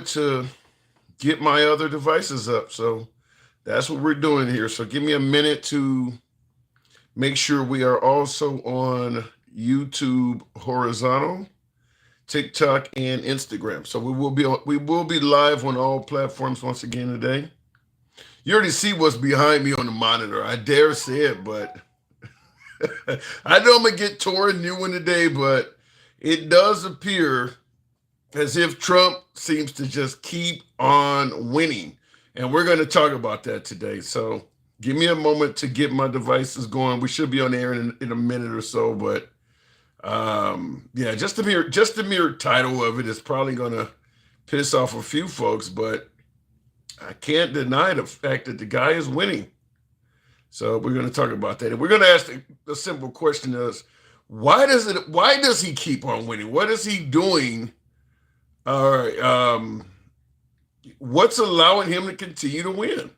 to get my other devices up. So that's what we're doing here. So give me a minute to make sure we are also on YouTube horizontal, TikTok, and Instagram. So we will be live on all platforms once again today. You already see what's behind me on the monitor. I dare say it, but I know I'm gonna get torn new one today, but it does appear as if Trump seems to just keep on winning. And we're going to talk about that today. So give me a moment to get my devices going. We should be on air in a minute or so, but yeah, just the mere title of it is probably going to piss off a few folks, but I can't deny the fact that the guy is winning. So we're going to talk about that. And we're going to ask the simple question is, why does he keep on winning? What is he doing? All right. What's allowing him to continue to win?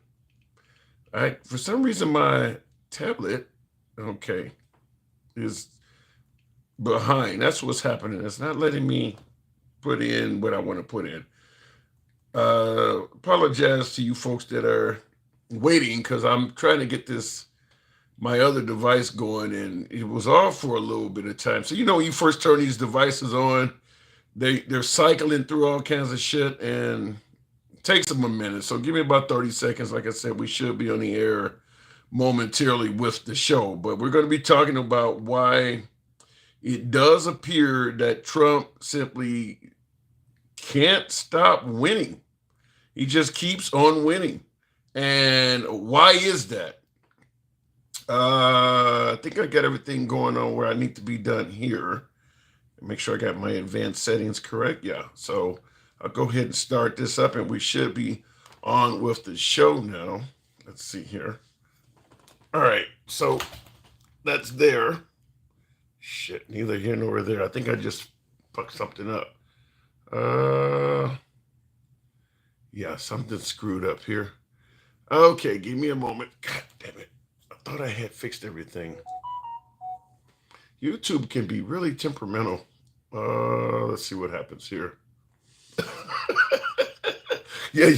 All right. For some reason, my tablet, okay, is behind. That's what's happening. It's not letting me put in what I want to put in. Apologize to you folks that are waiting because I'm trying to get my other device going, and it was off for a little bit of time. So when you first turn these devices on, they're cycling through all kinds of shit, and it takes them a minute. So give me about 30 seconds. Like I said, we should be on the air momentarily with the show, but we're going to be talking about why it does appear that Trump simply can't stop winning. He just keeps on winning. And why is that? I think I got everything going on where I need to be done here. Make sure I got my advanced settings correct. Yeah. So I'll go ahead and start this up, and we should be on with the show now. Let's see here. All right. So that's there. Shit, neither here nor there. I think I just fucked something up. Yeah, something screwed up here. Okay, give me a moment. God damn it. I thought I had fixed everything. YouTube can be really temperamental. Let's see what happens here. Yeah,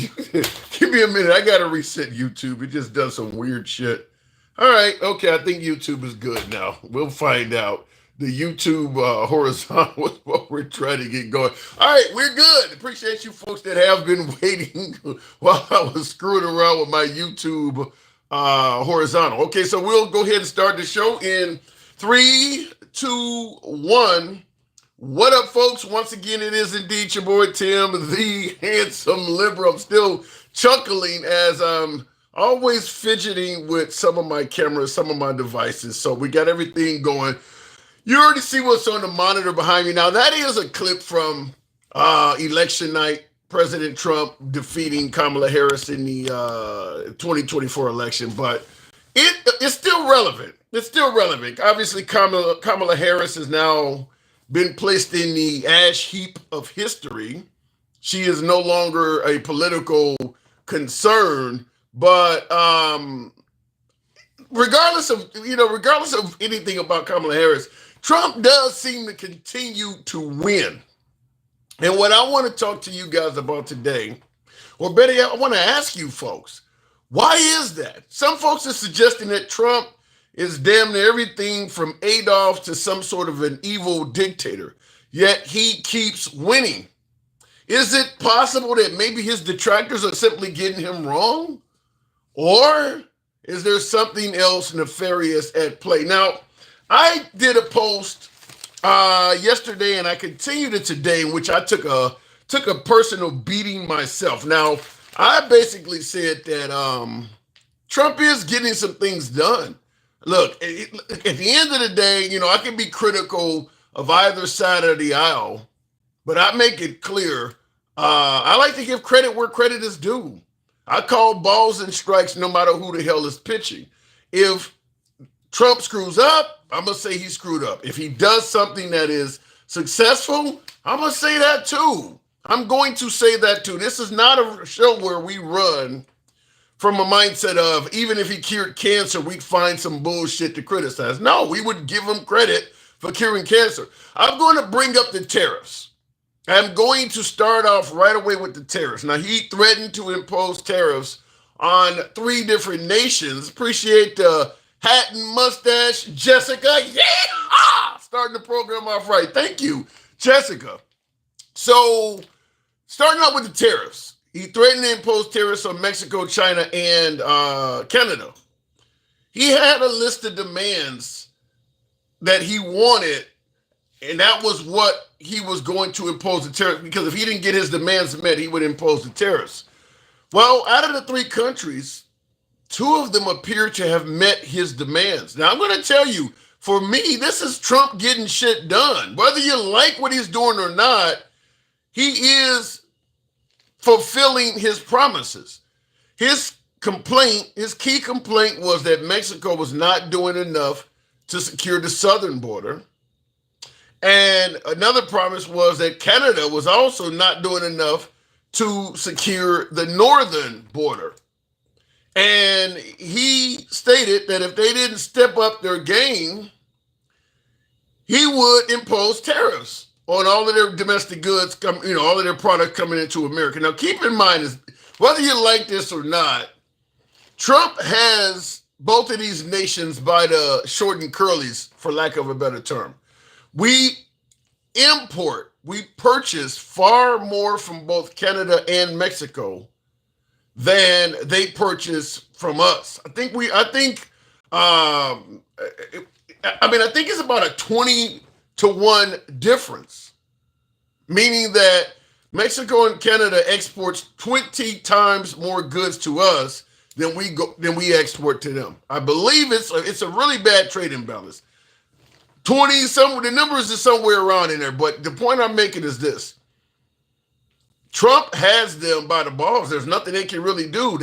give me a minute. I gotta reset YouTube. It just does some weird shit. All right, okay. I think YouTube is good now. We'll find out. The YouTube horizontal is what we're trying to get going. All right, we're good. Appreciate you folks that have been waiting while I was screwing around with my YouTube horizontal. Okay, so we'll go ahead and start the show in 3, 2, 1. What up, folks? Once again, it is indeed your boy Tim, the handsome liberal. I'm still chuckling as I'm always fidgeting with some of my cameras, some of my devices. So we got everything going. You already see what's on the monitor behind me. Now, that is a clip from election night, President Trump defeating Kamala Harris in the 2024 election, but it's still relevant. It's still relevant. Obviously, Kamala Harris has now been placed in the ash heap of history. She is no longer a political concern, but regardless of anything about Kamala Harris, Trump does seem to continue to win. And what I want to talk to you guys about today, or better yet, I want to ask you folks, why is that? Some folks are suggesting that Trump is damn near everything from Adolf to some sort of an evil dictator, yet he keeps winning. Is it possible that maybe his detractors are simply getting him wrong? Or is there something else nefarious at play? Now, I did a post yesterday, and I continued it today, in which I took a personal beating myself. Now, I basically said that Trump is getting some things done. Look, at the end of the day, I can be critical of either side of the aisle, but I make it clear. I like to give credit where credit is due. I call balls and strikes no matter who the hell is pitching. If Trump screws up, I'm going to say he screwed up. If he does something that is successful, I'm going to say that too. I'm going to say that too. This is not a show where we run from a mindset of, even if he cured cancer, we'd find some bullshit to criticize. No, we would give him credit for curing cancer. I'm going to bring up the tariffs. I'm going to start off right away with the tariffs. Now, he threatened to impose tariffs on 3 different nations. Appreciate the hat and mustache, Jessica. Yeah! Starting the program off right. Thank you, Jessica. So, starting out with the tariffs, he threatened to impose tariffs on Mexico, China, and Canada. He had a list of demands that he wanted, and that was what he was going to impose the tariffs, because if he didn't get his demands met, he would impose the tariffs. Well, out of the 3 countries, 2 of them appear to have met his demands. Now, I'm going to tell you, for me, this is Trump getting shit done. Whether you like what he's doing or not, he is fulfilling his promises. His key complaint was that Mexico was not doing enough to secure the southern border. And another promise was that Canada was also not doing enough to secure the northern border. And he stated that if they didn't step up their game, he would impose tariffs on all of their domestic goods, all of their products coming into America. Now, keep in mind, is whether you like this or not, Trump has both of these nations by the short and curlies, for lack of a better term. We purchase far more from both Canada and Mexico than they purchase from us. I think it's about a 20-to-1 difference, meaning that Mexico and Canada exports 20 times more goods to us than we export to them. I believe it's a really bad trade imbalance. 20, the numbers are somewhere around in there, but the point I'm making is this. Trump has them by the balls. There's nothing they can really do.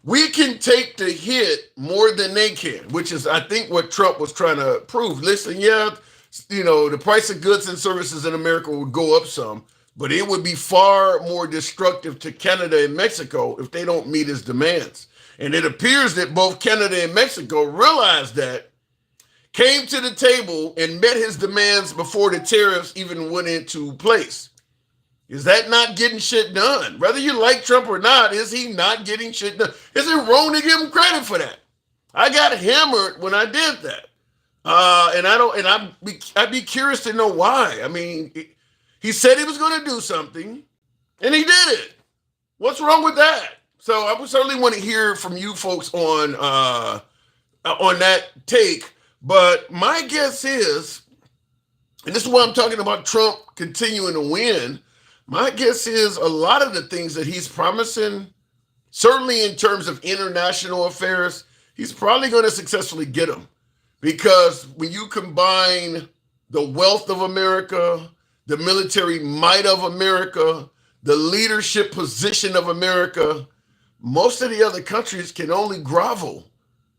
We can take the hit more than they can, which is, I think, what Trump was trying to prove. Listen, the price of goods and services in America would go up some, but it would be far more destructive to Canada and Mexico if they don't meet his demands. And it appears that both Canada and Mexico realized that, came to the table and met his demands before the tariffs even went into place. Is that not getting shit done? Whether you like Trump or not, is he not getting shit done? Is it wrong to give him credit for that? I got hammered when I did that. I'd be curious to know why. I mean, he said he was going to do something, and he did it. What's wrong with that? So I would certainly want to hear from you folks on that take. But my guess is, and this is why I'm talking about Trump continuing to win, my guess is a lot of the things that he's promising, certainly in terms of international affairs, he's probably going to successfully get them. Because when you combine the wealth of America, the military might of America, the leadership position of America, most of the other countries can only grovel.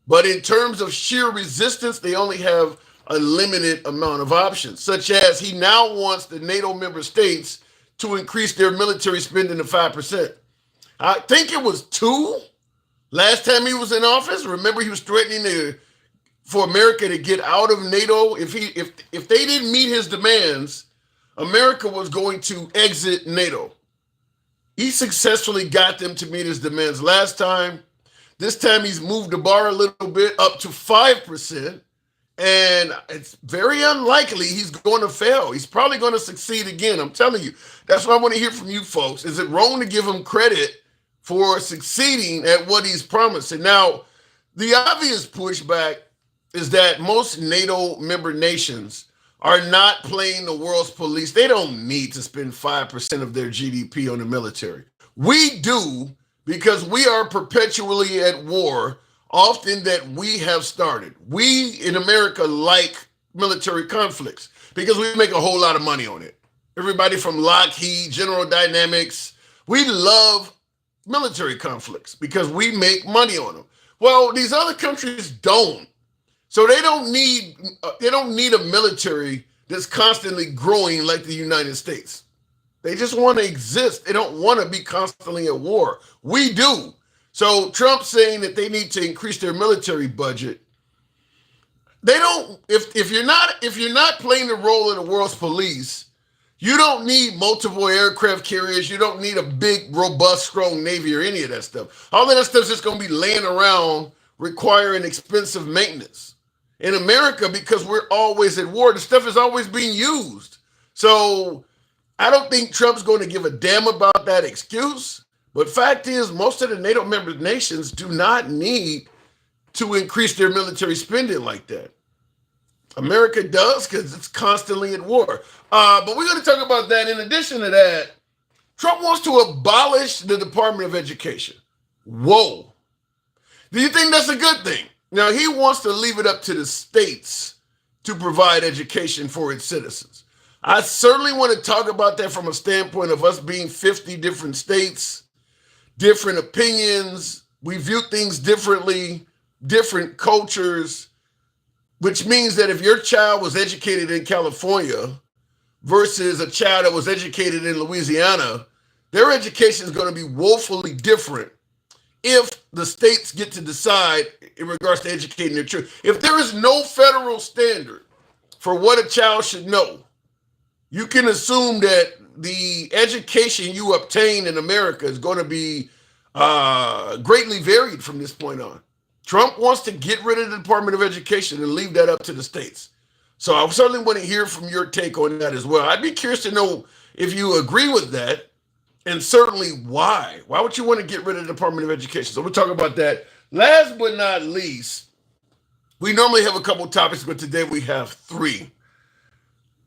But in terms of sheer resistance, they only have a limited amount of options, such as he now wants the NATO member states to increase their military spending to 5%. I think it was 2 last time he was in office. Remember, he was threatening for America to get out of NATO. If they didn't meet his demands, America was going to exit NATO. He successfully got them to meet his demands last time. This time he's moved the bar a little bit up to 5%, and it's very unlikely he's going to fail. He's probably going to succeed again. I'm telling you. That's what I want to hear from you folks. Is it wrong to give him credit for succeeding at what he's promising? Now, the obvious pushback is that most NATO member nations are not playing the world's police. They don't need to spend 5% of their GDP on the military. We do, because we are perpetually at war, often that we have started. We in America like military conflicts because we make a whole lot of money on it. Everybody from Lockheed, General Dynamics, we love military conflicts because we make money on them. Well, these other countries don't. So they don't need a military that's constantly growing like the United States. They just want to exist. They don't want to be constantly at war. We do. So Trump saying that they need to increase their military budget. They don't. If you're not playing the role of the world's police, You don't need multiple aircraft carriers. You don't need a big, robust, strong Navy or any of that stuff. All of that stuff's just going to be laying around requiring expensive maintenance. In America, because we're always at war, the stuff is always being used. So I don't think Trump's going to give a damn about that excuse. But fact is, most of the NATO member nations do not need to increase their military spending like that. America does because it's constantly at war. But we're going to talk about that. In addition to that, Trump wants to abolish the Department of Education. Whoa. Do you think that's a good thing? Now, he wants to leave it up to the states to provide education for its citizens. I certainly want to talk about that from a standpoint of us being 50 different states, different opinions. We view things differently, different cultures, which means that if your child was educated in California versus a child that was educated in Louisiana, their education is going to be woefully different if the states get to decide in regards to educating their children. If there is no federal standard for what a child should know, you can assume that the education you obtain in America is going to be greatly varied from this point on. Trump wants to get rid of the Department of Education and leave that up to the states. So I certainly want to hear from your take on that as well. I'd be curious to know if you agree with that, and certainly why. Why would you want to get rid of the Department of Education? So we'll talk about that. Last but not least, we normally have a couple topics, but today we have three.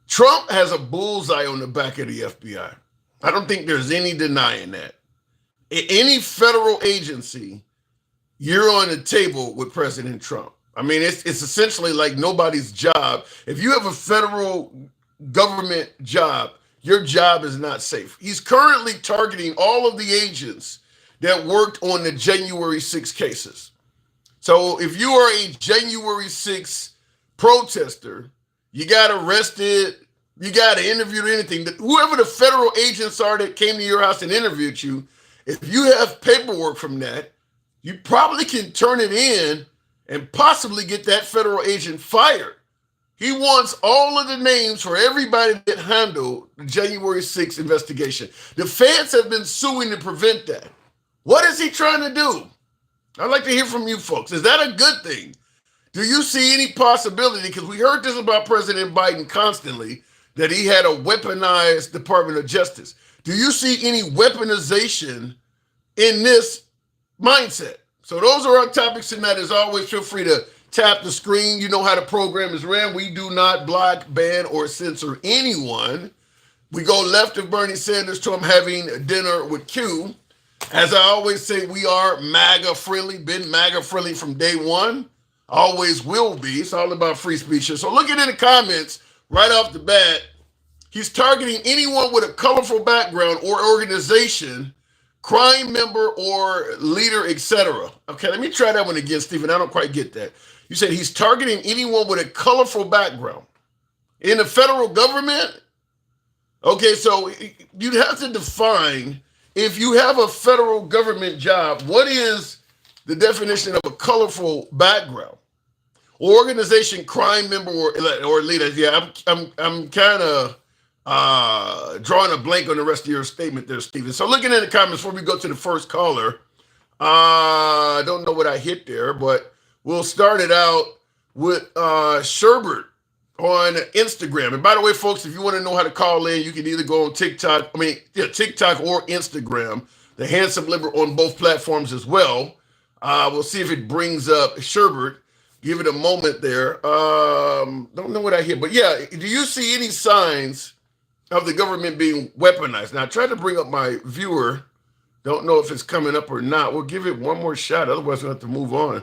Trump has a bullseye on the back of the FBI. I don't think there's any denying that. Any federal agency, you're on the table with President Trump. I mean, it's essentially like nobody's job. If you have a federal government job, your job is not safe. He's currently targeting all of the agents that worked on the January 6 cases. So if you are a January 6 protester, you got arrested, you got interviewed, anything. Whoever the federal agents are that came to your house and interviewed you, if you have paperwork from that, you probably can turn it in and possibly get that federal agent fired. He wants all of the names for everybody that handled the January 6th investigation. The feds have been suing to prevent that. What is he trying to do? I'd like to hear from you folks. Is that a good thing? Do you see any possibility? Because we heard this about President Biden constantly, that he had a weaponized Department of Justice. Do you see any weaponization in this mindset? So those are our topics tonight. As always, feel free to tap the screen. You know how the program is ran. We do not block, ban, or censor anyone. We go left of Bernie Sanders to him having dinner with Q. As I always say, we are MAGA friendly, been MAGA friendly from day one, always will be. It's all about free speech. So looking in the comments right off the bat, he's targeting anyone with a colorful background or organization, crime member or leader, etc. Okay, let me try that one again, Stephen. I don't quite get that. You said he's targeting anyone with a colorful background in the federal government? Okay, so you'd have to define, if you have a federal government job, what is the definition of a colorful background? Organization, crime member, or leader? Yeah, I'm kind of drawing a blank on the rest of your statement there, Stephen. So looking in the comments before we go to the first caller, I don't know what I hit there, but we'll start it out with Sherbert on Instagram. And by the way, folks, if you want to know how to call in, you can either go on TikTok or Instagram. The handsome liver on both platforms as well. We'll see if it brings up Sherbert. Give it a moment there. Don't know what I hit, but yeah, do you see any signs of the government being weaponized? Now, I tried to bring up my viewer. Don't know if it's coming up or not. We'll give it one more shot. Otherwise, we'll have to move on.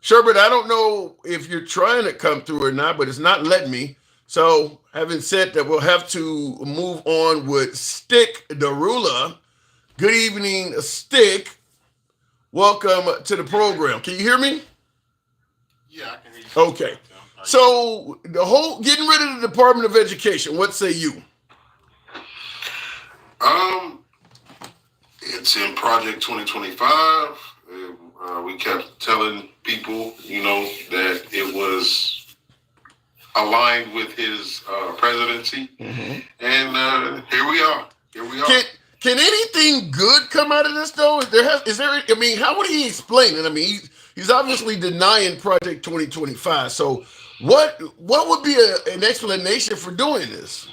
Sherbert, I don't know if you're trying to come through or not, but it's not letting me. So having said that, we'll have to move on with Stick Darula. Good evening, Stick. Welcome to the program. Can you hear me? Yeah, I can hear you. Okay. So the whole getting rid of the Department of Education, what say you? It's in Project 2025. We kept telling people, that it was aligned with his presidency. Mm-hmm. And here we are. Here we are. Can anything good come out of this though? Is there? I mean, how would he explain it? I mean, he's obviously denying Project 2025. So what would be an explanation for doing this?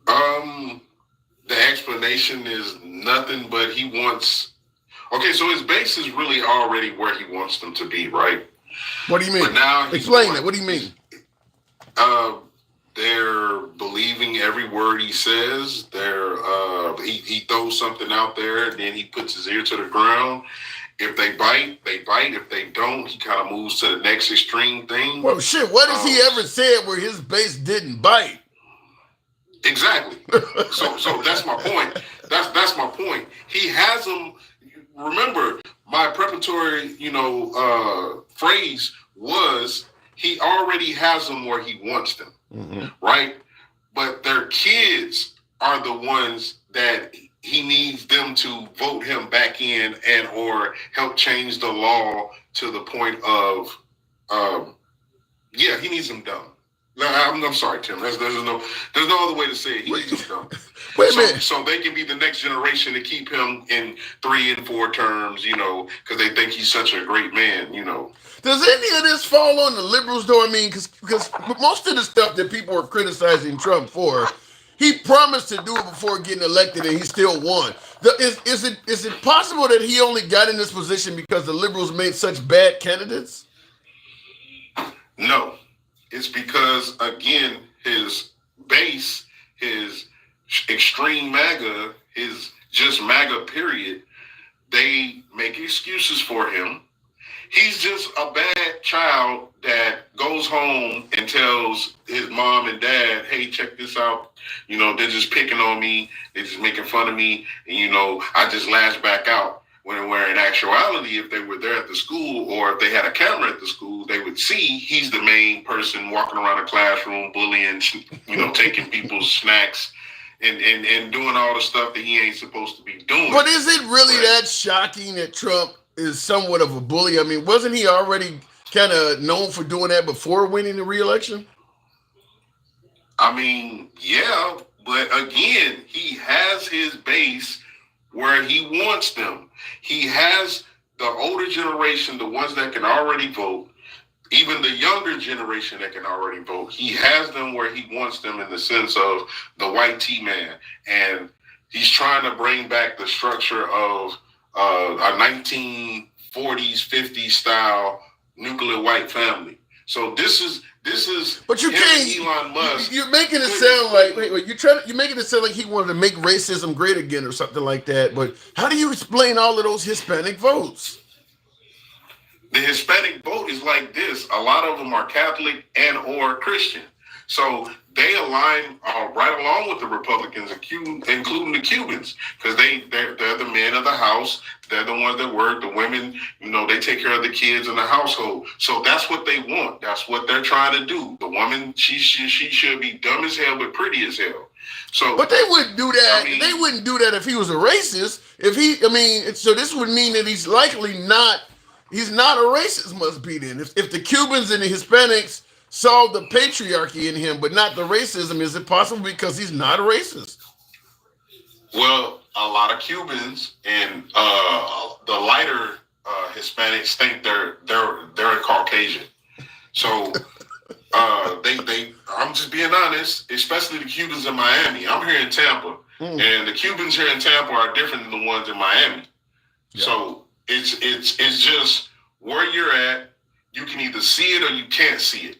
The explanation is nothing, but he wants. Okay, so his base is really already where he wants them to be, right? What do you mean? But now explain it. What do you mean? They're believing every word he says. He throws something out there, and then he puts his ear to the ground. If they bite, they bite. If they don't, he kind of moves to the next extreme thing. Well, shit. What has he ever said where his base didn't bite? Exactly. So that's my point. That's my point. He has them. Remember, my preparatory, phrase was he already has them where he wants them, right? But their kids are the ones that he needs them to vote him back in and or help change the law to the point of, he needs them done. No, I'm sorry, Tim. There's no other way to say it. He needs them done. Wait a minute. So they can be the next generation to keep him in 3 and 4 terms, because they think he's such a great man, Does any of this fall on the liberals, though? I mean, because most of the stuff that people are criticizing Trump for, he promised to do it before getting elected, and he still won. Is it possible that he only got in this position because the liberals made such bad candidates? No. It's because, again, his base, his extreme MAGA, his just MAGA period, they make excuses for him. He's just a bad child that goes home and tells his mom and dad, hey, check this out. They're just picking on me. They're just making fun of me. And, I just lash back out. Where in actuality, if they were there at the school or if they had a camera at the school, they would see he's the main person walking around the classroom, bullying, taking people's snacks and doing all the stuff that he ain't supposed to be doing. But is it really that shocking that Trump is somewhat of a bully? I mean, wasn't he already kind of known for doing that before winning the re-election? I mean, yeah, but again, he has his base where he wants them. He has the older generation, the ones that can already vote, even the younger generation that can already vote. He has them where he wants them in the sense of the white T-man. And he's trying to bring back the structure of a 1940s, 50s style nuclear white family. So this is but you can't. Elon Musk. You're making it sound like you're making it sound like he wanted to make racism great again or something like that. But how do you explain all of those Hispanic votes? The Hispanic vote is like this. A lot of them are Catholic and or Christian. So they align right along with the Republicans, including the Cubans, because they're the men of the house. They're the ones that work. The women, they take care of the kids in the household. So that's what they want. That's what they're trying to do. The woman, she should be dumb as hell but pretty as hell. So, but they wouldn't do that. They wouldn't do that if he was a racist. So this would mean that he's likely not. He's not a racist. Must be then. If the Cubans and the Hispanics saw the patriarchy in him, but not the racism, is it possible because he's not a racist? Well, a lot of Cubans and the lighter Hispanics think they're Caucasian. So I'm just being honest, especially the Cubans in Miami. I'm here in Tampa, and the Cubans here in Tampa are different than the ones in Miami. Yeah. So it's just where you're at. You can either see it or you can't see it.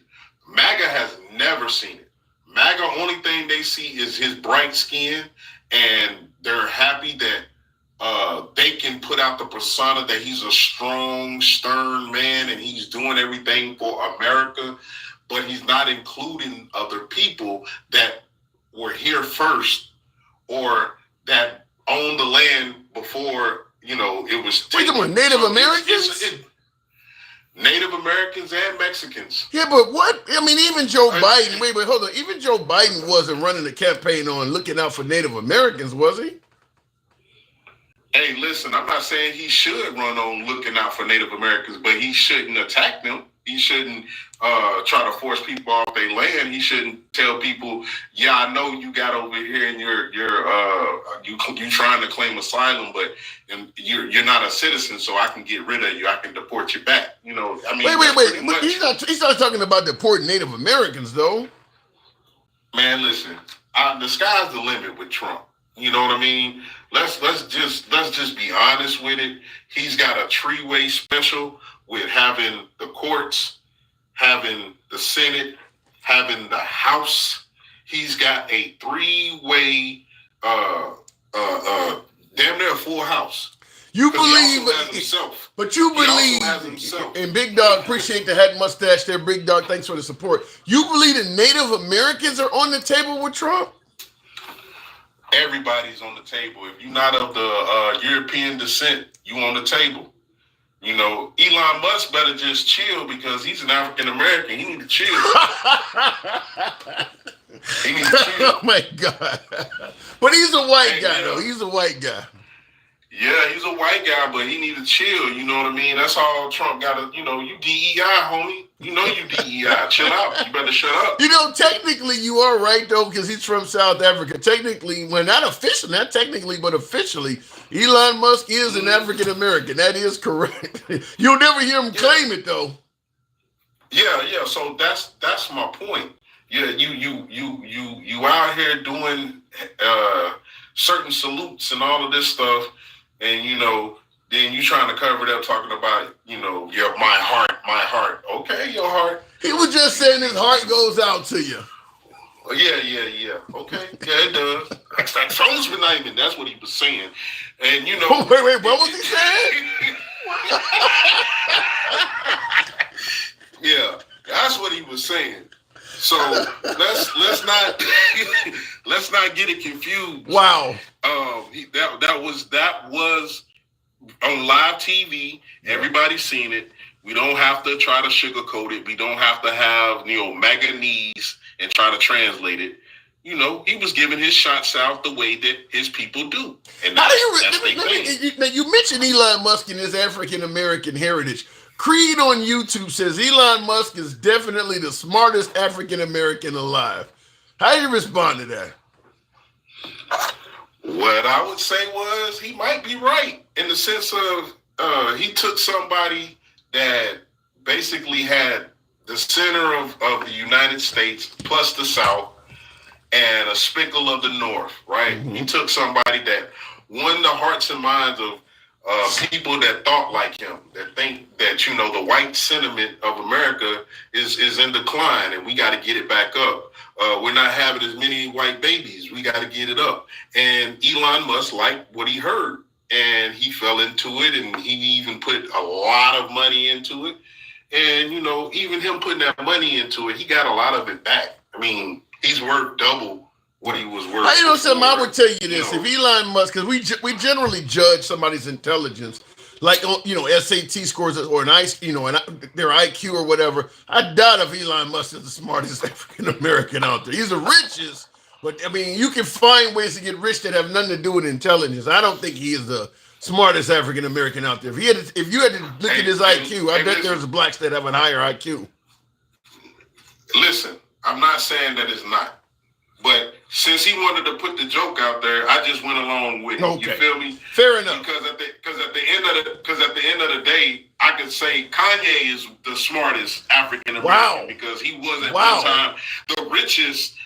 MAGA has never seen it. MAGA, only thing they see is his bright skin, and they're happy that they can put out the persona that he's a strong, stern man and he's doing everything for America, but he's not including other people that were here first or that owned the land before, it was taken. Wait, Native Americans? Native Americans and Mexicans. Yeah, but what? I mean, even Joe Biden, wait, hold on. Even Joe Biden wasn't running a campaign on looking out for Native Americans, was he? Hey, listen, I'm not saying he should run on looking out for Native Americans, but he shouldn't attack them. He shouldn't try to force people off their land. He shouldn't tell people, "Yeah, I know you got over here and you trying to claim asylum, but you're not a citizen, so I can get rid of you. I can deport you back." You know, I mean, wait. He's not talking about deporting Native Americans, though. Man, listen, the sky's the limit with Trump. You know what I mean? Let's just be honest with it. He's got a three-way special with having the courts, having the Senate, having the House. He's got a three-way, damn near a full house. You believe, but you believe, and Big Dog, appreciate the hat mustache there, Big Dog. Thanks for the support. You believe the Native Americans are on the table with Trump? Everybody's on the table. If you're not of the European descent, you on the table. You know, Elon Musk better just chill because he's an African American. He need to chill. He needs to chill. Oh my God! But he's a white guy, though. He's a white guy. Yeah, he's a white guy, but he need to chill. You know what I mean? That's all Trump got to, you DEI, homie. You know you DEI. Chill out. You better shut up. You know, technically you are right, though, because he's from South Africa. Technically, well, not technically, but officially, Elon Musk is an African American. That is correct. You'll never hear him claim it, though. Yeah. So that's my point. Yeah, you out here doing certain salutes and all of this stuff. And, then you trying to cover it up talking about, my heart. Okay, your heart. He was just saying his heart goes out to you. Yeah. Okay. Yeah, it does. That's what he was saying. And, Wait, what was he saying? Yeah, that's what he was saying. So let's not get it confused. Wow. That was on live TV. Everybody's seen it. We don't have to try to sugarcoat it. We don't have to have mega knees and try to translate it. He was giving his shots out the way that his people do. And now you mentioned Elon Musk and his African American heritage. Creed on YouTube says Elon Musk is definitely the smartest African American alive. How do you respond to that? What I would say was he might be right in the sense of he took somebody that basically had the center of the United States plus the South and a speckle of the North, right? Mm-hmm. He took somebody that won the hearts and minds of people that thought like him, that think that, the white sentiment of America is in decline and we got to get it back up. We're not having as many white babies. We got to get it up. And Elon Musk liked what he heard and he fell into it and he even put a lot of money into it. And, even him putting that money into it, he got a lot of it back. I mean, he's worth double what he was worth. Something, I would tell you this. If Elon Musk, because we generally judge somebody's intelligence, like, SAT scores or their IQ or whatever. I doubt if Elon Musk is the smartest African American out there. He's the richest, but I mean, you can find ways to get rich that have nothing to do with intelligence. I don't think he is the smartest African American out there. If you had to look at his IQ, I bet there's blacks that have a higher IQ. Listen, I'm not saying that it's not. But since he wanted to put the joke out there, I just went along with it. Okay. You feel me? Fair enough. Because at the end of the day, I could say Kanye is the smartest African American because he was at one time the richest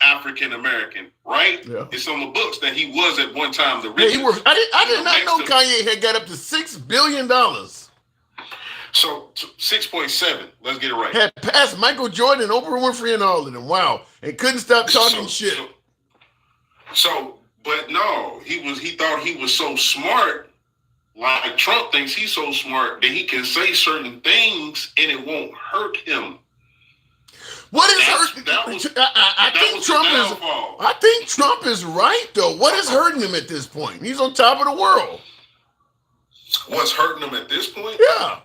African American. Right? Yeah. It's on the books that he was at one time the richest. Yeah, I did not know Kanye had got up to $6 billion. So 6.7. Let's get it right. Had passed Michael Jordan, Oprah Winfrey, and all of them. Wow. And couldn't stop talking shit. But no, he thought he was so smart, like Trump thinks he's so smart that he can say certain things and it won't hurt him. What is hurting? I think Trump is right though. What is hurting him at this point? He's on top of the world. What's hurting him at this point? Yeah.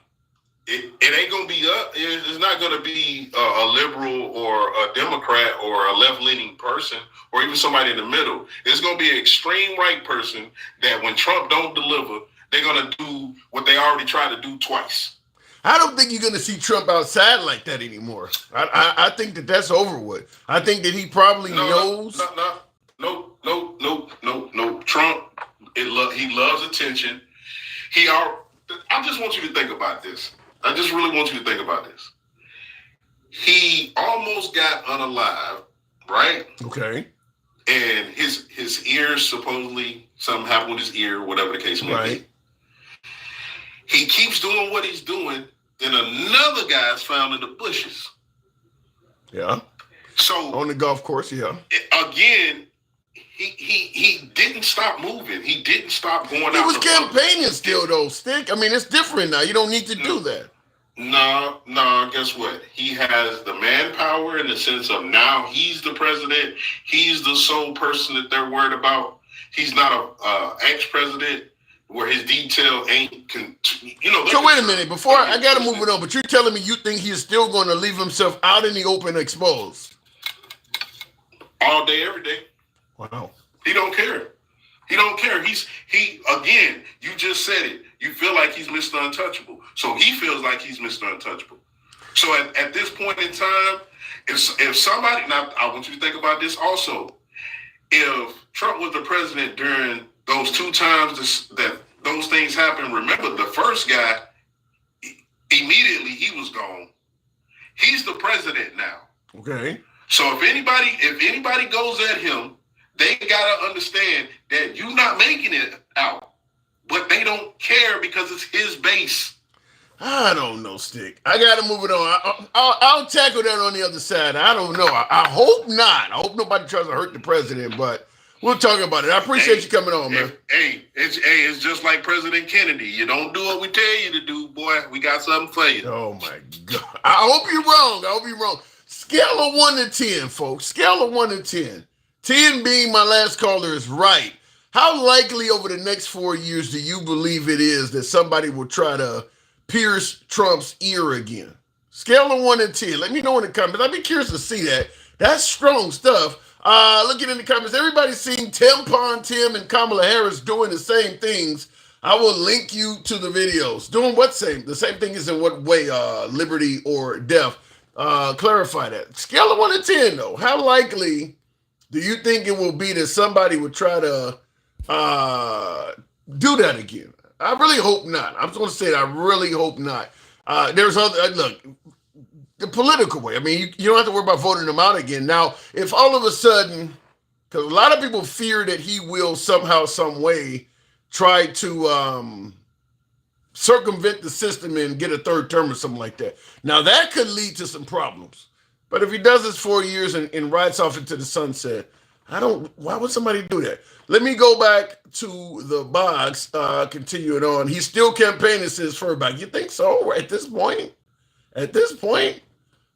It ain't gonna be up. It's not gonna be a liberal or a Democrat or a left-leaning person or even somebody in the middle. It's gonna be an extreme right person that when Trump don't deliver, they're gonna do what they already tried to do twice. I don't think you're going to see Trump outside like that anymore. I think that that's over with. I think that he probably knows. No. Trump, he loves attention. I just want you to think about this. I just really want you to think about this. He almost got unalived, right? Okay. And his ears, supposedly, something happened with his ear, whatever the case may be. He keeps doing what he's doing, then another guy's found in the bushes. Yeah. So on the golf course, yeah. Again, he didn't stop moving. He didn't stop going out. He was campaigning still, though, Stick. I mean, it's different now. You don't need to do that. No, guess what? He has the manpower in the sense of now he's the president. He's the sole person that they're worried about. He's not a ex-president where his detail ain't, So wait a minute. Before I got to move it on, but you're telling me you think he is still going to leave himself out in the open exposed? All day, every day. Wow. He don't care. He don't care. Again, you just said it. You feel like he's Mr. Untouchable. So he feels like he's Mr. Untouchable. So at this point in time, if somebody, now I want you to think about this also. If Trump was the president during those 2 times that those things happened, remember the first guy, immediately he was gone. He's the president now. Okay. So if anybody goes at him, they gotta understand that you're not making it out, but they don't care because it's his base. I don't know, Stick. I gotta move it on. I'll tackle that on the other side. I don't know. I hope not. I hope nobody tries to hurt the president, but we'll talk about it. I appreciate you coming on, man. It's just like President Kennedy. You don't do what we tell you to do, boy. We got something for you. Oh my God. I hope you're wrong. Scale of 1 to 10, folks. Scale of 1 to 10. 10 being my last caller is right. How likely over the next 4 years do you believe it is that somebody will try to pierce Trump's ear again? Scale of 1 to 10. Let me know in the comments. I'd be curious to see that. That's strong stuff. Looking in the comments, everybody's seeing Tampon Tim and Kamala Harris doing the same things. I will link you to the videos. Doing what same? The same thing is in what way? Liberty or death? Clarify that. Scale of 1 to 10, though. How likely do you think it will be that somebody would try to do that again? I really hope not. I'm just going to say that I really hope not. There's other, look, the political way. I mean, you don't have to worry about voting them out again. Now, if all of a sudden, because a lot of people fear that he will somehow, some way try to circumvent the system and get a third term or something like that. Now, that could lead to some problems. But if he does this 4 years and rides off into the sunset, why would somebody do that? Let me go back to the box, continuing on. He's still campaigning since fur back. You think so at this point?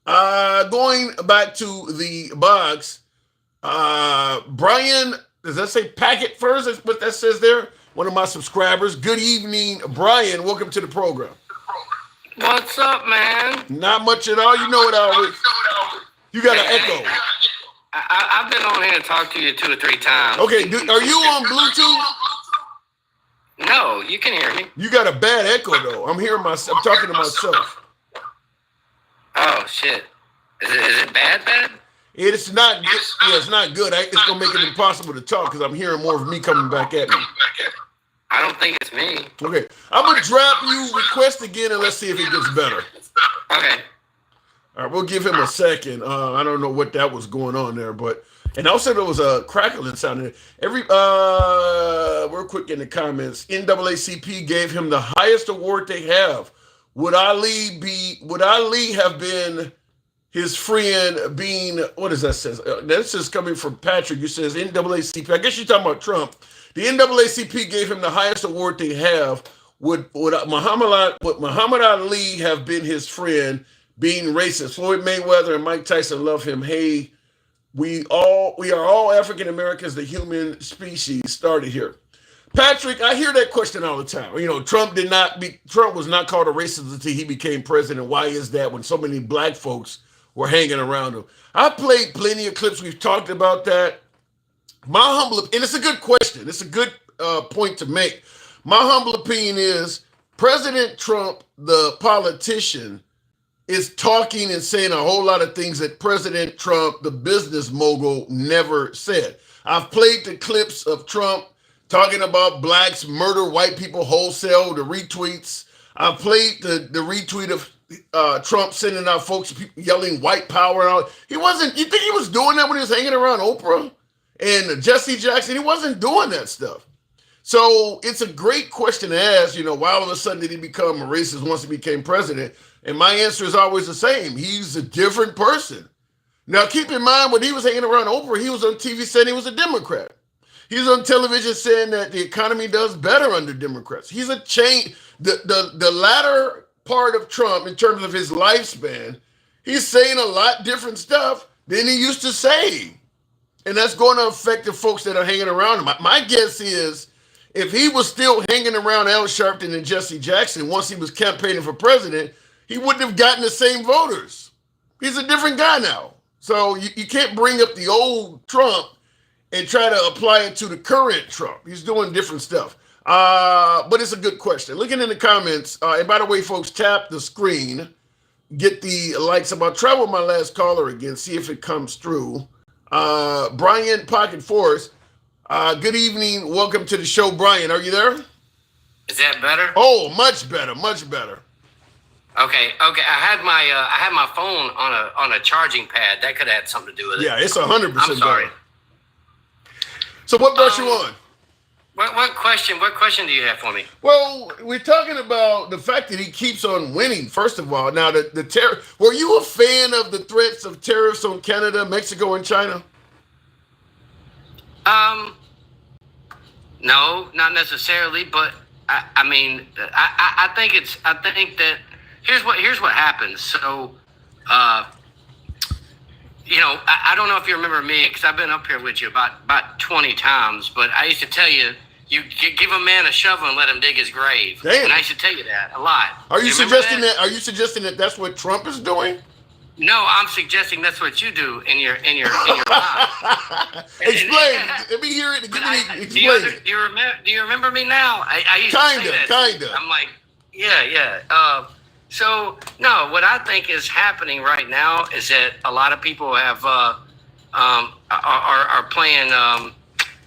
Going back to the box, Brian, does that say packet first? That's what that says there. One of my subscribers. Good evening, Brian. Welcome to the program. What's up, man? Not much at all. You know it already. You got an echo. I've been on here and talked to you 2 or 3 times. Okay, are you on Bluetooth? No, you can hear me. You got a bad echo though. I'm talking to myself. Oh shit! Is it bad? It's not. It's not good. It's gonna make it impossible to talk because I'm hearing more of me coming back at me. I don't think it's me. Okay, I'm gonna drop you request again and let's see if it gets better. Okay. All right, we'll give him a second. I don't know what that was going on there, and also there was a crackling sound in it. Real quick in the comments, NAACP gave him the highest award they have. Would Ali have been his friend being, what does that say? This is coming from Patrick. You says NAACP. I guess you're talking about Trump. The NAACP gave him the highest award they have. Would Muhammad Ali have been his friend being racist? Floyd Mayweather and Mike Tyson love him. Hey, we are all African Americans. The human species started here. Patrick, I hear that question all the time. You know, Trump was not called a racist until he became president. Why is that when so many black folks were hanging around him? I played plenty of clips. We've talked about that. And it's a good question. It's a good point to make. My humble opinion is President Trump, the politician, is talking and saying a whole lot of things that President Trump, the business mogul, never said. I've played the clips of Trump talking about blacks murder white people wholesale, the retweets. I've played the retweet of Trump sending out folks yelling white power out. He wasn't, you think he was doing that when he was hanging around Oprah and Jesse Jackson? He wasn't doing that stuff. So it's a great question to ask, why all of a sudden did he become a racist once he became president? And my answer is always the same. He's a different person. Now, keep in mind, when he was hanging around Oprah, he was on TV saying he was a Democrat. He was on television saying that the economy does better under Democrats. He's a change. The latter part of Trump, in terms of his lifespan, he's saying a lot different stuff than he used to say. And that's going to affect the folks that are hanging around him. My guess is, if he was still hanging around Al Sharpton and Jesse Jackson once he was campaigning for president, he wouldn't have gotten the same voters. He's a different guy now. So you can't bring up the old Trump and try to apply it to the current Trump. He's doing different stuff. But it's a good question. Looking in the comments, and by the way, folks, tap the screen, get the likes. About travel my last caller again, see if it comes through. Brian Pocket Force, good evening. Welcome to the show, Brian. Are you there? Is that better? Oh, much better, much better. Okay. I had my phone on a charging pad. That could have had something to do with it. Yeah, it's 100%. I'm sorry. better. So what brought you on? What question do you have for me? Well, we're talking about the fact that he keeps on winning. First of all, now the tariff. Were you a fan of the threats of tariffs on Canada, Mexico, and China? No, not necessarily, but I mean, I think that here's what happens. So, I don't know if you remember me, because I've been up here with you about 20 times, but I used to tell you, give a man a shovel and let him dig his grave. Damn. And I used to tell you that a lot. Are you suggesting that? Are you suggesting that that's what Trump is doing? No, I'm suggesting that's what you do in your life. Explain. Let me hear it. Explain. Do you remember me now? I used to say that. Kinda. I'm like, yeah. So no, what I think is happening right now is that a lot of people have are playing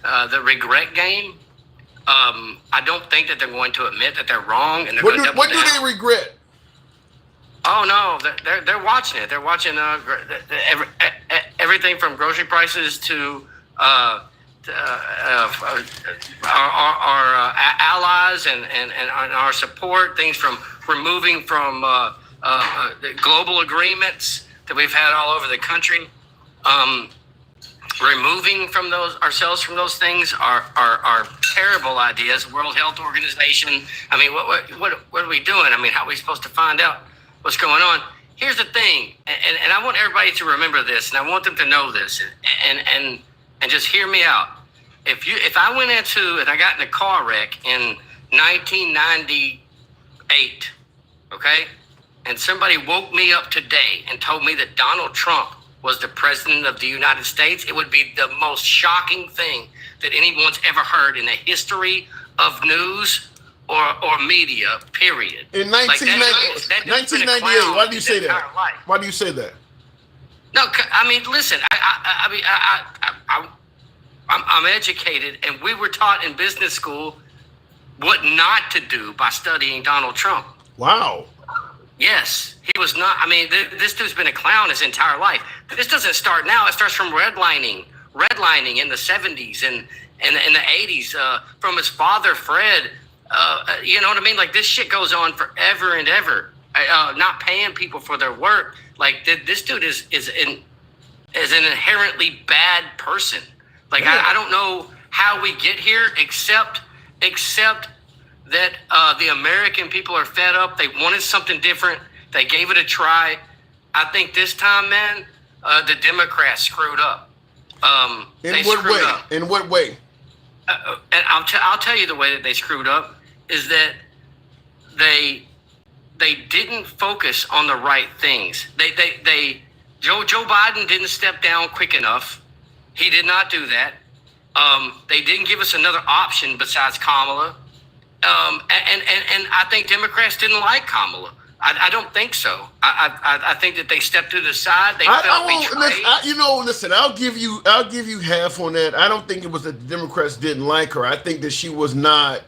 the regret game. I don't think that they're going to admit that they're wrong, and they're going to double down. What do they regret? Oh no, they're watching it. They're watching everything from grocery prices to our allies and our support. Things from removing from the global agreements that we've had all over the country. Removing from ourselves from those things are terrible ideas. World Health Organization. I mean, what are we doing? I mean, how are we supposed to find out what's going on? Here's the thing, and I want everybody to remember this, and I want them to know this, and just hear me out. If I went into and I got in a car wreck in 1998, okay, and somebody woke me up today and told me that Donald Trump was the president of the United States, it would be the most shocking thing that anyone's ever heard in the history of news or media, period. In 1998, why do you say that? Why do you say that? No, I mean, listen, I'm educated, and we were taught in business school what not to do by studying Donald Trump. Wow. Yes, he was not. I mean, this dude's been a clown his entire life. This doesn't start now. It starts from redlining in the 70s and in the 80s, from his father, Fred. You know what I mean? Like, this shit goes on forever and ever. Not paying people for their work. Like, this dude is an inherently bad person. Like, I don't know how we get here, except that the American people are fed up. They wanted something different. They gave it a try. I think this time, man, the Democrats screwed up. In what way? And I'll tell you the way that they screwed up is that they didn't focus on the right things. Joe Biden didn't step down quick enough. He did not do that. They didn't give us another option besides Kamala. And I think Democrats didn't like Kamala. I don't think so. I think that they stepped to the side. They felt betrayed. Listen. I'll give you half on that. I don't think it was that the Democrats didn't like her. I think that she was not.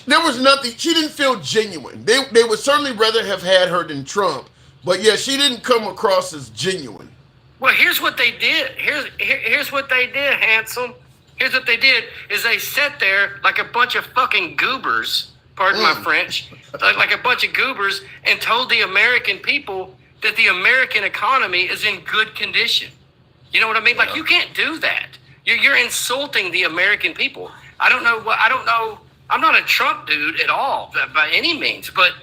There was nothing. She didn't feel genuine. They would certainly rather have had her than Trump. But yeah, she didn't come across as genuine. Well, here's what they did. Here's what they did, handsome. Here's what they did is they sat there like a bunch of fucking goobers, pardon my French, like a bunch of goobers, and told the American people that the American economy is in good condition. You know what I mean? Like, you can't do that. You're insulting the American people. I don't know. I'm not a Trump dude at all by any means, but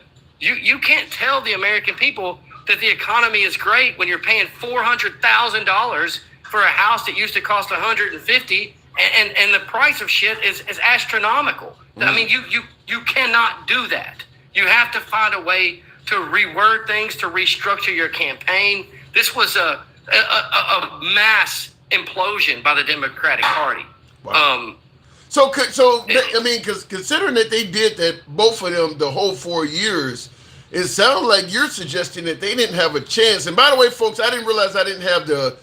you can't tell the American people that the economy is great when you're paying $400,000 for a house that used to cost $150,000, and the price of shit is astronomical. I mean, you cannot do that. You have to find a way to reword things, to restructure your campaign. This was a mass implosion by the Democratic Party. Wow. Because considering that they did that, both of them, the whole 4 years, it sounds like you're suggesting that they didn't have a chance. And by the way, folks, I didn't realize I didn't have the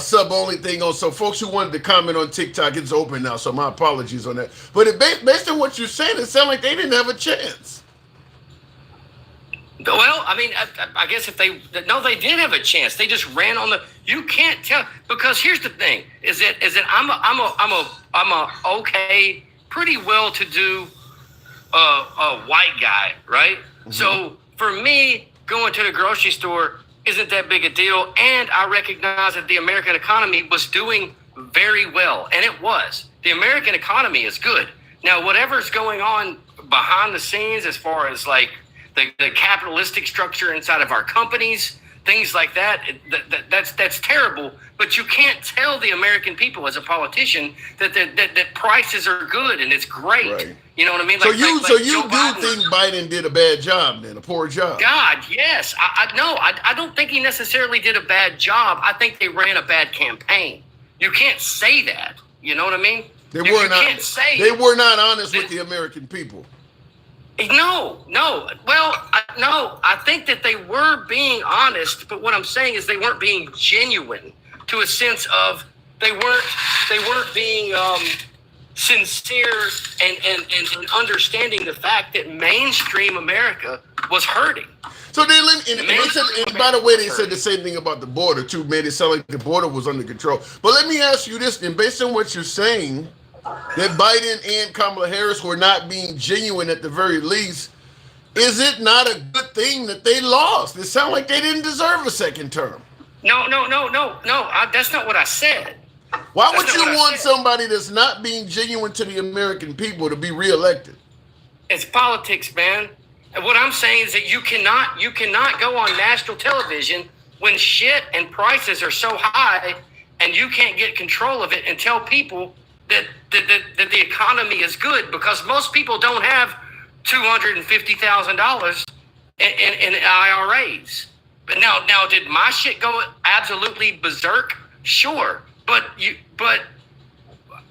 sub-only thing on. So folks who wanted to comment on TikTok, it's open now. So my apologies on that. But based on what you're saying, it sounds like they didn't have a chance. Well, I mean, I guess they did have a chance. They just ran on the. You can't tell, because here's the thing: is that I'm a okay, pretty well-to-do white guy, right? Mm-hmm. So for me, going to the grocery store isn't that big a deal, and I recognize that the American economy was doing very well, and it was. The American economy is good. Now, whatever's going on behind the scenes, as far as like the capitalistic structure inside of our companies, things like that, that's terrible. But you can't tell the American people as a politician that prices are good and it's great. Right. You know what I mean? So you think Biden did a bad job then, a poor job? God, yes. I don't think he necessarily did a bad job. I think they ran a bad campaign. You can't say that. You know what I mean? They were not honest with the American people. No. Well, no. I think that they were being honest, but what I'm saying is they weren't being genuine, to a sense of they weren't being sincere and understanding the fact that mainstream America was hurting. So they and by the way, they said the same thing about the border too. Made it sound like the border was under control. But let me ask you this, then, based on what you're saying, that Biden and Kamala Harris were not being genuine at the very least, is it not a good thing that they lost? It sounds like they didn't deserve a second term. No. That's not what I said. Why would you want somebody that's not being genuine to the American people to be reelected? It's politics, man. And what I'm saying is that you cannot go on national television when shit and prices are so high and you can't get control of it and tell people that the economy is good, because most people don't have $250,000 in IRAs. But now, did my shit go absolutely berserk? Sure, but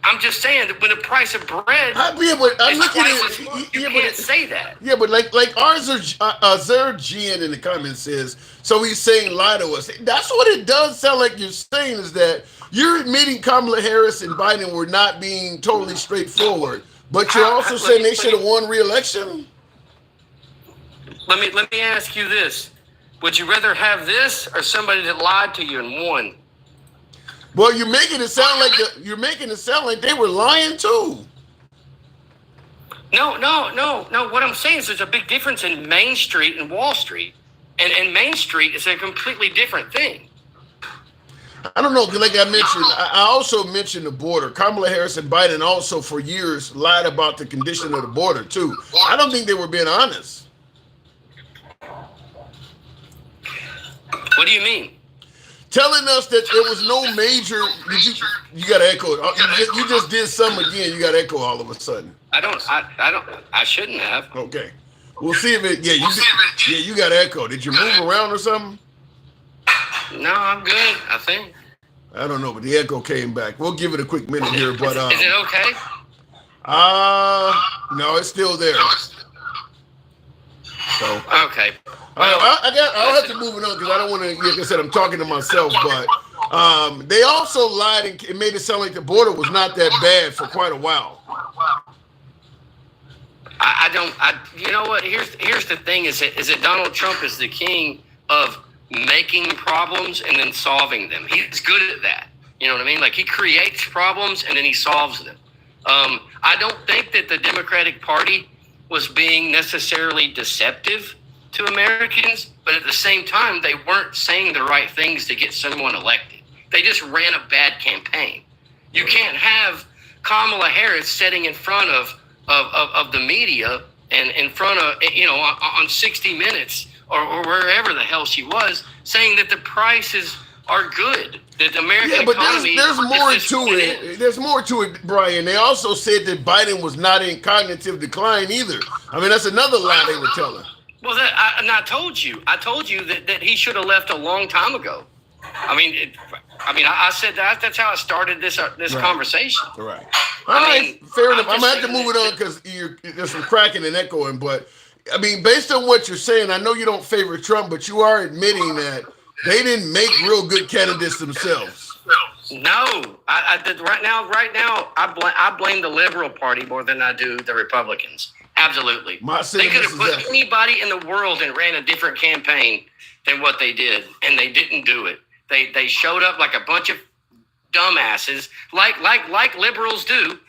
I'm just saying that when the price of bread, you can't say that. Yeah, but like Azergian in the comments says, so he's saying lie to us. That's what it does sound like you're saying, is that you're admitting Kamala Harris and Biden were not being totally straightforward, but you're also saying they should have won re-election? Let me ask you this. Would you rather have this or somebody that lied to you and won? Well, you're making it sound like they were lying too. No. What I'm saying is there's a big difference in Main Street and Wall Street. And Main Street is a completely different thing. I don't know. Like I mentioned, I also mentioned the border. Kamala Harris and Biden also for years lied about the condition of the border too. I don't think they were being honest. What do you mean? Telling us that there was no major. You got to echo. You just did something again. You got to echo all of a sudden. I shouldn't have. Okay. We'll see if it. Yeah, you got to echo. Did you move around or something? No, I'm good, I think. I don't know, but the echo came back. We'll give it a quick minute here, but is it okay? No, it's still there. So okay. Well, I'll have to move it on because I don't want to. Like I said, I'm talking to myself, but they also lied and it made it sound like the border was not that bad for quite a while. You know what? Here's the thing: is that Donald Trump is the king of making problems and then solving them. He's good at that. You know what I mean? Like he creates problems and then he solves them. I don't think that the Democratic Party was being necessarily deceptive to Americans, but at the same time, they weren't saying the right things to get someone elected. They just ran a bad campaign. You can't have Kamala Harris sitting in front of the media and in front of, on 60 Minutes or wherever the hell she was, saying that the prices are good. That the American economy. There's more to it. There's more to it, Brian. They also said that Biden was not in cognitive decline either. I mean, that's another lie they were telling. Well, I told you that he should have left a long time ago. I said that's how I started this conversation. Right. All right. Fair enough. I'm gonna have to move it on because there's some cracking and echoing. But I mean, based on what you're saying, I know you don't favor Trump, but you are admitting that they didn't make real good candidates themselves. No, right now, I blame the Liberal Party more than I do the Republicans. Absolutely. They could have put anybody in the world and ran a different campaign than what they did, and they didn't do it. They showed up like a bunch of dumbasses, like liberals do.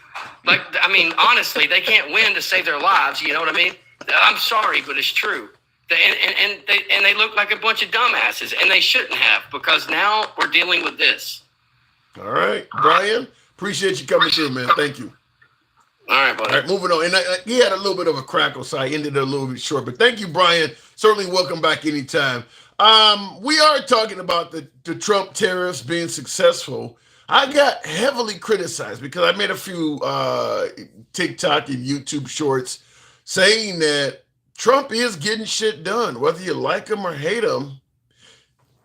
Honestly, they can't win to save their lives. You know what I mean? I'm sorry, but it's true. And they look like a bunch of dumbasses, and they shouldn't have, because now we're dealing with this. All right, Brian, appreciate you coming through, man. Thank you. All right, buddy. All right, moving on. And he had a little bit of a crackle, so I ended it a little bit short. But thank you, Brian. Certainly welcome back anytime. We are talking about the Trump tariffs being successful. I got heavily criticized because I made a few TikTok and YouTube shorts saying that Trump is getting shit done, whether you like him or hate him.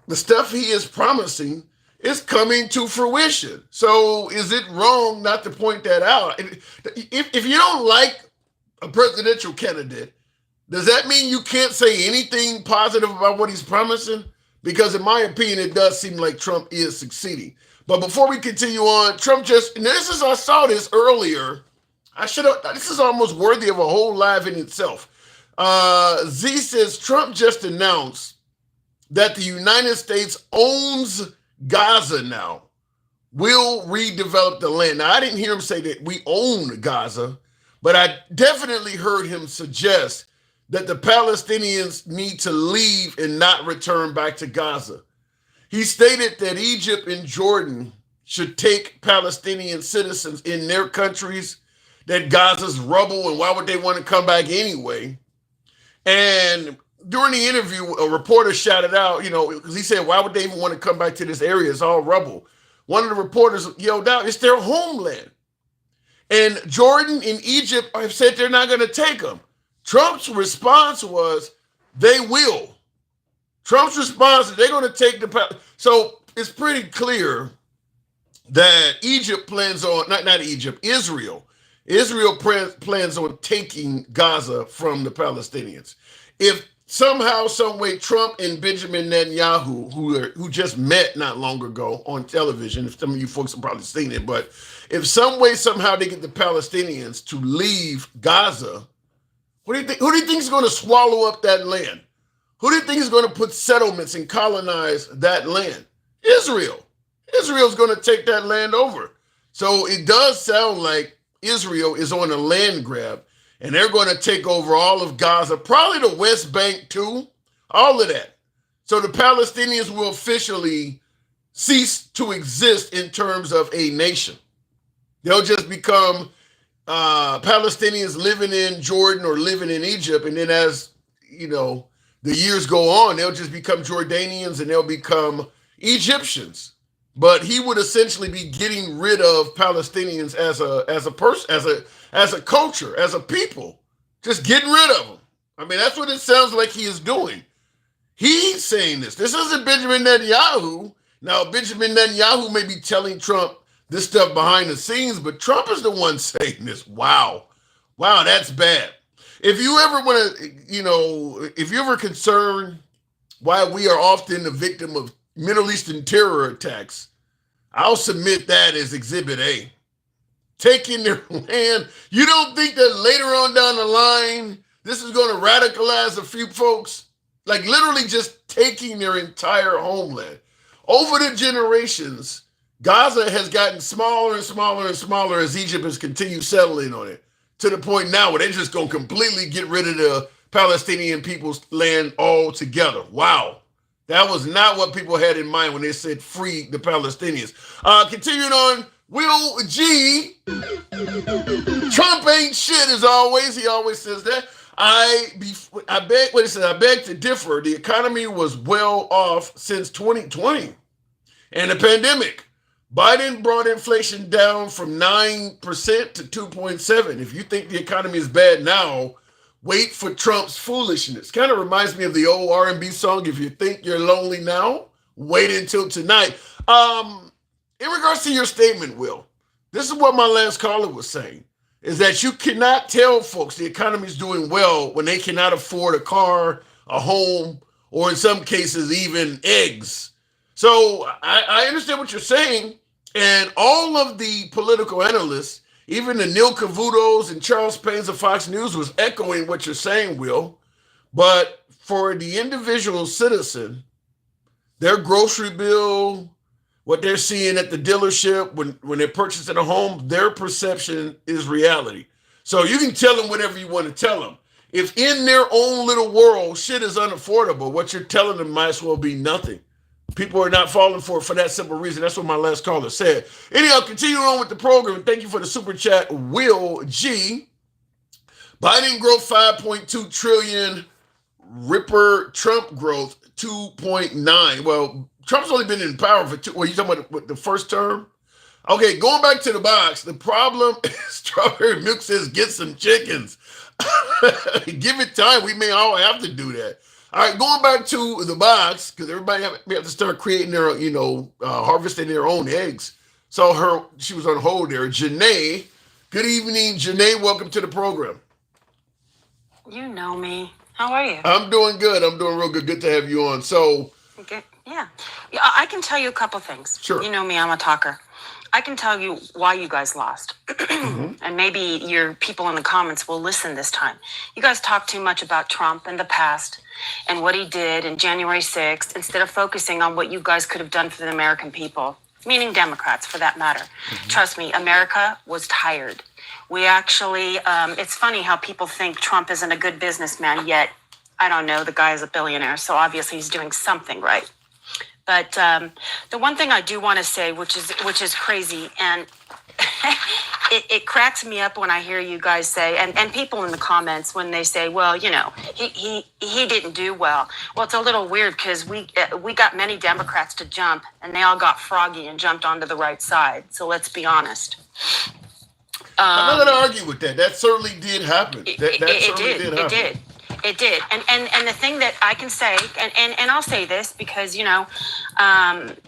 The stuff he is promising is coming to fruition. So is it wrong not to point that out? If you don't like a presidential candidate, does that mean you can't say anything positive about what he's promising? Because in my opinion, it does seem like Trump is succeeding. But before we continue on, Trump I saw this earlier. This is almost worthy of a whole live in itself. Z says Trump just announced that the United States owns Gaza now, will redevelop the land. Now, I didn't hear him say that we own Gaza, but I definitely heard him suggest that the Palestinians need to leave and not return back to Gaza. He stated that Egypt and Jordan should take Palestinian citizens in their countries, that Gaza's rubble, and why would they want to come back anyway? And during the interview, a reporter shouted out, because he said, why would they even want to come back to this area? It's all rubble. One of the reporters yelled out, it's their homeland. And Jordan and Egypt have said they're not going to take them. Trump's response was, they will. Trump's response is they're going to take so it's pretty clear that Egypt plans on, not Egypt, Israel. Israel plans on taking Gaza from the Palestinians. If somehow, some way, Trump and Benjamin Netanyahu, who just met not long ago on television, if some of you folks have probably seen it, but if some way, somehow they get the Palestinians to leave Gaza, who do you think is going to swallow up that land? Who do you think is going to put settlements and colonize that land? Israel. Israel's going to take that land over. So it does sound like Israel is on a land grab, and they're going to take over all of Gaza, probably the West Bank too, all of that. So the Palestinians will officially cease to exist in terms of a nation. They'll just become Palestinians living in Jordan or living in Egypt, and then as the years go on, they'll just become Jordanians and they'll become Egyptians. But he would essentially be getting rid of Palestinians as a person, as a culture, as a people, just getting rid of them. I mean, that's what it sounds like he is doing. He's saying this. This isn't Benjamin Netanyahu. Now, Benjamin Netanyahu may be telling Trump this stuff behind the scenes, but Trump is the one saying this. Wow. Wow, that's bad. If you ever want to, if you're ever concerned why we are often the victim of Middle Eastern terror attacks, I'll submit that as Exhibit A. Taking their land. You don't think that later on down the line, this is going to radicalize a few folks? Like literally just taking their entire homeland. Over the generations, Gaza has gotten smaller and smaller and smaller as Egypt has continued settling on it, to the point now where they're just going to completely get rid of the Palestinian people's land altogether. Wow. That was not what people had in mind when they said free the Palestinians. Continuing on, Will G. Trump ain't shit as always. He always says that. I beg to differ. The economy was well off since 2020 and the pandemic. Biden brought inflation down from 9% to 2.7%. If you think the economy is bad now, wait for Trump's foolishness. Kind of reminds me of the old R&B song, If You Think You're Lonely Now, Wait Until Tonight. In regards to your statement, Will, this is what my last caller was saying, is that you cannot tell folks the economy is doing well when they cannot afford a car, a home, or in some cases, even eggs. So I understand what you're saying, and all of the political analysts, even the Neil Cavutos and Charles Paynes of Fox News was echoing what you're saying, Will. But for the individual citizen, their grocery bill, what they're seeing at the dealership when they're purchasing a home, their perception is reality. So you can tell them whatever you want to tell them. If in their own little world shit is unaffordable, what you're telling them might as well be nothing. People are not falling for it for that simple reason. That's what my last caller said. Anyhow, continuing on with the program. Thank you for the super chat, Will G. Biden growth 5.2 trillion. Ripper Trump growth 2.9. Well, Trump's only been in power for two. Well, you talking about the first term? Okay, going back to the box. The problem is Strawberry Milk says get some chickens. Give it time. We may all have to do that. All right, going back to the box, because everybody have to start creating their, harvesting their own eggs. So she was on hold there. Janae, good evening, Janae. Welcome to the program. You know me. How are you? I'm doing good. I'm doing real good. Good to have you on. So, okay. Yeah, I can tell you a couple things. Sure. You know me. I'm a talker. I can tell you why you guys lost. And maybe your people in the comments will listen this time. You guys talk too much about Trump and the past and what he did in January 6th instead of focusing on what you guys could have done for the American people, meaning Democrats for that matter. Trust me, America was tired. We actually, it's funny how people think Trump isn't a good businessman, yet, I don't know, the guy is a billionaire, so obviously he's doing something right. But the one thing I do want to say, which is crazy, and it cracks me up when I hear you guys say, and people in the comments when they say, well, he didn't do well. Well, it's a little weird because we got many Democrats to jump, and they all got froggy and jumped onto the right side. So let's be honest. I'm not going to argue with that. That certainly did happen. That certainly did happen. It did. And the thing that I can say, and I'll say this because,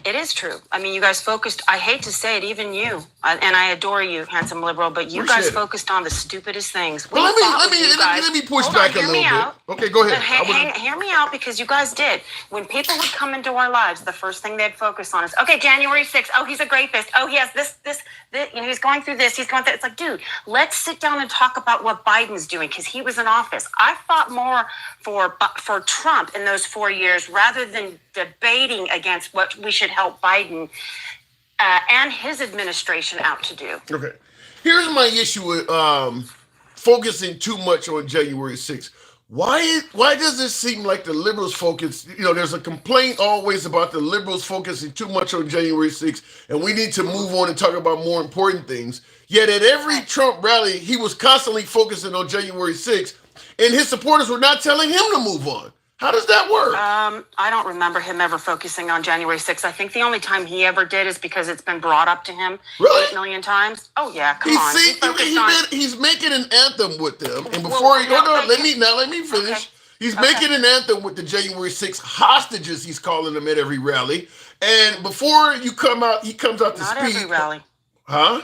it is true. I mean, you guys focused, I hate to say it, even you, and I adore you, handsome liberal, but you guys focused on the stupidest things. Well, let me push back a little bit. Okay, go ahead. Hear me out because you guys did. When people would come into our lives, the first thing they'd focus on is, okay, January 6th. Oh, he's a rapist. Oh, he has this, he's going through this. He's going through. It's like, dude, let's sit down and talk about what Biden's doing because he was in office. I fought more for Trump in those 4 years rather than debating against what we should help Biden and his administration out to do. Okay. Here's my issue with focusing too much on January 6th. Why does it seem like the liberals focus, there's a complaint always about the liberals focusing too much on January 6th, and we need to move on and talk about more important things. Yet at every Trump rally, he was constantly focusing on January 6th, and his supporters were not telling him to move on. How does that work? I don't remember him ever focusing on January 6th. I think the only time he ever did is because it's been brought up to him 8 million times. Oh, yeah, come on. He's making an anthem with them. And before let me finish. Okay. He's making an anthem with the January 6th hostages, he's calling them at every rally. And before you come out, he comes out to speak. Not every rally. Huh?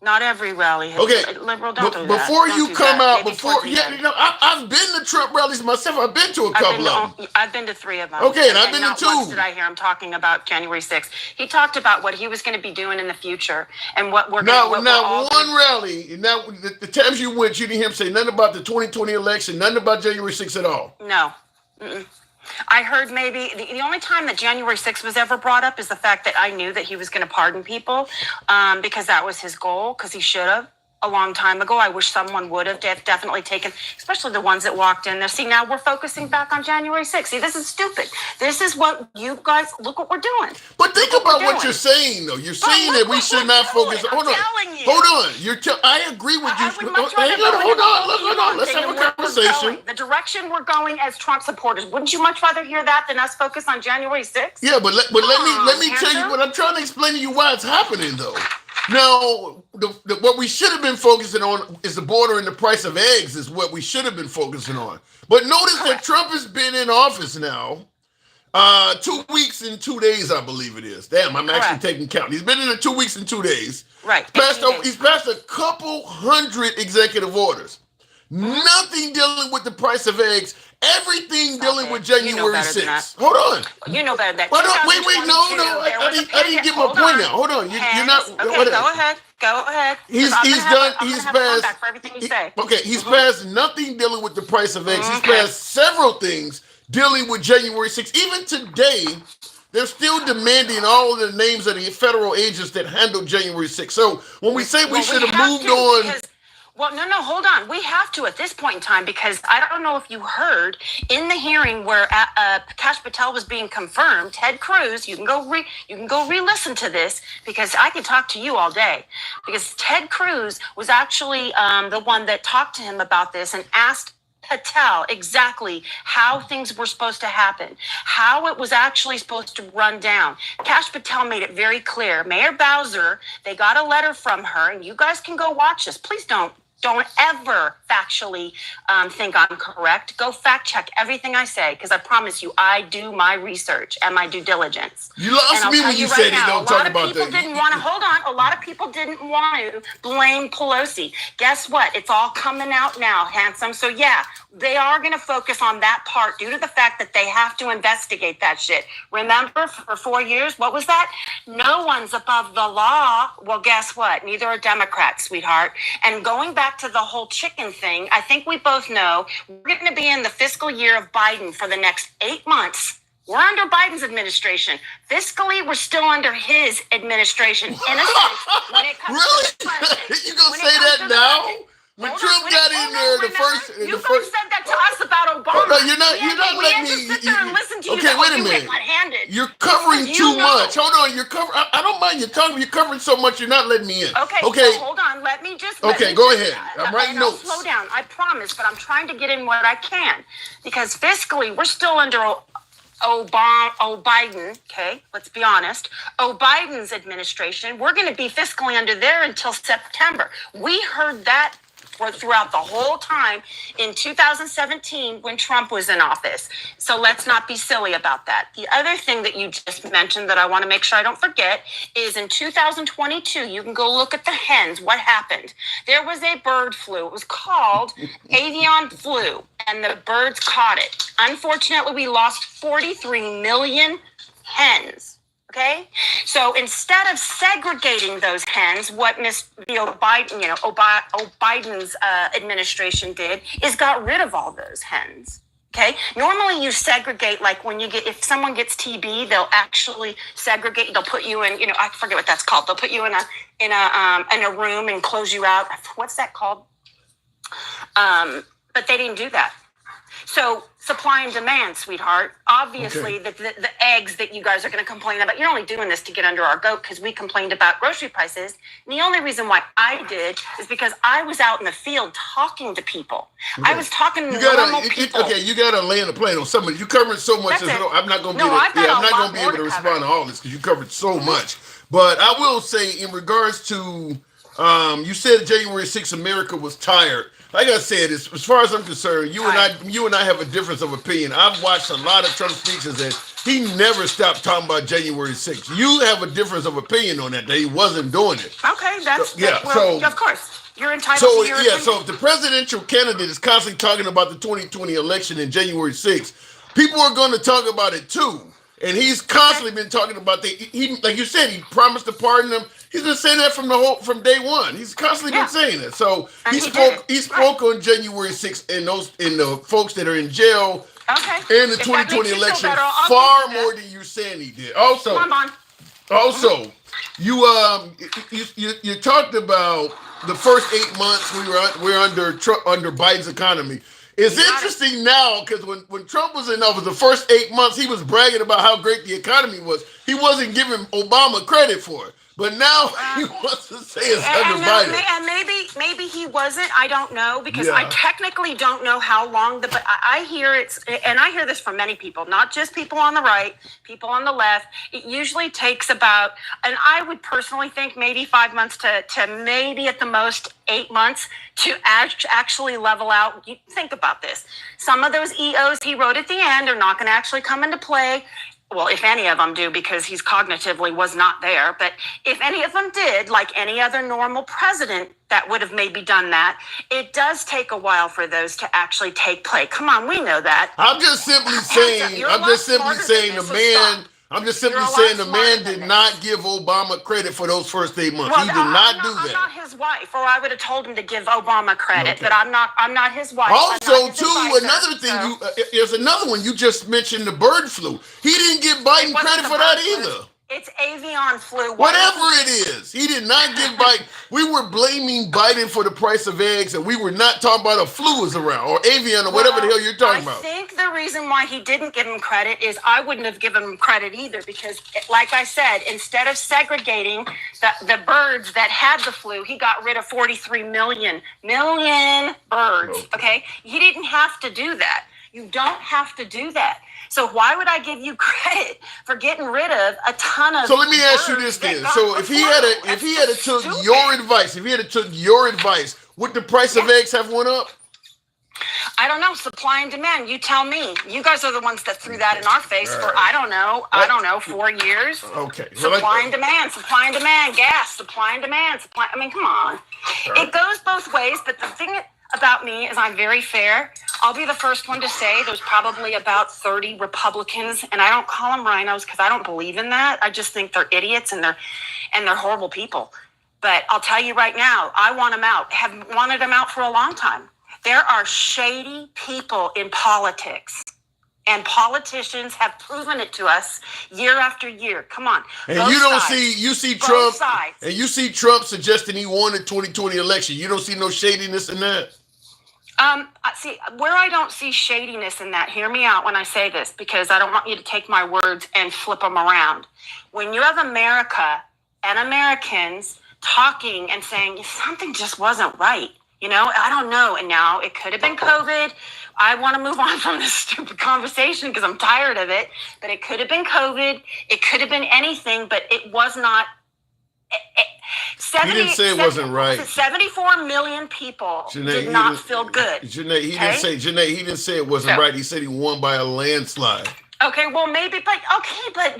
Not every rally. Okay, Liberal, don't do that. before Don't you do come that. out, Maybe before towards the yeah, end. you know, I've been to Trump rallies myself. I've been to a couple of them. I've been to 3 of them. Okay, and I've been to not 2. once did I hear him talking about January 6th. He talked about what he was going to be doing in the future and what we're going to. Now, one rally. Now, the times you went, you didn't hear him say nothing about the 2020 election, nothing about January 6th at all. No. Mm-mm. I heard maybe the only time that January 6th was ever brought up is the fact that I knew that he was going to pardon people because that was his goal, because he should have a long time ago. I wish someone would have definitely taken, especially the ones that walked in there. See, now we're focusing back on January 6th. See, this is stupid. This is what you guys, look what we're doing. But think about what you're saying, though. You're saying that we should not focus. Hold on. I agree with you. Hold on. Let's have a conversation. The direction we're going as Trump supporters. Wouldn't you much rather hear that than us focus on January 6th? Yeah, but let me tell you what I'm trying to explain to you why it's happening, though. Now, what we should have been focusing on is the border and the price of eggs is what we should have been focusing on. But notice that Trump has been in office now 2 weeks and 2 days, I believe it is. Damn, I'm actually taking count. He's been in it 2 weeks and 2 days. Right. He's passed a couple hundred executive orders. Nothing dealing with the price of eggs. Everything dealing with January 6th. Hold on. You know better than that. Wait, no. I didn't get my point now. Hold on. You're not. Okay, go ahead. He's passed for everything you say. Okay, he's passed nothing dealing with the price of eggs. He's passed several things dealing with January 6th. Even today, they're still demanding all the names of the federal agents that handled January 6th. So when we say we should have moved on. Well, no, hold on. We have to at this point in time, because I don't know if you heard in the hearing where Kash Patel was being confirmed, Ted Cruz, you can go re-listen to this, because I can talk to you all day, because Ted Cruz was actually the one that talked to him about this and asked Patel exactly how things were supposed to happen, how it was actually supposed to run down. Kash Patel made it very clear. Mayor Bowser, they got a letter from her, and you guys can go watch this. Please don't ever factually think I'm correct. Go fact check everything I say, because I promise you, I do my research and my due diligence. You lost me when you said you don't talk about that. A lot of people didn't want to blame Pelosi. Guess what? It's all coming out now, handsome. So yeah, they are going to focus on that part due to the fact that they have to investigate that shit. Remember, for 4 years, what was that? No one's above the law. Well, guess what? Neither are Democrats, sweetheart. And going back to the whole chicken thing, I think we both know we're going to be in the fiscal year of Biden for the next 8 months. We're under Biden's administration. Fiscally, we're still under his administration. In a sense, when it comes to the president. You gonna say that now? When Trump got in there, you guys said that to us about Obama. No, you're not letting me. Sit there and listen to okay, wait a minute. You're covering too much. Hold on, I don't mind you covering. You're covering so much. You're not letting me in. Okay. So hold on. Let me just. Go ahead. I'm writing notes. I'll slow down. I promise, but I'm trying to get in what I can, because fiscally we're still under Biden, okay, let's be honest. Biden's administration, we're going to be fiscally under there until September. We heard that throughout the whole time in 2017 when Trump was in office. So let's not be silly about that. The other thing that you just mentioned that I want to make sure I don't forget is in 2022, you can go look at the hens. What happened? There was a bird flu. It was called avian flu, and the birds caught it. Unfortunately, we lost 43 million hens. Okay, so instead of segregating those hens, what Biden's administration did is got rid of all those hens. Okay, normally you segregate, like if someone gets TB, they'll actually segregate. They'll put you in, I forget what that's called. They'll put you in a room and close you out. What's that called? But they didn't do that. So supply and demand, sweetheart. Obviously, the eggs that you guys are going to complain about, you're only doing this to get under our goat because we complained about grocery prices. And the only reason why I did is because I was out in the field talking to people. Okay. I was talking to normal people. Okay, you got to land the plane on somebody. You covered so much. I'm not going to be able to respond to all this because you covered so much. But I will say, in regards to, you said January 6th, America was tired. like I said, as far as I'm concerned, you and I have a difference of opinion. I've watched a lot of Trump speeches, and he never stopped talking about January 6th. You have a difference of opinion on that he wasn't doing it. Okay, so of course. You're entitled to your opinion. So if the presidential candidate is constantly talking about the 2020 election in January 6th, people are going to talk about it too. And he's constantly been talking about he like you said, he promised to pardon them. He's been saying that from day one. He's constantly been saying that. So he spoke on January 6th and the folks that are in jail in the 2020 election far more than you saying he did. Also, you talked about the first 8 months we're under Biden's economy. It's interesting now because when Trump was in office, the first 8 months, he was bragging about how great the economy was. He wasn't giving Obama credit for it. But now he wants to say it's under Biden. And maybe he wasn't. I don't know because I technically don't know how long. But I hear and I hear this from many people, not just people on the right, people on the left. It usually takes about, and I would personally think maybe 5 months to maybe at the most 8 months to actually level out. You think about this. Some of those EOs he wrote at the end are not going to actually come into play. Well, if any of them do, because he's cognitively was not there. But if any of them did, like any other normal president that would have maybe done that, it does take a while for those to actually take play. Come on, we know that. I'm just simply saying the man did not give Obama credit for those first 8 months. He did not do that. I'm not his wife, or I would have told him to give Obama credit, but I'm not his wife. Also, another thing, there's another one. You just mentioned the bird flu. He didn't give Biden credit for that either. It's avian flu. Whatever it is. He did not give Biden. We were blaming Biden for the price of eggs, and we were not talking about a flu was around or avian or whatever the hell you're talking about. I think the reason why he didn't give him credit is I wouldn't have given him credit either because, like I said, instead of segregating the birds that had the flu, he got rid of 43 million birds, okay? He didn't have to do that. You don't have to do that. So why would I give you credit for getting rid of a ton of? So let me ask you this then. So if he had took your advice, would the price of eggs have went up? I don't know. Supply and demand. You tell me. You guys are the ones that threw that in our face for 4 years. Okay. Supply and demand. Gas. Supply and demand. I mean, come on. It goes both ways. But the thing about me is I'm very fair. I'll be the first one to say there's probably about 30 Republicans, and I don't call them rhinos because I don't believe in that. I just think they're idiots and they're horrible people. But I'll tell you right now, I want them out. Have wanted them out for a long time. There are shady people in politics, and politicians have proven it to us year after year. Come on. And you see Trump suggesting he won the 2020 election. You don't see no shadiness in that? See, where I don't see shadiness in that, hear me out when I say this, because I don't want you to take my words and flip them around. When you have America and Americans talking and saying something just wasn't right, I don't know. And now it could have been COVID. I want to move on from this stupid conversation because I'm tired of it. But it could have been COVID. It could have been anything, but it was not. He didn't say it wasn't right. 74 million people did not feel good. Janae, he didn't say it wasn't right. He said he won by a landslide. Okay, well, maybe, but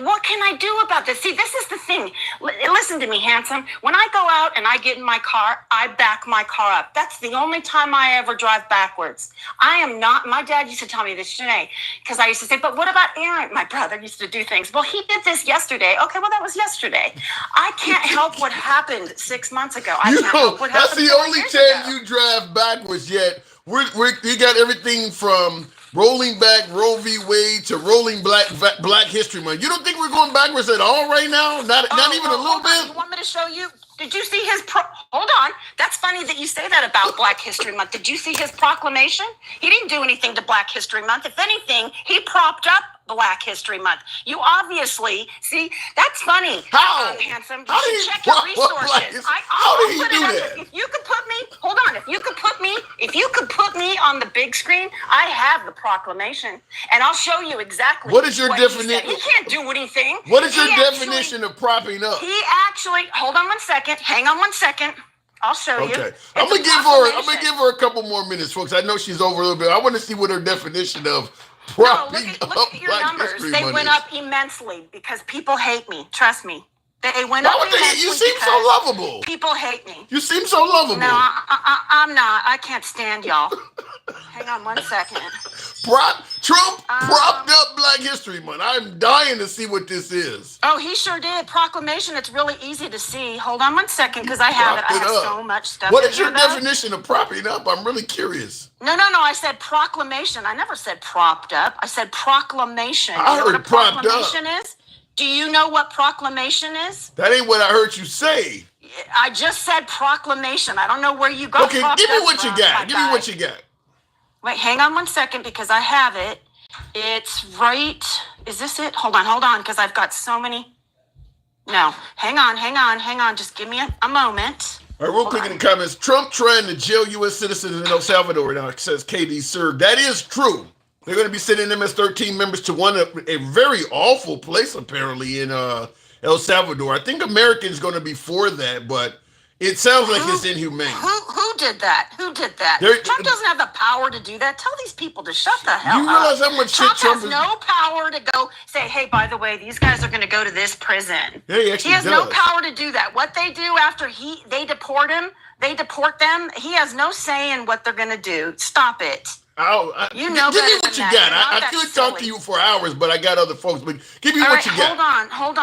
what can I do about this? See, this is the thing. Listen to me, handsome. When I go out and I get in my car, I back my car up. That's the only time I ever drive backwards. I am not, my dad used to tell me this, Janae, because I used to say, but what about Aaron? My brother used to do things. Well, he did this yesterday. Okay, well, that was yesterday. I can't help what happened 6 months ago. I can't help what happened. That's the only time you drive backwards yet. We got everything from rolling back Roe v. Wade to rolling Black History Month. You don't think we're going backwards at all right now? Not even a little bit? You want me to show you? Did you see his hold on. That's funny that you say that about Black History Month. Did you see his proclamation? He didn't do anything to Black History Month. If anything, he propped up Black History Month. You obviously see that's funny. How? Handsome. You should check your resources. How did he do that? If you could put me, hold on. If you could put me on the big screen, I have the proclamation, and I'll show you exactly. What is your definition? He can't do anything. What is your definition of propping up? He actually. Hold on one second. Hang on one second. I'll show you. Okay. It's I'm a gonna proclamation. give her a couple more minutes, folks. I know she's over a little bit. I want to see what her definition of No, propping look up at your Black numbers. History They Month went is. up immensely because people hate me. Trust me. They went Why up would they? immensely. You seem so because lovable. People hate me. You seem so lovable. No, I'm not. I can't stand y'all. Hang on 1 second. Trump propped up Black History Month. I'm dying to see what this is. Oh, he sure did. Proclamation. It's really easy to see. Hold on 1 second, because I have it. I have so much stuff. What is your definition of propping up? I'm really curious. No. I said proclamation. I never said propped up. I said proclamation. I heard what a propped up. proclamation is? Do you know what proclamation is? That ain't what I heard you say. I just said proclamation. I don't know where you got. Okay, give me what you got. Give me what you got. Wait, hang on 1 second, because I have it. It's right. Is this it? Hold on, because I've got so many. No, hang on. Just give me a moment. All right, real quick in the comments. Trump trying to jail U.S. citizens in El Salvador now, says KD Sir. That is true. They're going to be sending MS-13 members to a very awful place, apparently, in El Salvador. I think Americans going to be for that, but it sounds like it's inhumane. Who did that? Trump doesn't have the power to do that. Tell these people to shut the hell up. You realize how much shit Trump has no power to go say, hey, by the way, these guys are going to go to this prison. Yeah, he actually has does. No power to do that. What they do after they deport them, he has no say in what they're going to do. Stop it. Give me what you got. I could talk to you for hours, but I got other folks. But give me what you got. Hold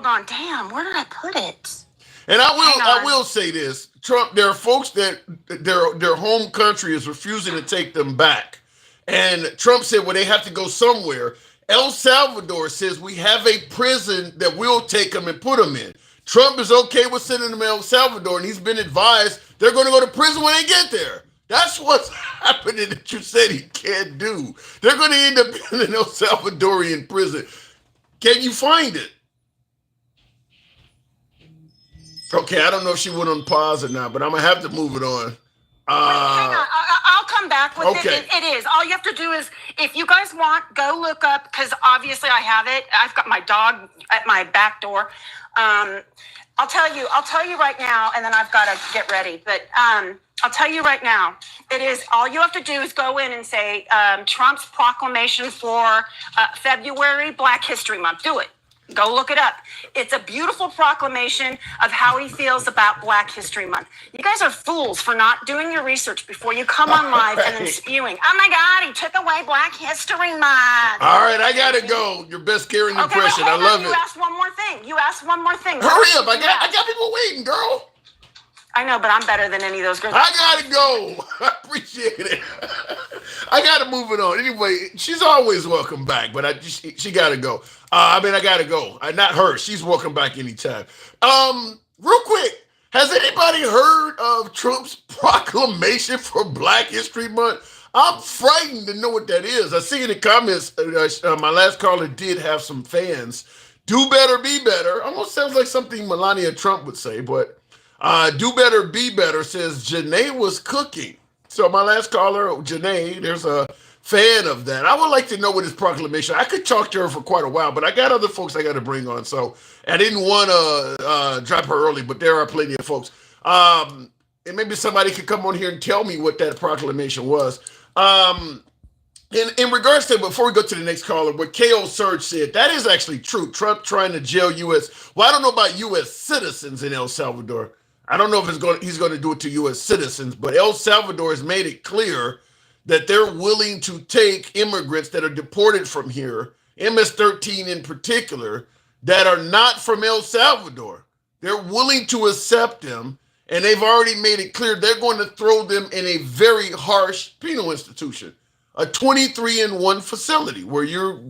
on. Damn, where did I put it? And I will say this, Trump. There are folks that their home country is refusing to take them back, and Trump said, well, they have to go somewhere. El Salvador says we have a prison that we'll take them and put them in. Trump is okay with sending them to El Salvador, and he's been advised they're going to go to prison when they get there. That's what's happening that you said he can't do. They're going to end up in an El Salvadorian prison. Can you find it? Okay, I don't know if she went on pause or not, but I'm going to have to move it on. Hang on. I'll come back with okay. it. It is. All you have to do is, if you guys want, go look up, because obviously I have it. I've got my dog at my back door. I'll tell you right now, and then I've got to get ready. But I'll tell you right now, it is, all you have to do is go in and say Trump's proclamation for February Black History Month. Do it. Go look it up. It's a beautiful proclamation of how he feels about Black History Month. You guys are fools for not doing your research before you come on live and then spewing, oh my God, he took away Black History Month. All right, I got to go. Your best Karen impression. I love it. You asked one more thing. Hurry up. I got people waiting, girl. I know, but I'm better than any of those girls. I gotta go. I appreciate it. I gotta move it on. Anyway, she's always welcome back, but she gotta go. I gotta go. Not her. She's welcome back anytime. Real quick, has anybody heard of Trump's proclamation for Black History Month? I'm frightened to know what that is. I see in the comments, my last caller did have some fans. Do better, be better. Almost sounds like something Melania Trump would say, but do better, be better, says Janae was cooking. So my last caller, Janae, there's a fan of that. I would like to know what his proclamation. I could talk to her for quite a while, but I got other folks I got to bring on. So I didn't want to drop her early, but there are plenty of folks. And maybe somebody could come on here and tell me what that proclamation was. In regards to, before we go to the next caller, what KO Surge said, that is actually true. Trump trying to jail U.S. Well, I don't know about U.S. citizens in El Salvador. I don't know if he's going to do it to U.S. citizens, but El Salvador has made it clear that they're willing to take immigrants that are deported from here, MS-13 in particular, that are not from El Salvador. They're willing to accept them, and they've already made it clear they're going to throw them in a very harsh penal institution, a 23-in-1 facility where you're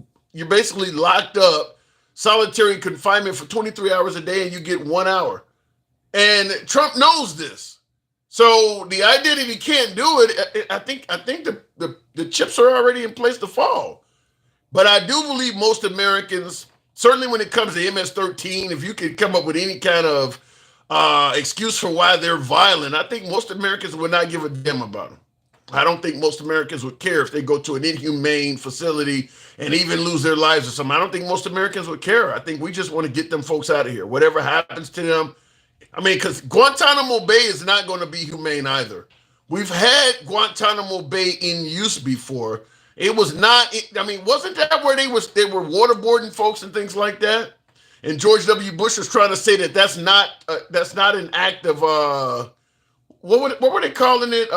basically locked up, solitary confinement for 23 hours a day, and you get 1 hour. And Trump knows this. So the idea that he can't do it, I think the chips are already in place to fall. But I do believe most Americans, certainly when it comes to MS-13, if you could come up with any kind of excuse for why they're violent, I think most Americans would not give a damn about them. I don't think most Americans would care if they go to an inhumane facility and even lose their lives or something. I don't think most Americans would care. I think we just want to get them folks out of here. Whatever happens to them, I mean, because Guantanamo Bay is not going to be humane either. We've had Guantanamo Bay in use before. It was not. I mean, wasn't that where they were waterboarding folks and things like that? And George W. Bush was trying to say that that's not an act of what were they calling it?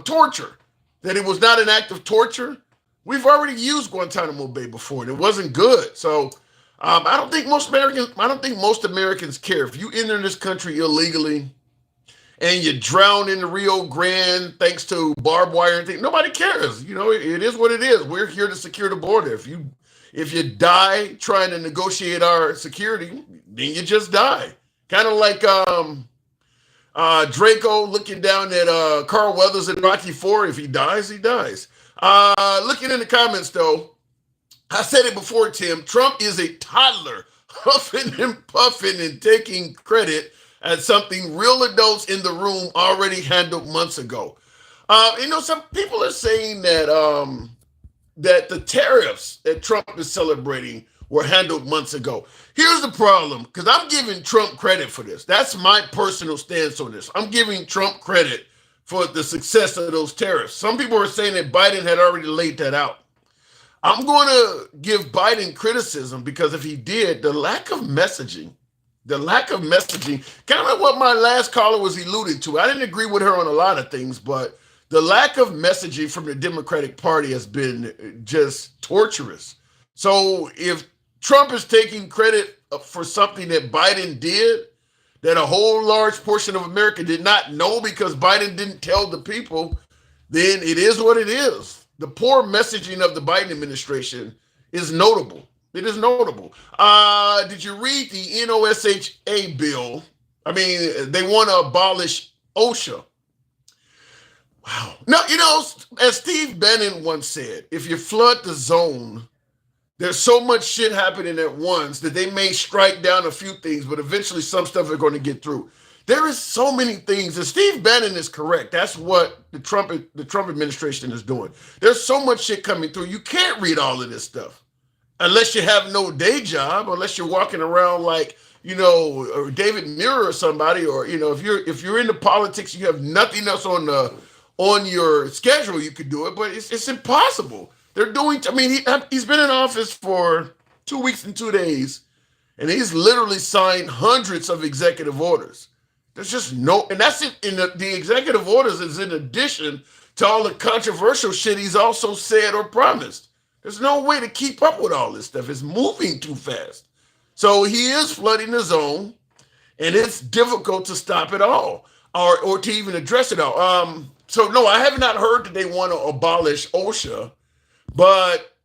Torture. That it was not an act of torture. We've already used Guantanamo Bay before, and it wasn't good. So I don't think most Americans care if you enter this country illegally and you drown in the Rio Grande thanks to barbed wire and things. Nobody cares. You know, it is what it is. We're here to secure the border. If you die trying to negotiate our security, then you just die. Kind of like Draco looking down at Carl Weathers in Rocky IV. If he dies, he dies. Looking in the comments, though, I said it before, Tim. Trump is a toddler, huffing and puffing and taking credit as something real adults in the room already handled months ago. Some people are saying that that the tariffs that Trump is celebrating were handled months ago. Here's the problem, because I'm giving Trump credit for this. That's my personal stance on this. I'm giving Trump credit for the success of those tariffs. Some people are saying that Biden had already laid that out. I'm going to give Biden criticism because if he did, the lack of messaging, kind of what my last caller was alluding to. I didn't agree with her on a lot of things, but the lack of messaging from the Democratic Party has been just torturous. So if Trump is taking credit for something that Biden did, that a whole large portion of America did not know because Biden didn't tell the people, then it is what it is. The poor messaging of the Biden administration is notable. It is notable. Did you read the NOSHA bill? I mean, they want to abolish OSHA. Wow. No, as Steve Bannon once said, if you flood the zone, there's so much shit happening at once that they may strike down a few things, but eventually some stuff are going to get through. There is so many things, and Steve Bannon is correct. That's what the Trump administration is doing. There's so much shit coming through. You can't read all of this stuff unless you have no day job, unless you're walking around like, or David Muir or somebody, or if you're into politics, you have nothing else on your schedule, you could do it, but it's impossible. They're doing. I mean, he's been in office for 2 weeks and 2 days, and he's literally signed hundreds of executive orders. There's just no, and that's it. In the executive orders is in addition to all the controversial shit he's also said or promised. There's no way to keep up with all this stuff. It's moving too fast. So he is flooding the zone, and it's difficult to stop it all or to even address it all. So no, I have not heard that they want to abolish OSHA, but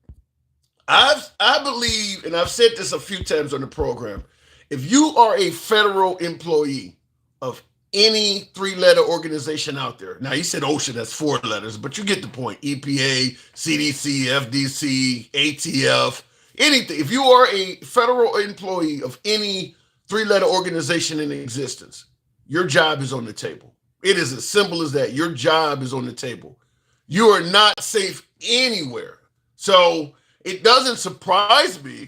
I believe, and I've said this a few times on the program, if you are a federal employee of any three-letter organization out there, now you said OSHA, that's 4 letters, but you get the point. EPA, CDC, FDC, ATF, anything. If you are a federal employee of any 3-letter organization in existence, your job is on the table. It is as simple as that. Your job is on the table. You are not safe anywhere. So it doesn't surprise me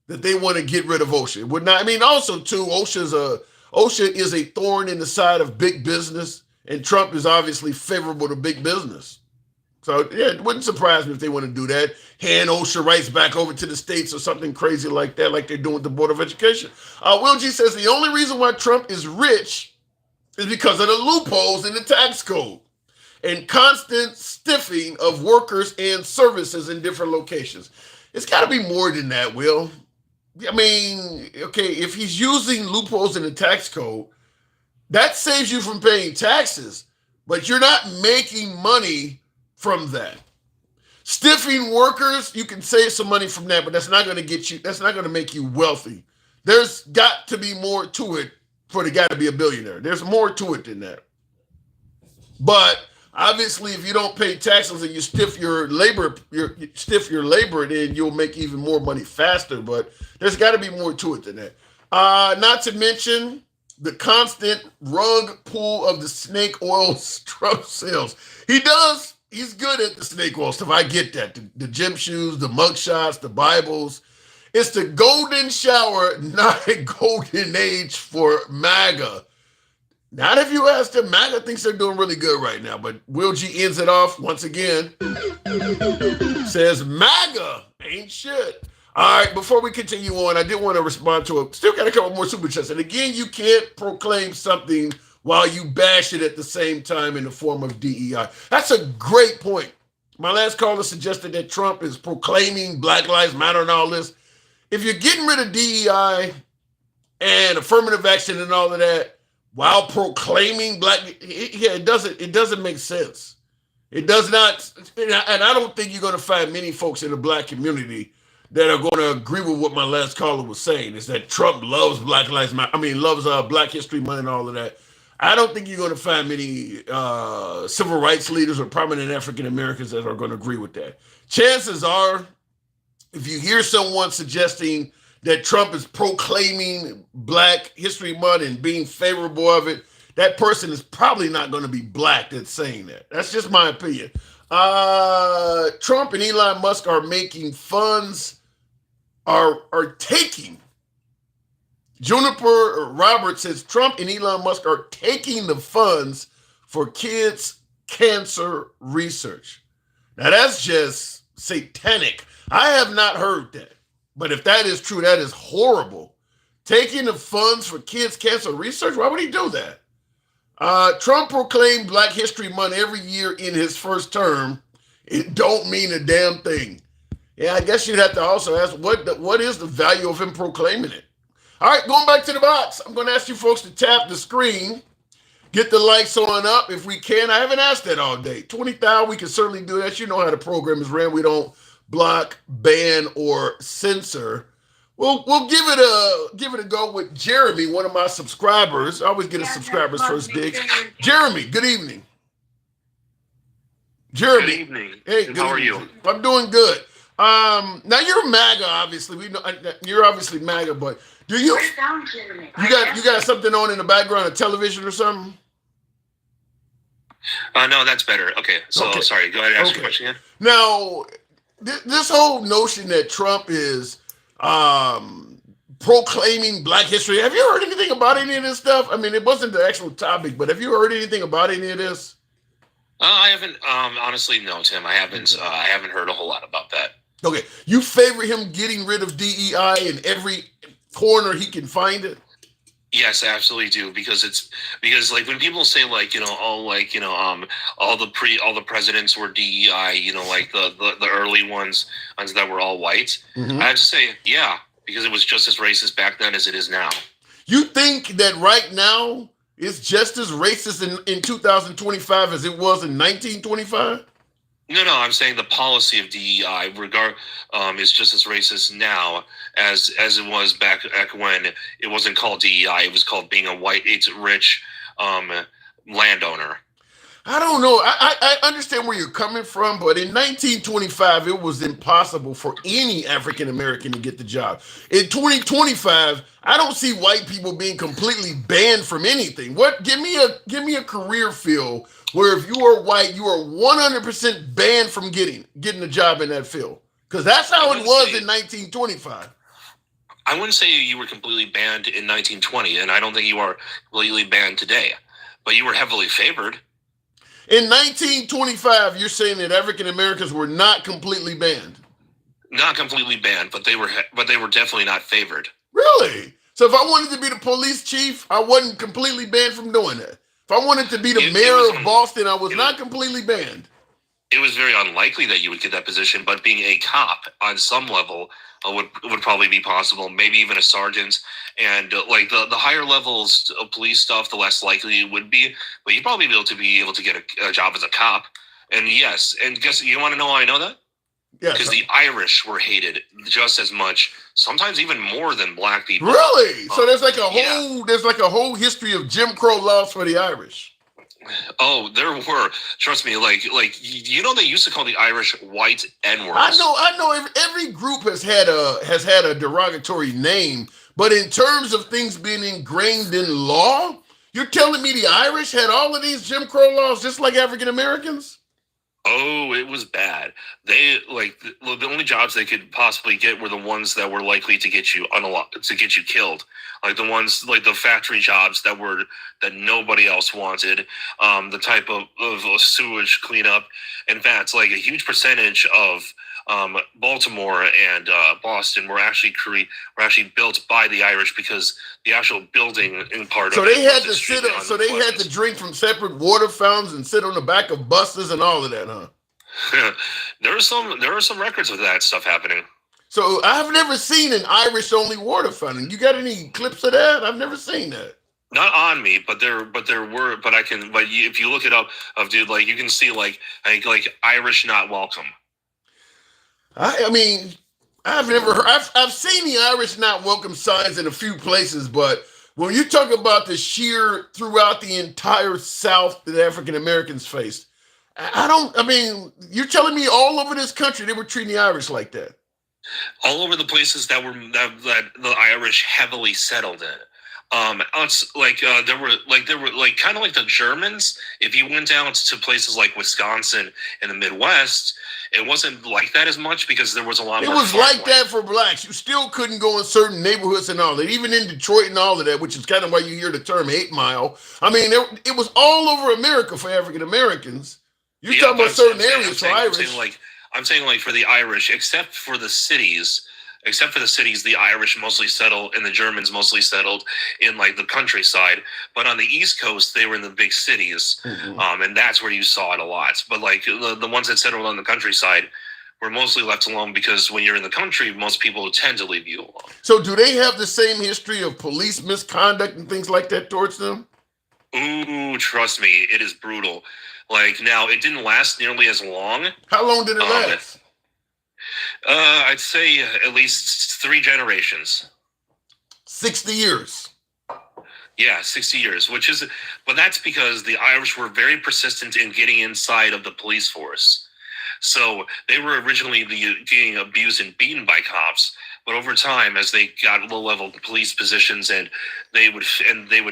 that they want to get rid of OSHA. It would not. I mean, also too, OSHA is a thorn in the side of big business, and Trump is obviously favorable to big business. So yeah, it wouldn't surprise me if they want to do that. Hand OSHA rights back over to the states or something crazy like that, like they're doing with the Board of Education. Will G says the only reason why Trump is rich is because of the loopholes in the tax code and constant stiffing of workers and services in different locations. It's got to be more than that, Will. I mean, okay, if he's using loopholes in the tax code, that saves you from paying taxes, but you're not making money from that. Stiffing workers, you can save some money from that, but that's not going to make you wealthy. There's got to be more to it for the guy to be a billionaire. There's more to it than that. But obviously, if you don't pay taxes and you stiff your labor, then you'll make even more money faster. But there's got to be more to it than that. Not to mention the constant rug pull of the snake oil Trump sales. He's good at the snake oil stuff. I get that. The gym shoes, the mug shots, the Bibles. It's the golden shower, not a golden age for MAGA. Not if you ask them. MAGA thinks they're doing really good right now, but Will G ends it off once again. Says MAGA ain't shit. All right, before we continue on, I did want to respond to it. Still got a couple more super chats. And again, you can't proclaim something while you bash it at the same time in the form of DEI. That's a great point. My last caller suggested that Trump is proclaiming Black Lives Matter and all this. If you're getting rid of DEI and affirmative action and all of that while proclaiming it doesn't make sense. It does not, and I don't think you're going to find many folks in the Black community that are going to agree with what my last caller was saying, is that Trump loves Black Lives Matter. Loves Black History Month and all of that. I don't think you're going to find many civil rights leaders or prominent African Americans that are going to agree with that. Chances are, if you hear someone suggesting that Trump is proclaiming Black History Month and being favorable of it, that person is probably not going to be Black that's saying that. That's just my opinion. Trump and Elon Musk are making funds, are taking. Juniper Roberts says Trump and Elon Musk are taking the funds for kids' cancer research. Now that's just satanic. I have not heard that. But if that is true, that is horrible. Taking the funds for kids' cancer research? Why would he do that? Trump proclaimed Black History Month every year in his first term. It don't mean a damn thing. Yeah, I guess you'd have to also ask, what is the value of him proclaiming it? All right, going back to the box. I'm going to ask you folks to tap the screen. Get the likes on up if we can. I haven't asked that all day. 20,000, we can certainly do that. You know how the program is ran. We don't block, ban, or censor. We'll give it a go with Jeremy, one of my subscribers. I always get a subscriber's first dig. Jeremy, good evening. Jeremy. Good evening. Hey, how are you? I'm doing good. Now you're MAGA, obviously. We know you're obviously MAGA, but do you? You got something on in the background, a television or something? No, that's better. Okay, so sorry. Go ahead and ask your question again. Now, this whole notion that Trump is proclaiming Black history. Have you heard anything about any of this stuff? I mean, it wasn't the actual topic, but have you heard anything about any of this? I haven't. Honestly, no, Tim. I haven't. I haven't heard a whole lot about that. Okay, you favor him getting rid of DEI in every corner he can find it? Yes, I absolutely do, because like when people say all the presidents were DEI, like the early ones that were all white. Mm-hmm. I have to say, yeah, because it was just as racist back then as it is now. You think that right now it's just as racist in 2025 as it was in 1925? No, I'm saying the policy of DEI is just as racist now as it was back when it wasn't called DEI. It was called being a white, rich landowner. I don't know. I understand where you're coming from, but in 1925, it was impossible for any African American to get the job. In 2025, I don't see white people being completely banned from anything. Give me a career field where if you are white, you are 100% banned from getting a job in that field. Because that's how it was in 1925. I wouldn't say you were completely banned in 1920, and I don't think you are completely banned today. But you were heavily favored. In 1925, you're saying that African Americans were not completely banned? Not completely banned, but they were definitely not favored. Really? So if I wanted to be the police chief, I wasn't completely banned from doing that. If I wanted to be the mayor of Boston, I was not completely banned. It was very unlikely that you would get that position, but being a cop on some level would probably be possible. Maybe even a sergeant, and like the higher levels of police stuff, the less likely it would be. But you'd probably be able to get a job as a cop. And yes, and guess you want to know why I know that? Yeah, because the Irish were hated just as much, sometimes even more than black people. Really? So there's like a whole history of Jim Crow laws for the Irish. Oh, there were. Trust me, like they used to call the Irish white N-words. I know. Every group has had a derogatory name, but in terms of things being ingrained in law, you're telling me the Irish had all of these Jim Crow laws just like African Americans? Oh, it was bad. They the only jobs they could possibly get were the ones that were likely to get you to get you killed. Like the ones like the factory jobs that nobody else wanted. The type of sewage cleanup. In fact, like a huge percentage of Baltimore and Boston were actually built by the Irish because the actual building in part So of they it had was to sit. extremely So they had to drink from separate water fountains and sit on the back of buses and all of that, huh? there are some records of that stuff happening. So I've never seen an Irish only water fountain. You got any clips of that? I've never seen that. Not on me, but if you look it up, dude, like you can see like Irish not welcome. I mean, I've never heard. I've seen the Irish not welcome signs in a few places, but when you talk about the sheer throughout the entire South that African Americans faced, I don't. I mean, you're telling me all over this country they were treating the Irish like that? All over the places that the Irish heavily settled in. There were kind of like the Germans. If you went down to places like Wisconsin and the Midwest, it wasn't like that as much because there was a lot. It was like that for blacks. You still couldn't go in certain neighborhoods and all that, even in Detroit and all of that, which is kind of why you hear the term 8 Mile. I mean, it was all over America for African Americans. You're talking about certain areas for Irish. I'm saying like for the Irish, except for the cities, the Irish mostly settled and the Germans mostly settled in like the countryside. But on the East Coast, they were in the big cities, and that's where you saw it a lot. But like the ones that settled on the countryside were mostly left alone because when you're in the country, most people tend to leave you alone. So do they have the same history of police misconduct and things like that towards them? Ooh, trust me, it is brutal. Like now, it didn't last nearly as long. How long did it last? I'd say at least 3 generations. 60 years. Yeah, 60 years, but that's because the Irish were very persistent in getting inside of the police force. So they were originally getting abused and beaten by cops, but over time, as they got low-level police positions, and they would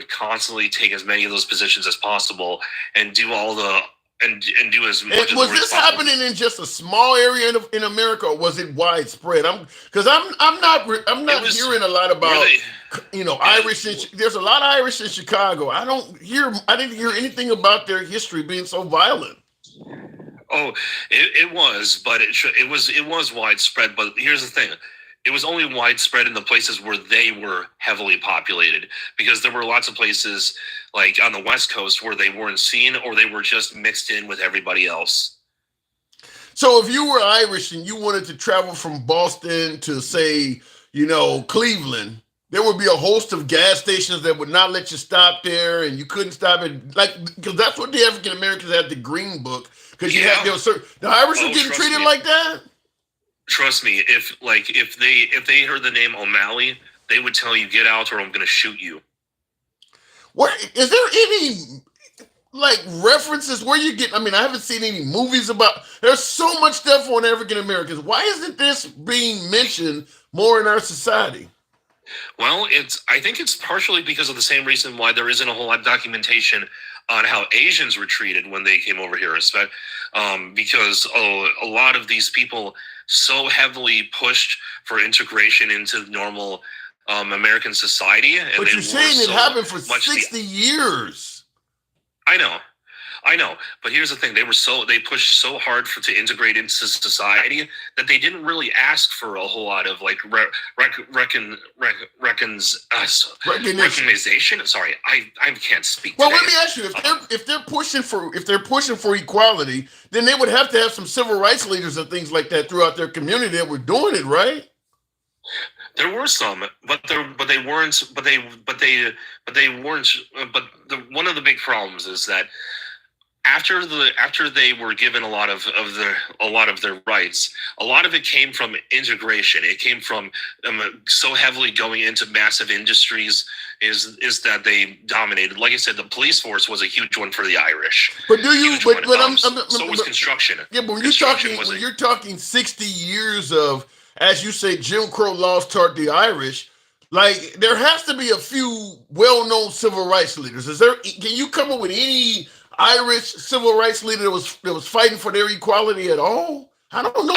constantly take as many of those positions as possible and do all the and do as much. Was this happening in just a small area in America, or was it widespread? I'm not hearing a lot about Irish. There's a lot of Irish in Chicago. I didn't hear anything about their history being so violent. Oh, it was, but it was widespread. But here's the thing. It was only widespread in the places where they were heavily populated, because there were lots of places like on the West Coast where they weren't seen, or they were just mixed in with everybody else. So if you were Irish and you wanted to travel from Boston to, say, Cleveland, there would be a host of gas stations that would not let you stop there, and you couldn't stop it, because that's what the African Americans had the Green Book, because you had the Irish were getting treated like that. Trust me, if they heard the name O'Malley, they would tell you, get out or I'm going to shoot you. What is there any references where you get? I mean, I haven't seen any movies about. There's so much stuff on African Americans. Why isn't this being mentioned more in our society? Well, I think it's partially because of the same reason why there isn't a whole lot of documentation on how Asians were treated when they came over here, because a lot of these people so heavily pushed for integration into normal American society. But you're saying it happened for 60 years. I know. But here's the thing. They pushed so hard to integrate into society that they didn't really ask for a whole lot of recognition. Sorry, I can't speak. Well, let me ask you, if they're pushing for equality, then they would have to have some civil rights leaders and things like that throughout their community that were doing it, right? There were some, but they weren't. One of the big problems is that after they were given a lot of their rights, a lot of it came from integration. It came from so heavily going into massive industries is that they dominated. Like I said, the police force was a huge one for the Irish. But so was construction. Yeah, but when you're talking 60 years of, as you say, Jim Crow laws taught the Irish, there has to be a few well-known civil rights leaders. Can you come up with any Irish civil rights leader that was fighting for their equality at all? I don't know.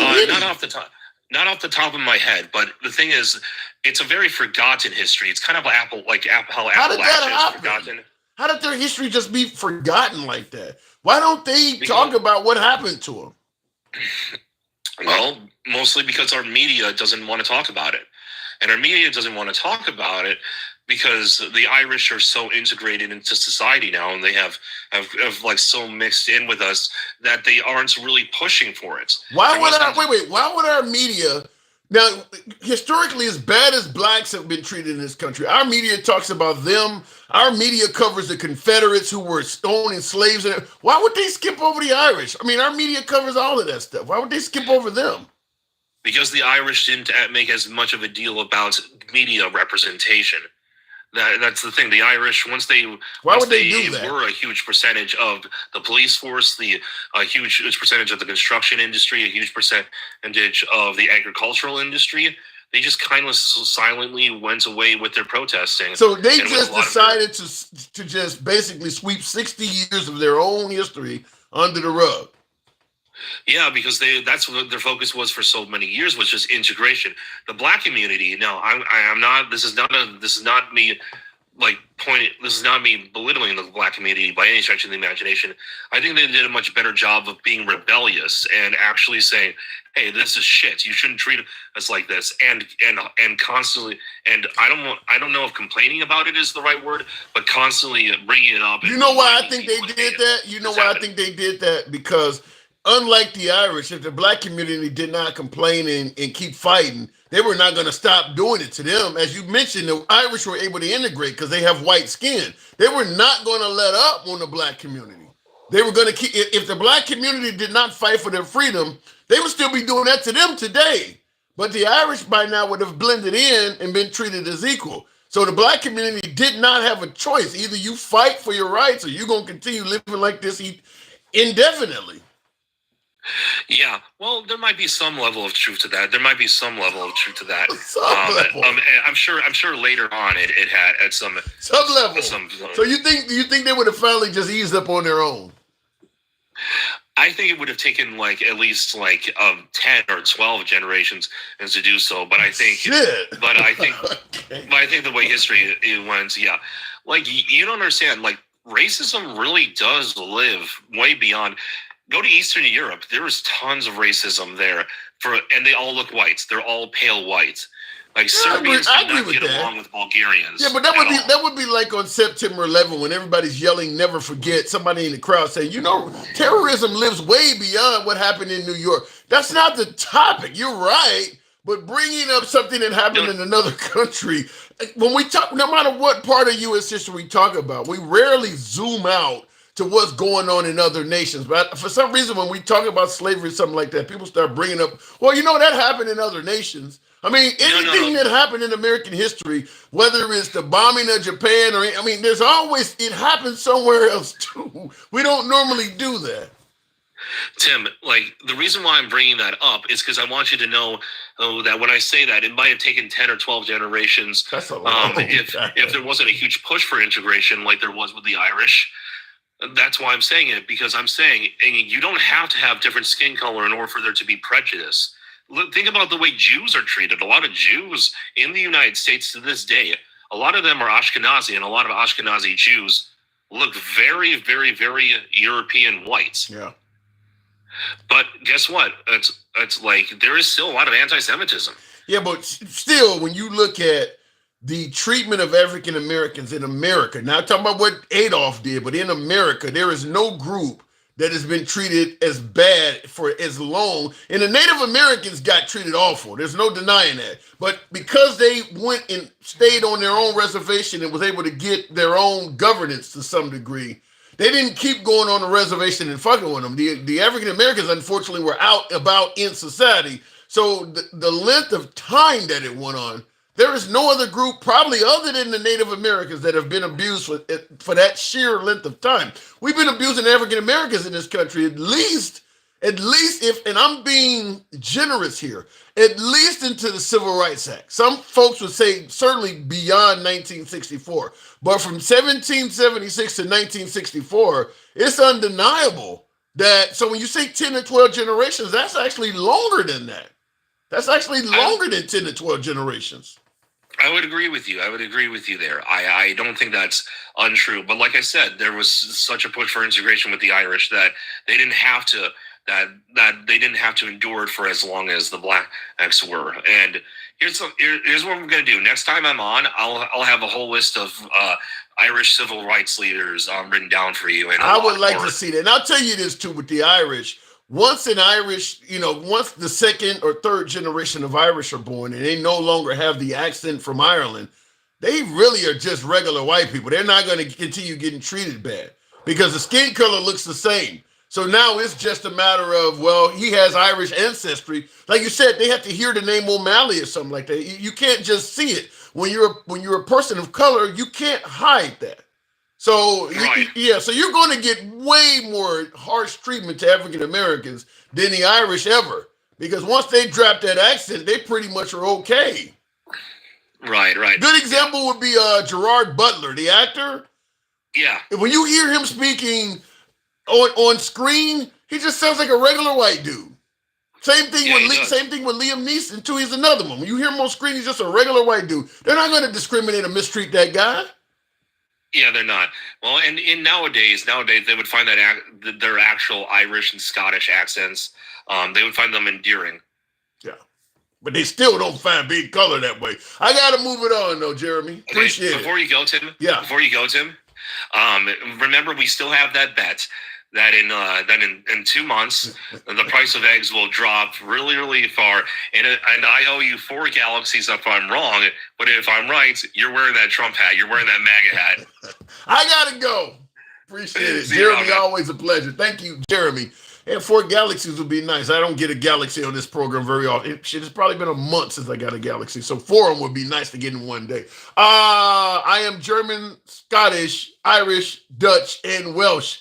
Not off the top of my head, but the thing is, it's a very forgotten history. It's kind of how Appalachia is forgotten. How did their history just be forgotten like that? Why don't they talk about what happened to them? Well, mostly because our media doesn't want to talk about it. And our media doesn't want to talk about it because the Irish are so integrated into society now, and they have like so mixed in with us that they aren't really pushing for it. Why would our media now, historically, as bad as blacks have been treated in this country, our media talks about them. Our media covers the Confederates who were owning slaves. Why would they skip over the Irish? I mean, our media covers all of that stuff. Why would they skip over them? Because the Irish didn't make as much of a deal about media representation. That's the thing. The Irish, once they do that? Were a huge percentage of the police force, a huge percentage of the construction industry, a huge percentage of the agricultural industry, they just kind of silently went away with their protesting. So they just decided to just basically sweep 60 years of their own history under the rug. Yeah, because that's what their focus was for so many years, was just integration. The black community. No, I'm not. This is not me belittling the black community by any stretch of the imagination. I think they did a much better job of being rebellious and actually saying, "Hey, this is shit. You shouldn't treat us like this." And constantly, and I don't know if complaining about it is the right word, but constantly bringing it up. You know why I think they did that? You know why I think they did that? Because unlike the Irish, if the black community did not complain and keep fighting, they were not going to stop doing it to them. As you mentioned, the Irish were able to integrate because they have white skin. They were not going to let up on the black community. They were going to keep, if the black community did not fight for their freedom, they would still be doing that to them today. But the Irish by now would have blended in and been treated as equal. So the black community did not have a choice. Either you fight for your rights or you're going to continue living like this indefinitely. Yeah, well, there might be some level of truth to that. I'm sure later on it had at some level. So you think they would have finally just eased up on their own? I think it would have taken at least 10 or 12 generations to do so. But I think, I think the way history it went, yeah, you don't understand. Racism really does live way beyond. Go to Eastern Europe. There is tons of racism there, and they all look whites. They're all pale whites. Serbians do not get along with Bulgarians. Yeah, but that would be like on September 11 when everybody's yelling, "Never forget!" Somebody in the crowd saying, terrorism lives way beyond what happened in New York. That's not the topic. You're right, but bringing up something that happened in another country, when we talk, no matter what part of U.S. history we talk about, we rarely zoom out to what's going on in other nations. But for some reason, when we talk about slavery, something like that, people start bringing up, well, that happened in other nations. I mean, anything that happened in American history, whether it's the bombing of Japan there's always, it happens somewhere else too. We don't normally do that. Tim, the reason why I'm bringing that up is because I want you to know that when I say that, it might have taken 10 or 12 generations. That's a long time. If there wasn't a huge push for integration like there was with the Irish. That's why I'm saying it, because I'm saying you don't have to have different skin color in order for there to be prejudice. Think about the way Jews are treated. A lot of Jews in the United States to this day, a lot of them are Ashkenazi, and a lot of Ashkenazi Jews look very, very, very European whites. Yeah. But guess what? It's there is still a lot of anti-Semitism. Yeah, but still, when you look at the treatment of African Americans in America, not talking about what Adolf did, but in America, there is no group that has been treated as bad for as long. And the Native Americans got treated awful. There's no denying that. But because they went and stayed on their own reservation and was able to get their own governance to some degree, they didn't keep going on the reservation and fucking with them. The African Americans, unfortunately, were out about in society. So the length of time that it went on, there is no other group, probably other than the Native Americans, that have been abused for that sheer length of time. We've been abusing African Americans in this country at least at least if, and I'm being generous here, at least into the Civil Rights Act. Some folks would say certainly beyond 1964, but from 1776 to 1964, it's undeniable that, so when you say 10 to 12 generations, that's actually longer than that. That's actually longer than 10 to 12 generations. I would agree with you. I would agree with you there. I don't think that's untrue. But like I said, there was such a push for integration with the Irish that they didn't have to they didn't have to endure it for as long as the Blacks were. And here's what we're going to do. Next time I'm on, I'll have a whole list of Irish civil rights leaders written down for you. And I would like to see that. And I'll tell you this too with the Irish. Once once the second or third generation of Irish are born and they no longer have the accent from Ireland, they really are just regular white people. They're not going to continue getting treated bad because the skin color looks the same. So now it's just a matter of, well, he has Irish ancestry. Like you said, they have to hear the name O'Malley or something like that. You can't just see it. When you're a person of color, you can't hide that. So right. So you're going to get way more harsh treatment to African Americans than the Irish ever, because once they drop that accent, they pretty much are okay. Right. Good example would be Gerard Butler, the actor. Yeah. When you hear him speaking on screen, he just sounds like a regular white dude. Same thing with Liam Neeson too. He's another one. When you hear him on screen, he's just a regular white dude. They're not going to discriminate or mistreat that guy. Yeah, they're not. Well, and nowadays they would find that their actual Irish and Scottish accents, they would find them endearing. Yeah, but they still don't find being color that way. I got to move it on though, Jeremy. Appreciate it. Before you go, Tim. Yeah. Before you go, Tim. Remember, we still have that bet that in 2 months the price of eggs will drop really, really far, and I owe you 4 galaxies if I'm wrong, but if I'm right, you're wearing that Trump hat, you're wearing that MAGA hat. I gotta go. Appreciate it, Jeremy. Always a pleasure. Thank you, Jeremy. And 4 galaxies would be nice. I don't get a galaxy on this program very often. It's probably been a month since I got a galaxy, so 4 of them would be nice to get in one day. I am German, Scottish, Irish, Dutch, and Welsh.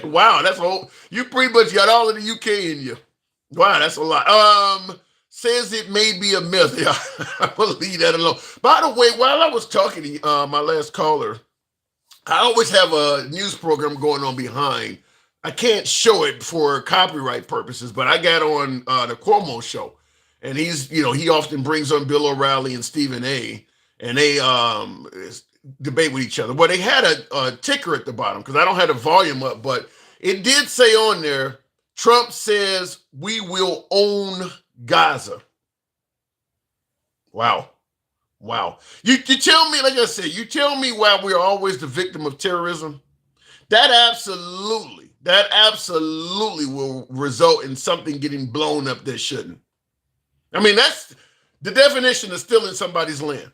Wow, that's whole. You pretty much got all of the UK in you. Wow, that's a lot. Says it may be a myth. Yeah, I will leave that alone. By the way, while I was talking to my last caller, I always have a news program going on behind. I can't show it for copyright purposes, but I got on the Cuomo show, and he often brings on Bill O'Reilly and Stephen A. And they debate with each other. Well, they had a ticker at the bottom because I don't have the volume up, but it did say on there, Trump says we will own Gaza. Wow. You tell me, like I said, you tell me why we're always the victim of terrorism. That absolutely will result in something getting blown up that shouldn't. I mean, that's the definition of stealing somebody's land.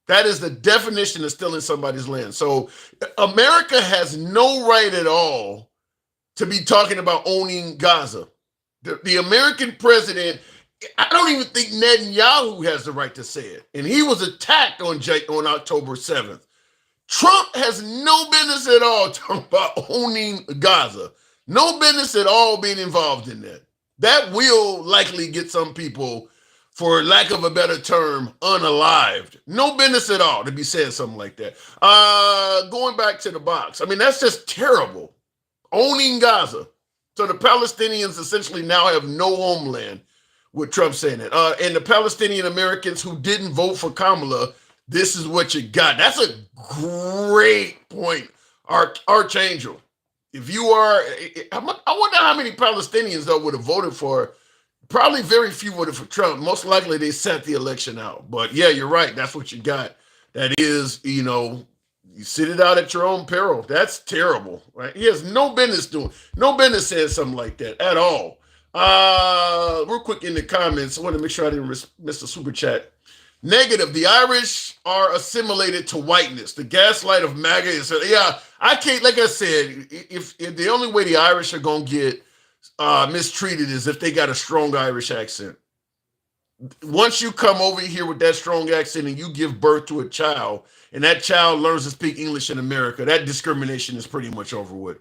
That is the definition of stealing somebody's land. So America has no right at all to be talking about owning Gaza. The American president, I don't even think Netanyahu has the right to say it. And he was attacked on October 7th. Trump has no business at all talking about owning Gaza. No business at all being involved in that. That will likely get some people, for lack of a better term, unalived. No business at all to be saying something like that. Going back to the box. I mean, that's just terrible. Owning Gaza. So the Palestinians essentially now have no homeland with Trump saying it. And the Palestinian Americans who didn't vote for Kamala, this is what you got. That's a great point, Archangel. If you are, I wonder how many Palestinians though would have voted for. Probably very few voted for Trump. Most likely they sat the election out. But yeah, you're right. That's what you got. That is, you sit it out at your own peril. That's terrible, right? He has no business saying something like that at all. Real quick in the comments, I want to make sure I didn't miss the super chat. Negative. The Irish are assimilated to whiteness. The gaslight of MAGA is, I can't, like I said, if the only way the Irish are going to get mistreated is if they got a strong Irish accent. Once you come over here with that strong accent and you give birth to a child and that child learns to speak English in America, that discrimination is pretty much over with.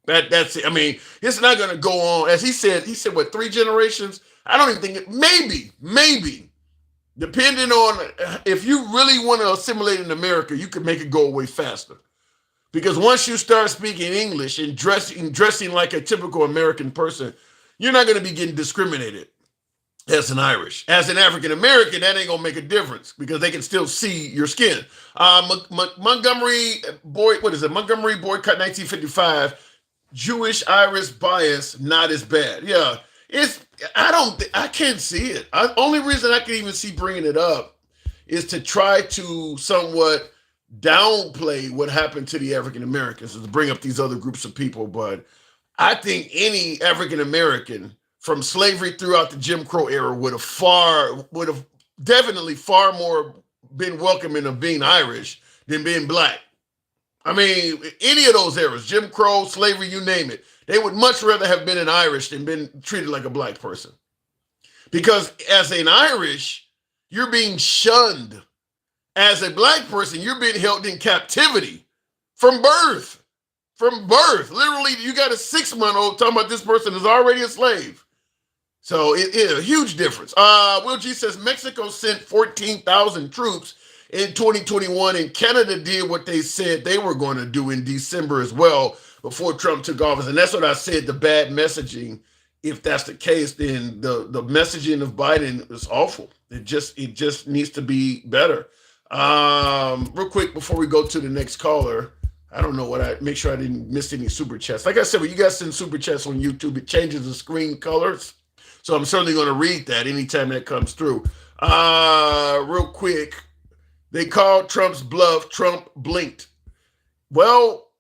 That's it. I mean, it's not going to go on. As he said, what, 3 generations? I don't even think maybe, depending on if you really want to assimilate in America, you could make it go away faster. Because once you start speaking English and dressing like a typical American person, you're not going to be getting discriminated as an Irish. As an African American, that ain't gonna make a difference because they can still see your skin. Montgomery boycott 1955. Jewish Irish bias not as bad. Yeah, I can't see it. Only reason I can even see bringing it up is to try to somewhat downplay what happened to the African Americans, is to bring up these other groups of people. But I think any African American from slavery throughout the Jim Crow era would have definitely far more been welcoming of being Irish than being black. I mean, any of those eras, Jim Crow, slavery, you name it, they would much rather have been an Irish than been treated like a black person. Because as an Irish, you're being shunned. As a black person, you're being held in captivity from birth. From birth. Literally, you got a 6-month-old talking about this person is already a slave. So it is a huge difference. Will G says Mexico sent 14,000 troops in 2021, and Canada did what they said they were going to do in December as well before Trump took office. And that's what I said, the bad messaging. If that's the case, then the messaging of Biden is awful. It just needs to be better. Real quick before we go to the next caller, I don't know make sure I didn't miss any super chats. Like I said, when you guys send super chats on YouTube, it changes the screen colors. So I'm certainly going to read that anytime that comes through. Real quick, they called Trump's bluff. Trump blinked. Well,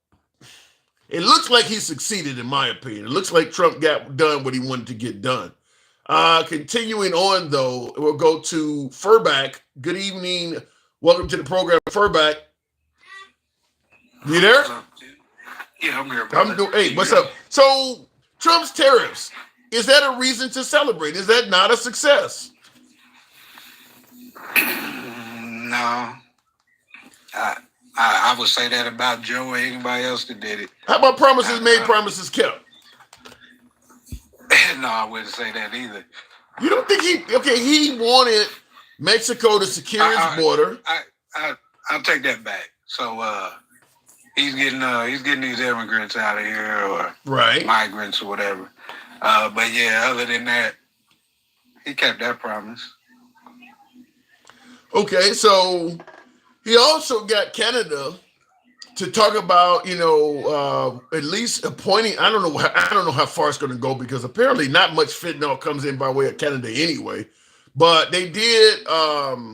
it looks like he succeeded, in my opinion. It looks like Trump got done what he wanted to get done. Continuing on, though, we'll go to Furback. Good evening. Welcome to the program, Furback. You there? Yeah, I'm here. Hey, what's up? So, Trump's tariffs. Is that a reason to celebrate? Is that not a success? No. I would say that about Joe or anybody else that did it. How about promises made, promises kept? No, I wouldn't say that either. You don't think he wanted Mexico to secure its border? I'll take that back. So he's getting these immigrants out of here, or migrants or whatever. But yeah, other than that, he kept that promise. Okay, so he also got Canada to talk about, at least appointing. I don't know how far it's going to go, because apparently not much fentanyl comes in by way of Canada anyway. But they did say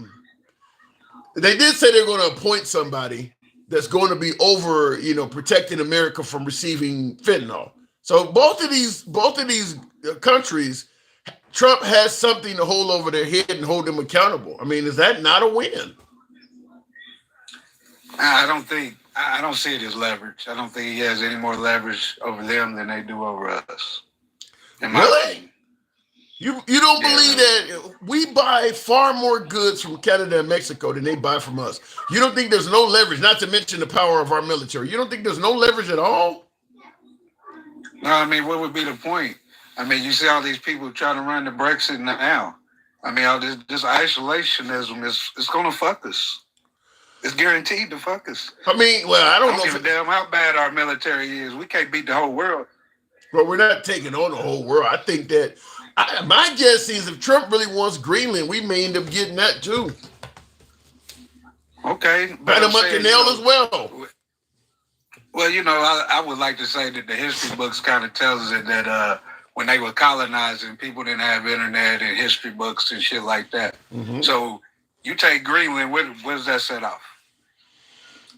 they're going to appoint somebody that's going to be over, protecting America from receiving fentanyl. So both of these countries, Trump has something to hold over their head and hold them accountable. I mean, is that not a win? I don't see it as leverage. I don't think he has any more leverage over them than they do over us. Really? You don't believe that we buy far more goods from Canada and Mexico than they buy from us? You don't think there's no leverage, not to mention the power of our military? You don't think there's no leverage at all? No, I mean, what would be the point? I mean, you see all these people trying to run the Brexit now. I mean, all this isolationism is going to fuck us. It's guaranteed to fuck us. I mean, well, I don't know. Give a damn how bad our military is. We can't beat the whole world. But we're not taking on the whole world. I think that my guess is if Trump really wants Greenland, we may end up getting that too. Okay. Panama Canal as well. Well, I would like to say that the history books kind of tells it that when they were colonizing, people didn't have internet and history books and shit like that. Mm-hmm. So you take Greenland, what does that set off?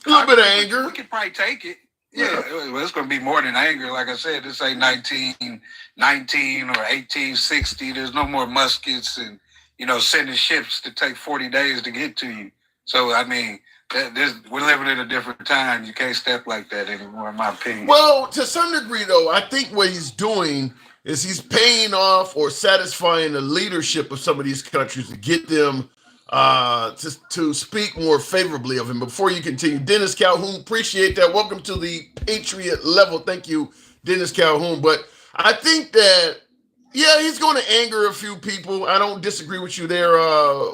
A little bit of anger. We could probably take it. Yeah, well, it's going to be more than anger. Like I said, this ain't 1919 or 1860. There's no more muskets and, sending ships to take 40 days to get to you. So, I mean, we're living in a different time. You can't step like that anymore, in my opinion. Well, to some degree, though, I think what he's doing is he's paying off or satisfying the leadership of some of these countries to get them to speak more favorably of him. Before you continue, Dennis Calhoun, appreciate that. Welcome to the Patriot level. Thank you, Dennis Calhoun. But I think that, yeah, he's going to anger a few people. I don't disagree with you there,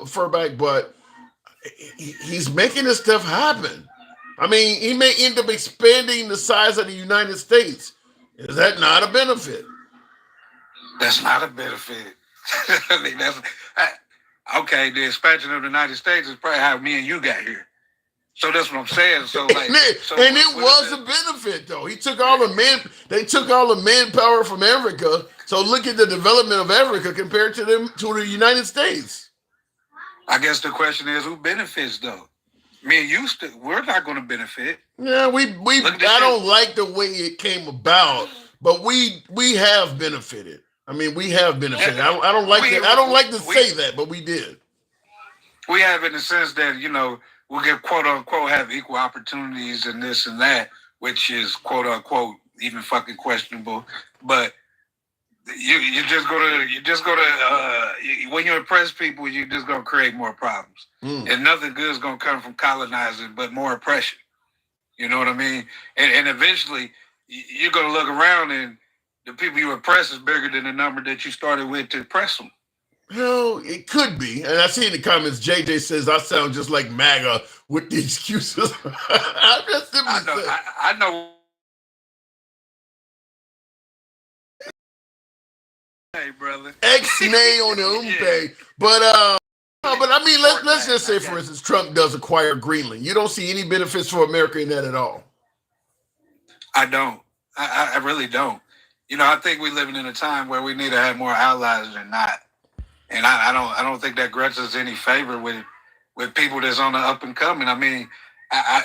Furback, but he's making this stuff happen. I mean, he may end up expanding the size of the United States. Is that not a benefit? That's not a benefit. I mean, okay. The expansion of the United States is probably how me and you got here. So that's what I'm saying. So like, and it was a benefit though. He took all the They took all the manpower from Africa. So look at the development of Africa compared to the United States. I guess the question is, who benefits though? Me and you, we're not going to benefit. Yeah, I don't like the way it came about, but we have benefited. I mean, we have benefited. I don't like I don't like to say that, but we did. We have in the sense that, you know, we'll get quote unquote have equal opportunities and this and that, which is quote unquote even fucking questionable. But you're just gonna when you impress people, you're just gonna create more problems. And nothing good is gonna come from colonizing, but more oppression. You know what I mean? And eventually, you're gonna look around and the people you oppress is bigger than the number that you started with to oppress them. Well, it could be. And I see in the comments, JJ says I sound just like MAGA with the excuses. I'm just simply saying. I know. Hey, brother. X-nay on the umpe. But I mean, let's just say, for instance, Trump does acquire Greenland. You don't see any benefits for America in that at all. I don't. I really don't. You know, I think we're living in a time where we need to have more allies than not. And I don't think that grants us any favor with people that's on the up and coming. I mean, I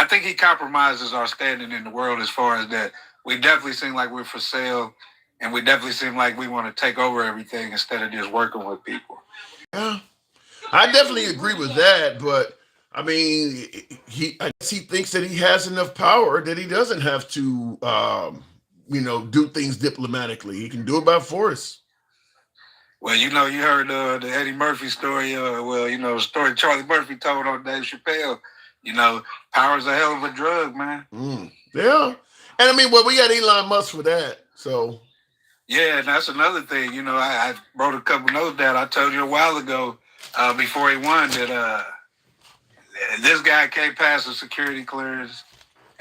think he compromises our standing in the world as far as that. We definitely seem like we're for sale, and we definitely seem like we want to take over everything instead of just working with people. Yeah, I definitely agree with that. But I mean, I guess he thinks that he has enough power that he doesn't have to, do things diplomatically. He can do it by force. Well, you know, you heard the Eddie Murphy story. The story Charlie Murphy told on Dave Chappelle. You know, power's a hell of a drug, man. Yeah. And I mean, well, we got Elon Musk for that. So. Yeah, and that's another thing. You know, I wrote a couple notes down. I told you a while ago before he won that this guy can't pass a security clearance.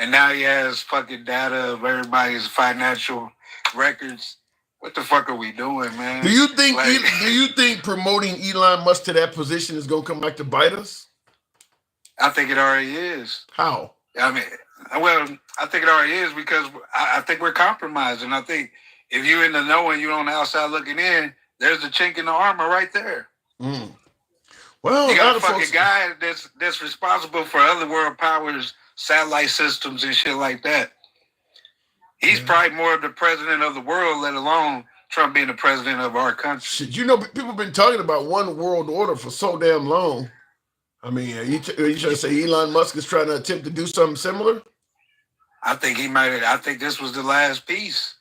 And now he has fucking data of everybody's financial records. What the fuck are we doing, man? Do you think promoting Elon Musk to that position is going to come back to bite us? I think it already is. How? I mean, well, I think it already is because I think we're compromising. I think if you're in the know and you're on the outside looking in, there's a chink in the armor right there. Well, you got a fucking guy that's responsible for other world powers, satellite systems and shit like that. He's probably more of the president of the world, let alone Trump being the president of our country. Shit, you know, people have been talking about one world order for so damn long. I mean, are you trying to say Elon Musk is trying to attempt to do something similar? I think he might. I think this was the last piece.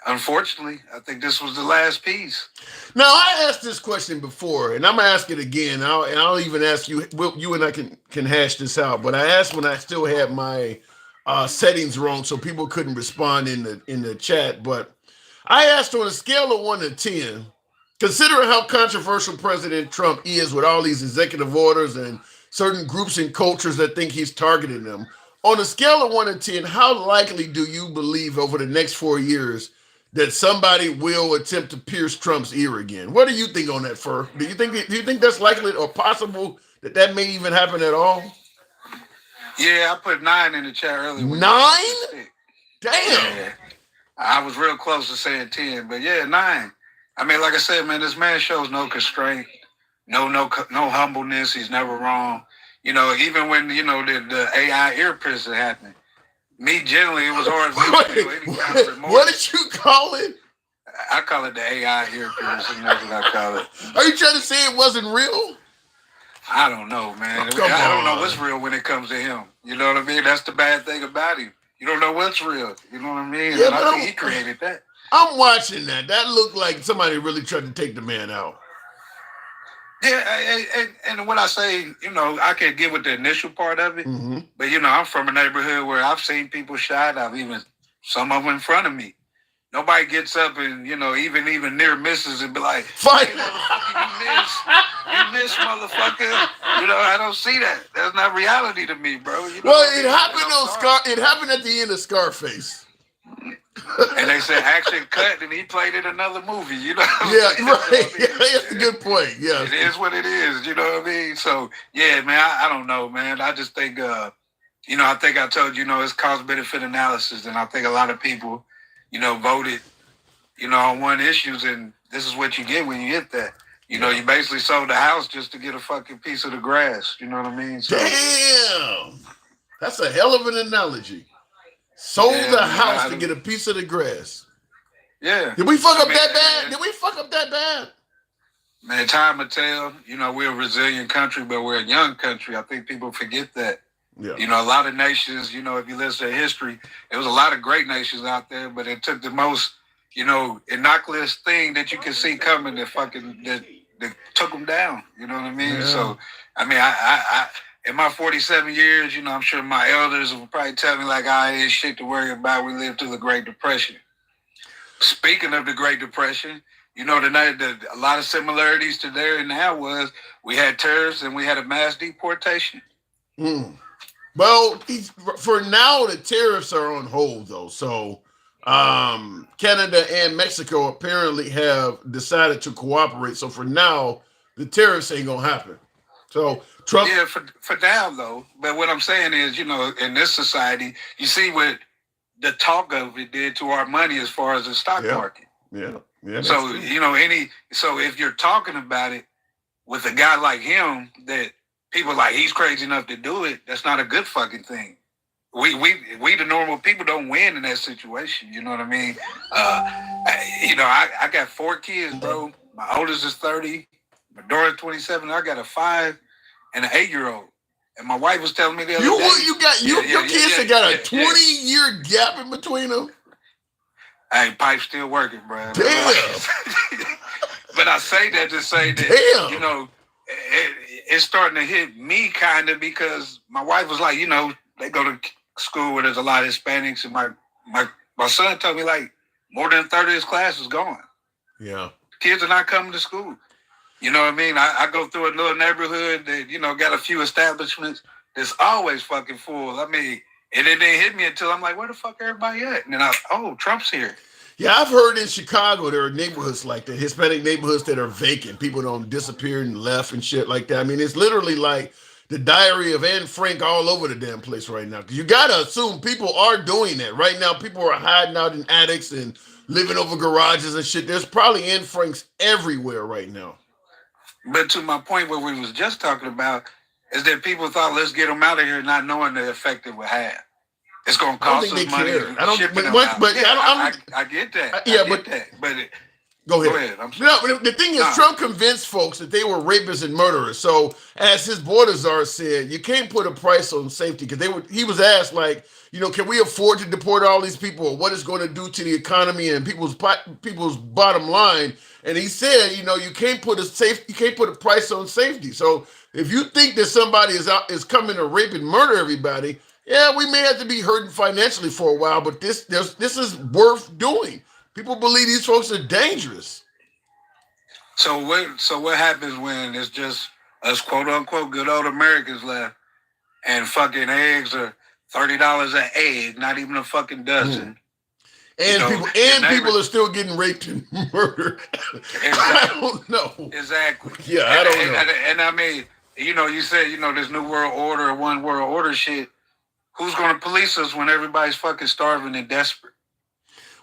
Unfortunately, I think this was the last piece. Now, I asked this question before, and I'm going to ask it again. I'll even ask you, you and I can hash this out, but I asked when I still had my settings wrong, so people couldn't respond in the chat. But I asked on a scale of 1 to 10, considering how controversial President Trump is with all these executive orders and certain groups and cultures that think he's targeting them, on a scale of 1 to 10, how likely do you believe over the next 4 years that somebody will attempt to pierce Trump's ear again? What do you think on that, Fur? Do you think that's likely or possible that may even happen at all? Yeah, I put 9 in the chat earlier. 9? Damn. Yeah. I was real close to saying 10, but yeah, 9. I mean, like I said, man, this man shows no constraint, no humbleness. He's never wrong. You know, even when, you know, the AI ear piercing happened, me generally, it was hard for me to feel any kind of remorse. What did you call it? I call it the AI ear piercing. That's what I call it. Are you trying to say it wasn't real? I don't know, man. Oh, I don't know what's real when it comes to him. You know what I mean? That's the bad thing about him. You don't know what's real. You know what I mean? Yeah, and I think he created that. I'm watching that. That looked like somebody really tried to take the man out. Yeah, and when I say, you know, I can get with the initial part of it, but, you know, I'm from a neighborhood where I've seen people shot. I've even some of them in front of me. Nobody gets up and, even near misses and be like, fight. Hey, motherfucker, you miss, motherfucker. I don't see that. That's not reality to me, bro. It happened on It happened at the end of Scarface. And they said action cut, and he played in another movie. Yeah, right. Yeah, that's a good point. Yeah, it is what it is. You know what I mean? So yeah, man, I don't know, man. I just think, I think I told you, it's cost benefit analysis, and I think a lot of people, voted, on one issues, and this is what you get when you hit that. You basically sold the house just to get a fucking piece of the grass. You know what I mean? So, damn, that's a hell of an analogy. Sold the house to get a piece of the grass. Yeah. Did we fuck up that bad? Did we fuck up that bad? Man, time will tell. We're a resilient country, but we're a young country. I think people forget that. Yeah. A lot of nations, if you listen to history, there was a lot of great nations out there, but it took the most, innocuous thing that you can see coming that took them down. You know what I mean? Yeah. So, I in my 47 years, I'm sure my elders will probably tell me like, ain't shit to worry about. We lived through the Great Depression. Speaking of the Great Depression, a lot of similarities to there and now was we had tariffs and we had a mass deportation. Well, for now, the tariffs are on hold, though. So Canada and Mexico apparently have decided to cooperate. So for now, the tariffs ain't going to happen. So Trump... Yeah, for now, though. But what I'm saying is, in this society, you see what the talk of it did to our money as far as the stock market. Yeah. So, so if you're talking about it with a guy like him that people like he's crazy enough to do it, that's not a good fucking thing. We the normal people don't win in that situation. You know what I mean? I got 4 kids, bro. My oldest is 30. My daughter's 27. I got a 5 and an 8-year-old. And my wife was telling me the other day. Your kids have got a 20-year gap in between them? Hey, pipe's still working, bro. Damn. But I say that to say that, damn. It's starting to hit me kind of because my wife was like, they go to school where there's a lot of Hispanics, and my son told me like more than 30 of his class is gone. Yeah. Kids are not coming to school. You know what I mean? I go through a little neighborhood that, got a few establishments that's always fucking full. I mean, and it didn't hit me until I'm like, where the fuck everybody at? And then Trump's here. Yeah, I've heard in Chicago there are neighborhoods like that, Hispanic neighborhoods that are vacant. People don't disappear and left and shit like that. I mean, it's literally like the Diary of Anne Frank all over the damn place right now. Because you got to assume people are doing that. Right now, people are hiding out in attics and living over garages and shit. There's probably Anne Franks everywhere right now. But to my point, what we was just talking about is that people thought, let's get them out of here, not knowing the effect it would have. It's going to cost us money. I get that. But go ahead. No, the thing is, Trump convinced folks that they were rapists and murderers. So, as his border czar said, you can't put a price on safety because he was asked like, can we afford to deport all these people? Or what it's going to do to the economy and people's bottom line? And he said, you can't put a price on safety. So, if you think that somebody is coming to rape and murder everybody. Yeah, we may have to be hurting financially for a while, but this is worth doing. People believe these folks are dangerous. So what happens when it's just us quote unquote good old Americans left and fucking eggs are $30 an egg, not even a fucking dozen. And people are still getting raped and murdered. Exactly. I don't know. Exactly. Yeah, I don't know. And I mean, you said, this new world order, one world order shit. Who's going to police us when everybody's fucking starving and desperate?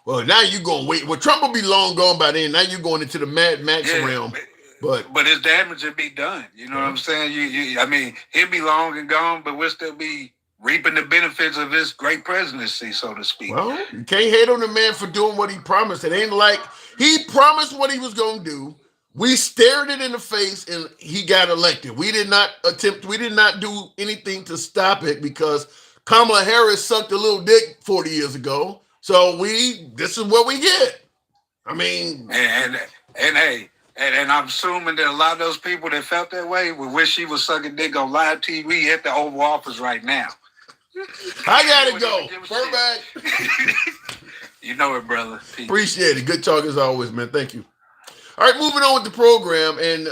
Well, now you're going to wait. Well, Trump will be long gone by then. Now you're going into the Mad Max realm. But his damage will be done. You know what I'm saying? I mean, he'll be long and gone, but we'll still be reaping the benefits of his great presidency, so to speak. Well, you can't hate on the man for doing what he promised. It ain't like he promised what he was going to do. We stared it in the face and he got elected. We did not do anything to stop it because Kamala Harris sucked a little dick 40 years ago. So this is what we get. I mean, and I'm assuming that a lot of those people that felt that way would wish she was sucking dick on live TV at the Oval Office right now. I gotta go. Burback. You know it, brother. Peace. Appreciate it. Good talk as always, man. Thank you. All right, moving on with the program, and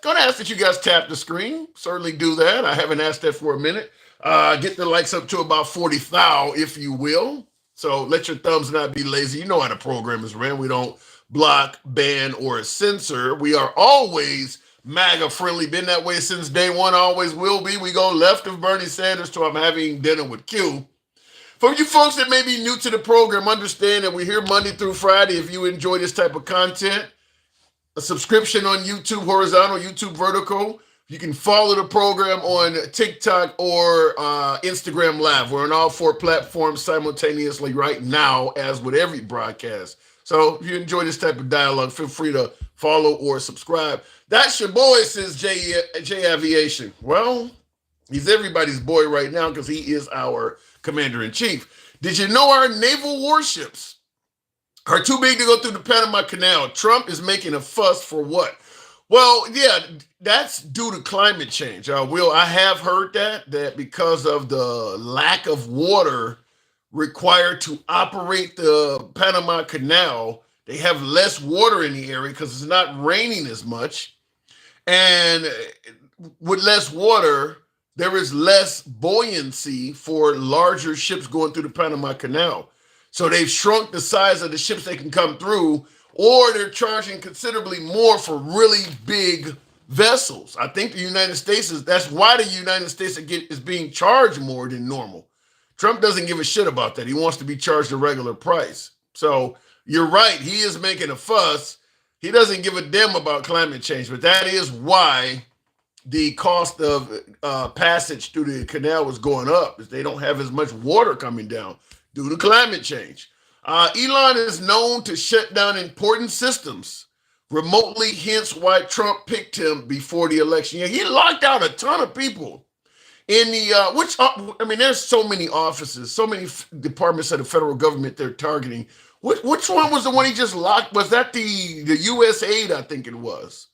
gonna ask that you guys tap the screen. Certainly do that. I haven't asked that for a minute. Get the likes up to about 40,000, if you will. So let your thumbs not be lazy. You know how the program is ran. We don't block, ban, or censor. We are always MAGA friendly. Been that way since day one. Always will be. We go left of Bernie Sanders to I'm having dinner with Q. For you folks that may be new to the program, understand that we're here Monday through Friday. If you enjoy this type of content, a subscription on YouTube horizontal, YouTube vertical. You can follow the program on TikTok or Instagram Live. We're on all 4 platforms simultaneously right now, as with every broadcast. So if you enjoy this type of dialogue, feel free to follow or subscribe. That's your boy, says J Aviation. Well, he's everybody's boy right now because he is our commander-in-chief. Did you know our naval warships are too big to go through the Panama Canal? Trump is making a fuss for what? Well, yeah, that's due to climate change. I have heard that because of the lack of water required to operate the Panama Canal, they have less water in the area because it's not raining as much. And with less water, there is less buoyancy for larger ships going through the Panama Canal. So they've shrunk the size of the ships they can come through, or they're charging considerably more for really big vessels. I think the United States that's why the United States is being charged more than normal. Trump doesn't give a shit about that. He wants to be charged a regular price. So you're right. He is making a fuss. He doesn't give a damn about climate change, but that is why the cost of passage through the canal was going up, is they don't have as much water coming down due to climate change. Elon is known to shut down important systems remotely, hence why Trump picked him before the election. Yeah, he locked out a ton of people in the, there's so many offices, so many departments of the federal government they're targeting. Which one was the one he just locked? Was that the USAID, I think it was?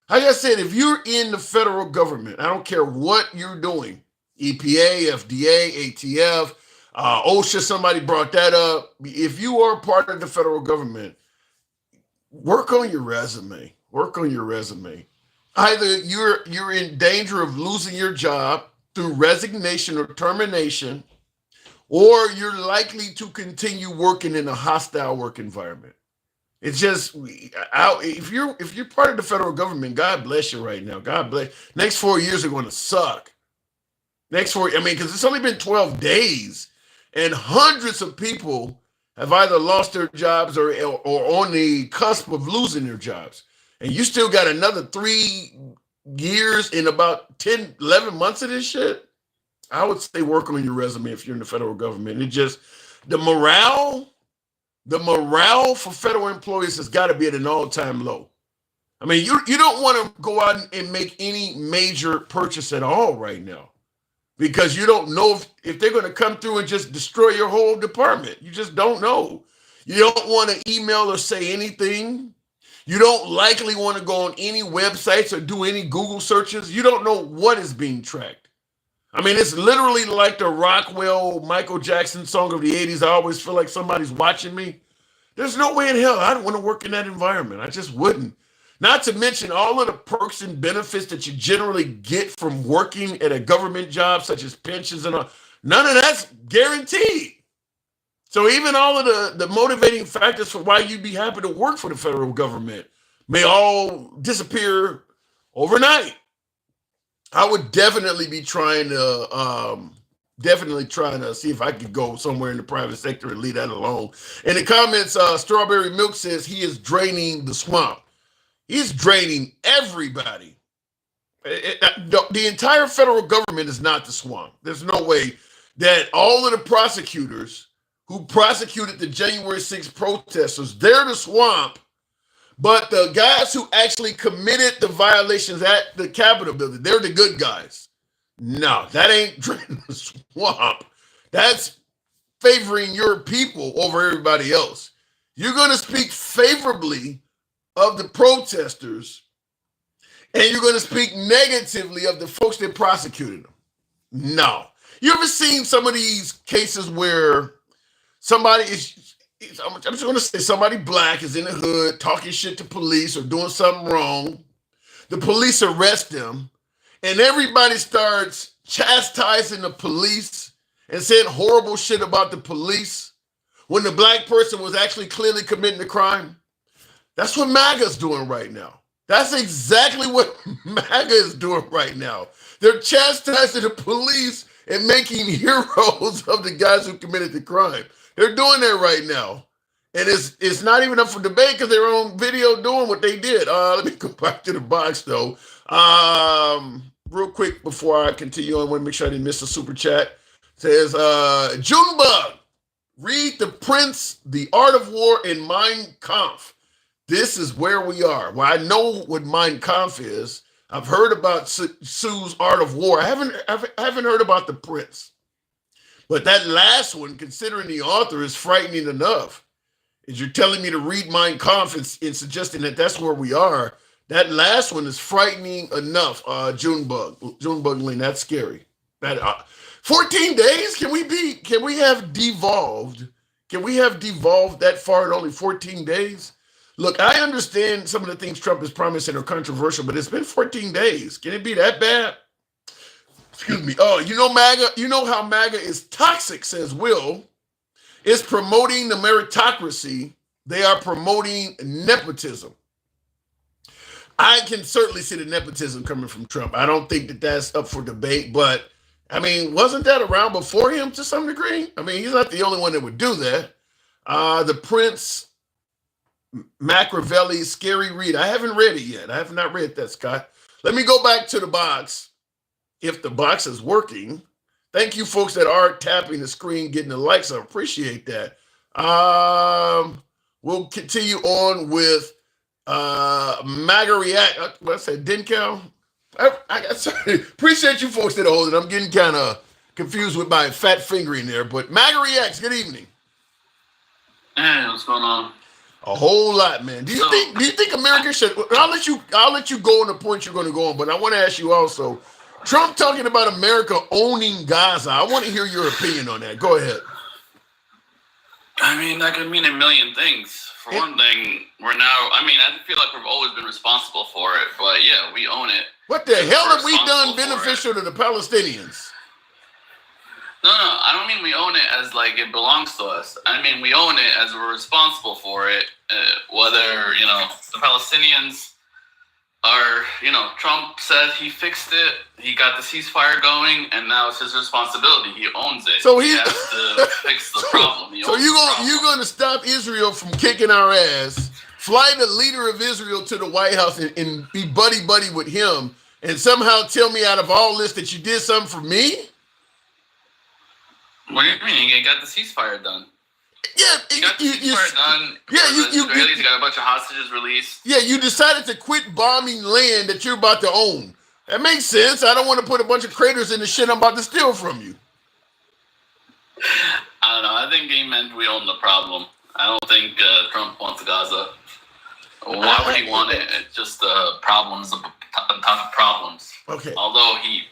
Like I said, if you're in the federal government, I don't care what you're doing, EPA, FDA, ATF, OSHA, somebody brought that up. If you are part of the federal government, work on your resume. Work on your resume. Either you're in danger of losing your job through resignation or termination, or you're likely to continue working in a hostile work environment. It's just, if you're part of the federal government, God bless you right now. God bless. Next 4 years are going to suck. Because it's only been 12 days, and hundreds of people have either lost their jobs or on the cusp of losing their jobs. And you still got another 3 years in about 10, 11 months of this shit. I would say work on your resume if you're in the federal government. It just, the morale for federal employees has got to be at an all-time low. I mean, you don't want to go out and make any major purchase at all right now, because you don't know if they're going to come through and just destroy your whole department. You just don't know. You don't want to email or say anything. You don't likely want to go on any websites or do any Google searches. You don't know what is being tracked. I mean, it's literally like the Rockwell Michael Jackson song of the 80s. I always feel like somebody's watching me. There's no way in hell I don't want to work in that environment. I just wouldn't. Not to mention all of the perks and benefits that you generally get from working at a government job, such as pensions and all. None of that's guaranteed. So even all of the motivating factors for why you'd be happy to work for the federal government may all disappear overnight. I would definitely be trying to see if I could go somewhere in the private sector and leave that alone. In the comments, Strawberry Milk says he is draining the swamp. He's draining everybody. The entire federal government is not the swamp. There's no way that all of the prosecutors who prosecuted the January 6th protesters, they're the swamp, but the guys who actually committed the violations at the Capitol building, they're the good guys. No, that ain't draining the swamp. That's favoring your people over everybody else. You're going to speak favorably of the protesters, and you're going to speak negatively of the folks that prosecuted them. No. You ever seen some of these cases where somebody I'm just going to say somebody black is in the hood talking shit to police or doing something wrong. The police arrest them, and everybody starts chastising the police and saying horrible shit about the police when the black person was actually clearly committing the crime. That's what MAGA's doing right now. That's exactly what MAGA is doing right now. They're chastising the police and making heroes of the guys who committed the crime. They're doing that right now. And it's not even up for debate because they're on video doing what they did. Let me go back to the box, though. Real quick before I continue on, I want to make sure I didn't miss a super chat. It says, Junebug, read The Prince, The Art of War, and Mein Kampf. This is where we are. Well, I know what Mein Kampf is. I've heard about Sue's Art of War. I haven't heard about The Prince. But that last one, considering the author, is frightening enough. Is you're telling me to read Mein Kampf and suggesting that that's where we are. That last one is frightening enough. Junebug Lane, that's scary. That 14 days? Can we have devolved? Can we have devolved that far in only 14 days? Look, I understand some of the things Trump is promising are controversial, but it's been 14 days. Can it be that bad? Excuse me. Oh, MAGA, you know how MAGA is toxic, says Will. It's promoting the meritocracy. They are promoting nepotism. I can certainly see the nepotism coming from Trump. I don't think that that's up for debate, but I mean, wasn't that around before him to some degree? I mean, he's not the only one that would do that. The Prince, Machiavelli, scary read. I haven't read it yet. I have not read that, Scott. Let me go back to the box. If the box is working. Thank you folks that are tapping the screen, getting the likes. I appreciate that. We'll continue on with MAGA React. What I said, Denkel? Sorry. Appreciate you folks that are holding. I'm getting kind of confused with my fat finger in there. But MAGA Reacts, good evening. Hey, what's going on? A whole lot, man. Do you think America should? I'll let you go on the point you're going to go on, but I want to ask you also. Trump talking about America owning Gaza. I want to hear your opinion on that. Go ahead. I mean, that could mean a million things. For one thing, I feel like we've always been responsible for it, but yeah, we own it. What the hell have we done beneficial to the Palestinians? No, I don't mean we own it as like it belongs to us. I mean, we own it as we're responsible for it, whether, the Palestinians are, Trump said he fixed it. He got the ceasefire going, and now it's his responsibility. He owns it. So he has to fix the problem. So you're going to stop Israel from kicking our ass, fly the leader of Israel to the White House and be buddy with him, and somehow tell me out of all this that you did something for me? What do you mean? He got the ceasefire done. Yeah, he got the ceasefire done. Yeah, Israelis got a bunch of hostages released. Yeah, you decided to quit bombing land that you're about to own. That makes sense. I don't want to put a bunch of craters in the shit I'm about to steal from you. I don't know. I think he meant we own the problem. I don't think Trump wants Gaza. Why would he want it? It's just problems on top of problems. Okay. Although he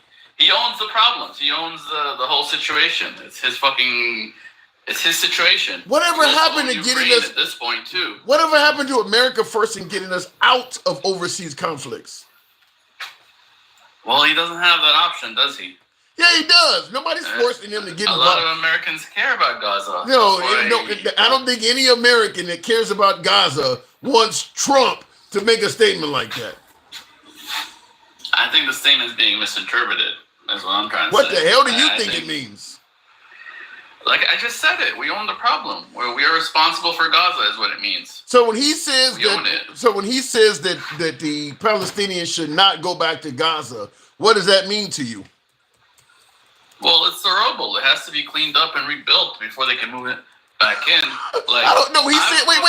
owns the problems. He owns the whole situation. It's his situation. Whatever happened to getting us at this point too? Whatever happened to America first and getting us out of overseas conflicts? Well, he doesn't have that option, does he? Yeah, he does. Nobody's forcing him to get involved. A lot of Americans care about Gaza. No, I don't think any American that cares about Gaza wants Trump to make a statement like that. I think the statement is being misinterpreted. That's what I'm trying to say. What the hell do you think it means? Like I just said it, we own the problem. We are responsible for Gaza is what it means. So when he says that the Palestinians should not go back to Gaza, what does that mean to you? Well, it's the rubble. It has to be cleaned up and rebuilt before they can move it back in. Like I don't know. He said, wait.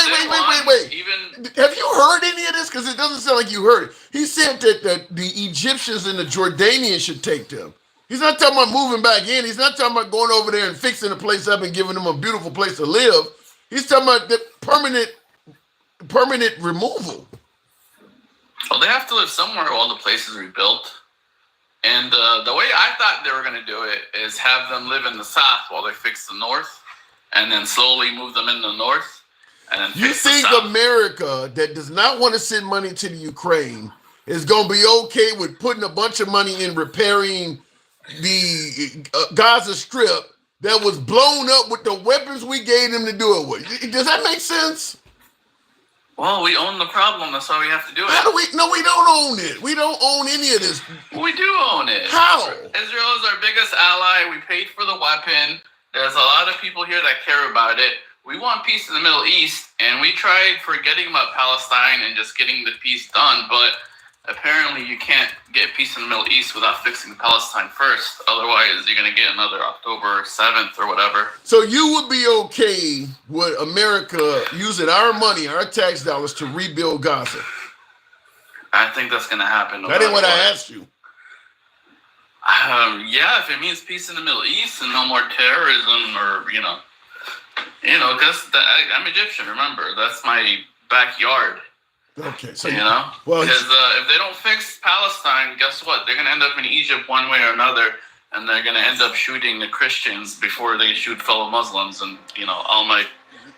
Even have you heard any of this? Because it doesn't sound like you heard it. He said that the Egyptians and the Jordanians should take them. He's not talking about moving back in. He's not talking about going over there and fixing the place up and giving them a beautiful place to live. He's talking about the permanent removal. Well, they have to live somewhere while the place is rebuilt. And the way I thought they were going to do it is have them live in the south while they fix the north, and then slowly move them in the north. And then You think America, that does not want to send money to the Ukraine, is going to be okay with putting a bunch of money in repairing the Gaza Strip that was blown up with the weapons we gave them to do it with? Does that make sense? Well, we own the problem. That's why we have to do it. How do we? No, we don't own it. We don't own any of this. We do own it. How? Israel is our biggest ally. We paid for the weapon. There's a lot of people here that care about it. We want peace in the Middle East, and we tried forgetting about Palestine and just getting the peace done, but apparently you can't get peace in the Middle East without fixing Palestine first. Otherwise, you're going to get another October 7th or whatever. So you would be okay with America using our money, our tax dollars, to rebuild Gaza? I think that's going to happen. That ain't what I asked you. Yeah, if it means peace in the Middle East and no more terrorism, or because I'm Egyptian. Remember, that's my backyard. Okay, so well, because if they don't fix Palestine, guess what? They're gonna end up in Egypt one way or another, and they're gonna end up shooting the Christians before they shoot fellow Muslims, and all my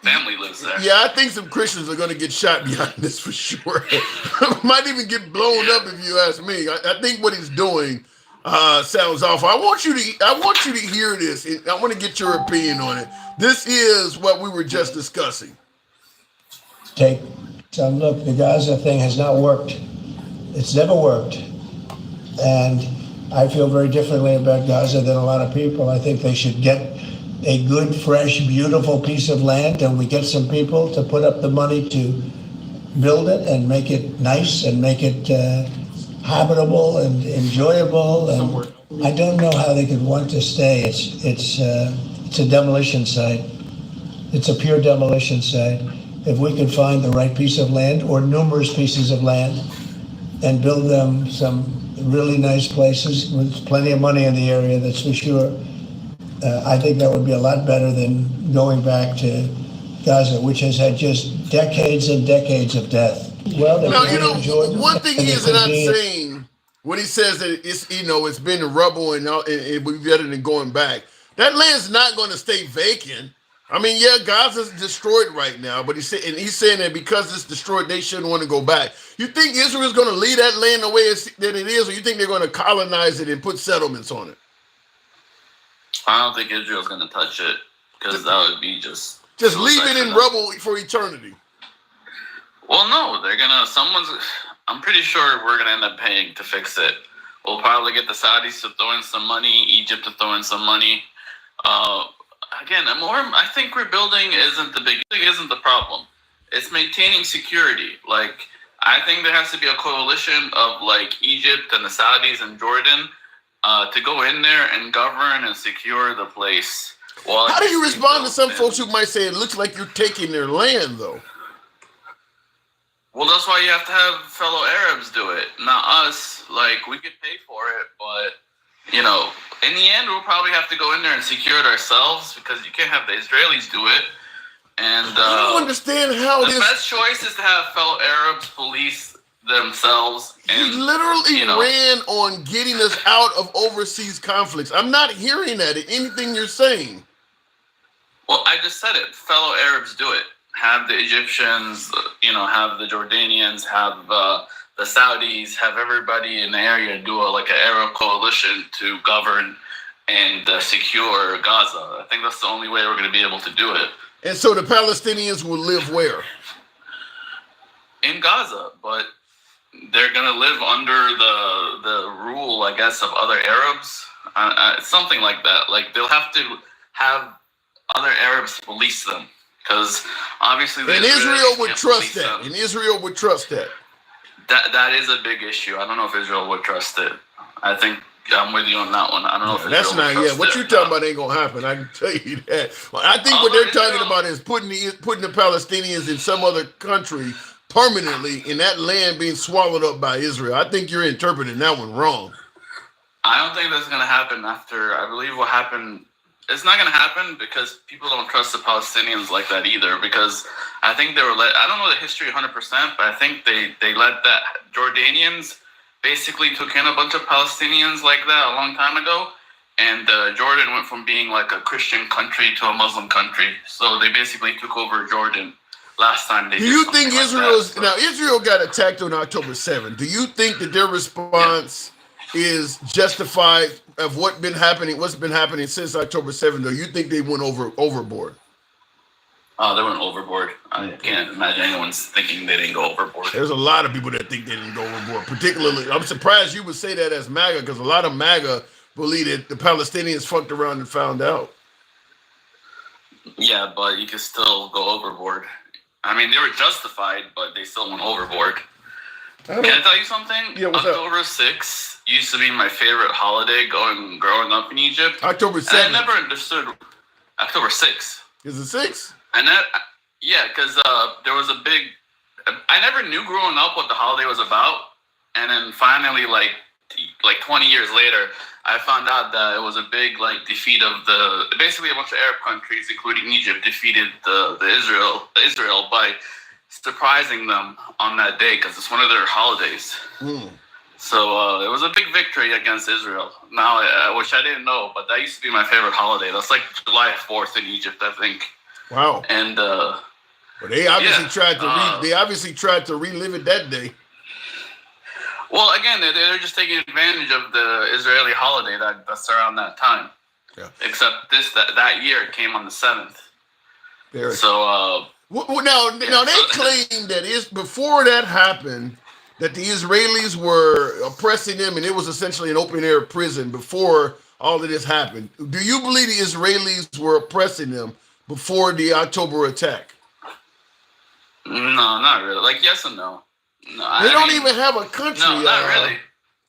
family lives there. Yeah, I think some Christians are gonna get shot behind this for sure. Might even get blown up if you ask me. I think what he's doing sounds awful. I want you to hear this. I want to get your opinion on it. This is what we were just discussing. Look, the Gaza thing has not worked. It's never worked. And I feel very differently about Gaza than a lot of people. I think they should get a good, fresh, beautiful piece of land, and we get some people to put up the money to build it and make it nice and make it habitable and enjoyable. And I don't know how they could want to stay. It's a demolition site. It's a pure demolition site. If we could find the right piece of land or numerous pieces of land and build them some really nice places with plenty of money in the area, that's for sure. I think that would be a lot better than going back to Gaza, which has had just decades and decades of death. Well, one thing he is not saying when he says that it's been rubble and we've got it going back. That land's not going to stay vacant. I mean, yeah, Gaza's destroyed right now, but he's saying that because it's destroyed, they shouldn't want to go back. You think Israel's going to leave that land the way that it is, or you think they're going to colonize it and put settlements on it? I don't think Israel's going to touch it, because that would be just leave it in rubble for eternity. Well, no, I'm pretty sure we're going to end up paying to fix it. We'll probably get the Saudis to throw in some money, Egypt to throw in some money. Again, I think rebuilding isn't the problem. It's maintaining security. Like, I think there has to be a coalition of Egypt and the Saudis and Jordan to go in there and govern and secure the place. Well, how do you respond to some folks who might say it looks like you're taking their land, though? Well, that's why you have to have fellow Arabs do it, not us. We could pay for it, but in the end, we'll probably have to go in there and secure it ourselves, because you can't have the Israelis do it. And I don't understand how the best choice is to have fellow Arabs police themselves. And, he literally ran on getting us out of overseas conflicts. I'm not hearing that in anything you're saying. Well, I just said it. Fellow Arabs do it. Have the Egyptians, have the Jordanians, have the Saudis, have everybody in the area do an Arab coalition to govern and secure Gaza. I think that's the only way we're going to be able to do it. And so the Palestinians will live where? In Gaza, but they're going to live under the rule, I guess, of other Arabs. Something like that. They'll have to have other Arabs police them, because obviously Israel would trust that. And Israel would trust that. That is a big issue. I don't know if Israel would trust it. I think I'm with you on that one. I don't know if Israel would trust it. What you're talking about ain't gonna happen. I can tell you that. Well, I think what they're talking about is putting the Palestinians in some other country permanently, and that land being swallowed up by Israel. I think you're interpreting that one wrong. I don't think that's gonna happen. I believe what happened. It's not going to happen because people don't trust the Palestinians like that either, because I think they were I don't know the history 100%, but I think they let that Jordanians basically took in a bunch of Palestinians like that a long time ago. And Jordan went from being like a Christian country to a Muslim country. So they basically took over Jordan last time they Do did you something think like Israel's that, now Israel got attacked on October 7th? Do you think that their response is justified of what's been happening since October 7th? Or you think they went overboard? Oh, they went overboard. I can't imagine anyone's thinking they didn't go overboard. There's a lot of people that think they didn't go overboard. Particularly, I'm surprised you would say that as MAGA, because a lot of MAGA believe that the Palestinians fucked around and found out. Yeah, but you could still go overboard. I mean, they were justified, but they still went overboard. Can I tell you something? Yeah, what's October 6th used to be my favorite holiday growing up in Egypt. October 7th. And I never understood October 6th. Is it 6? Yeah, because there was a big. I never knew growing up what the holiday was about, and then finally, like 20 years later, I found out that it was a big defeat of basically a bunch of Arab countries, including Egypt, defeated Israel by surprising them on that day because it's one of their holidays. So it was a big victory against Israel. Now, which I didn't know, but that used to be my favorite holiday. That's like July 4th in Egypt, I think. Wow. And but they obviously tried to relive it that day. Well, again, they're just taking advantage of the Israeli holiday that's around that time. Yeah. Except that year it came on the 7th. Very. So now they claim that before that happened, that the Israelis were oppressing them, and it was essentially an open air prison before all of this happened. Do you believe the Israelis were oppressing them before the October attack? No, not really. Like, yes and no. No, they don't even have a country. No, not really.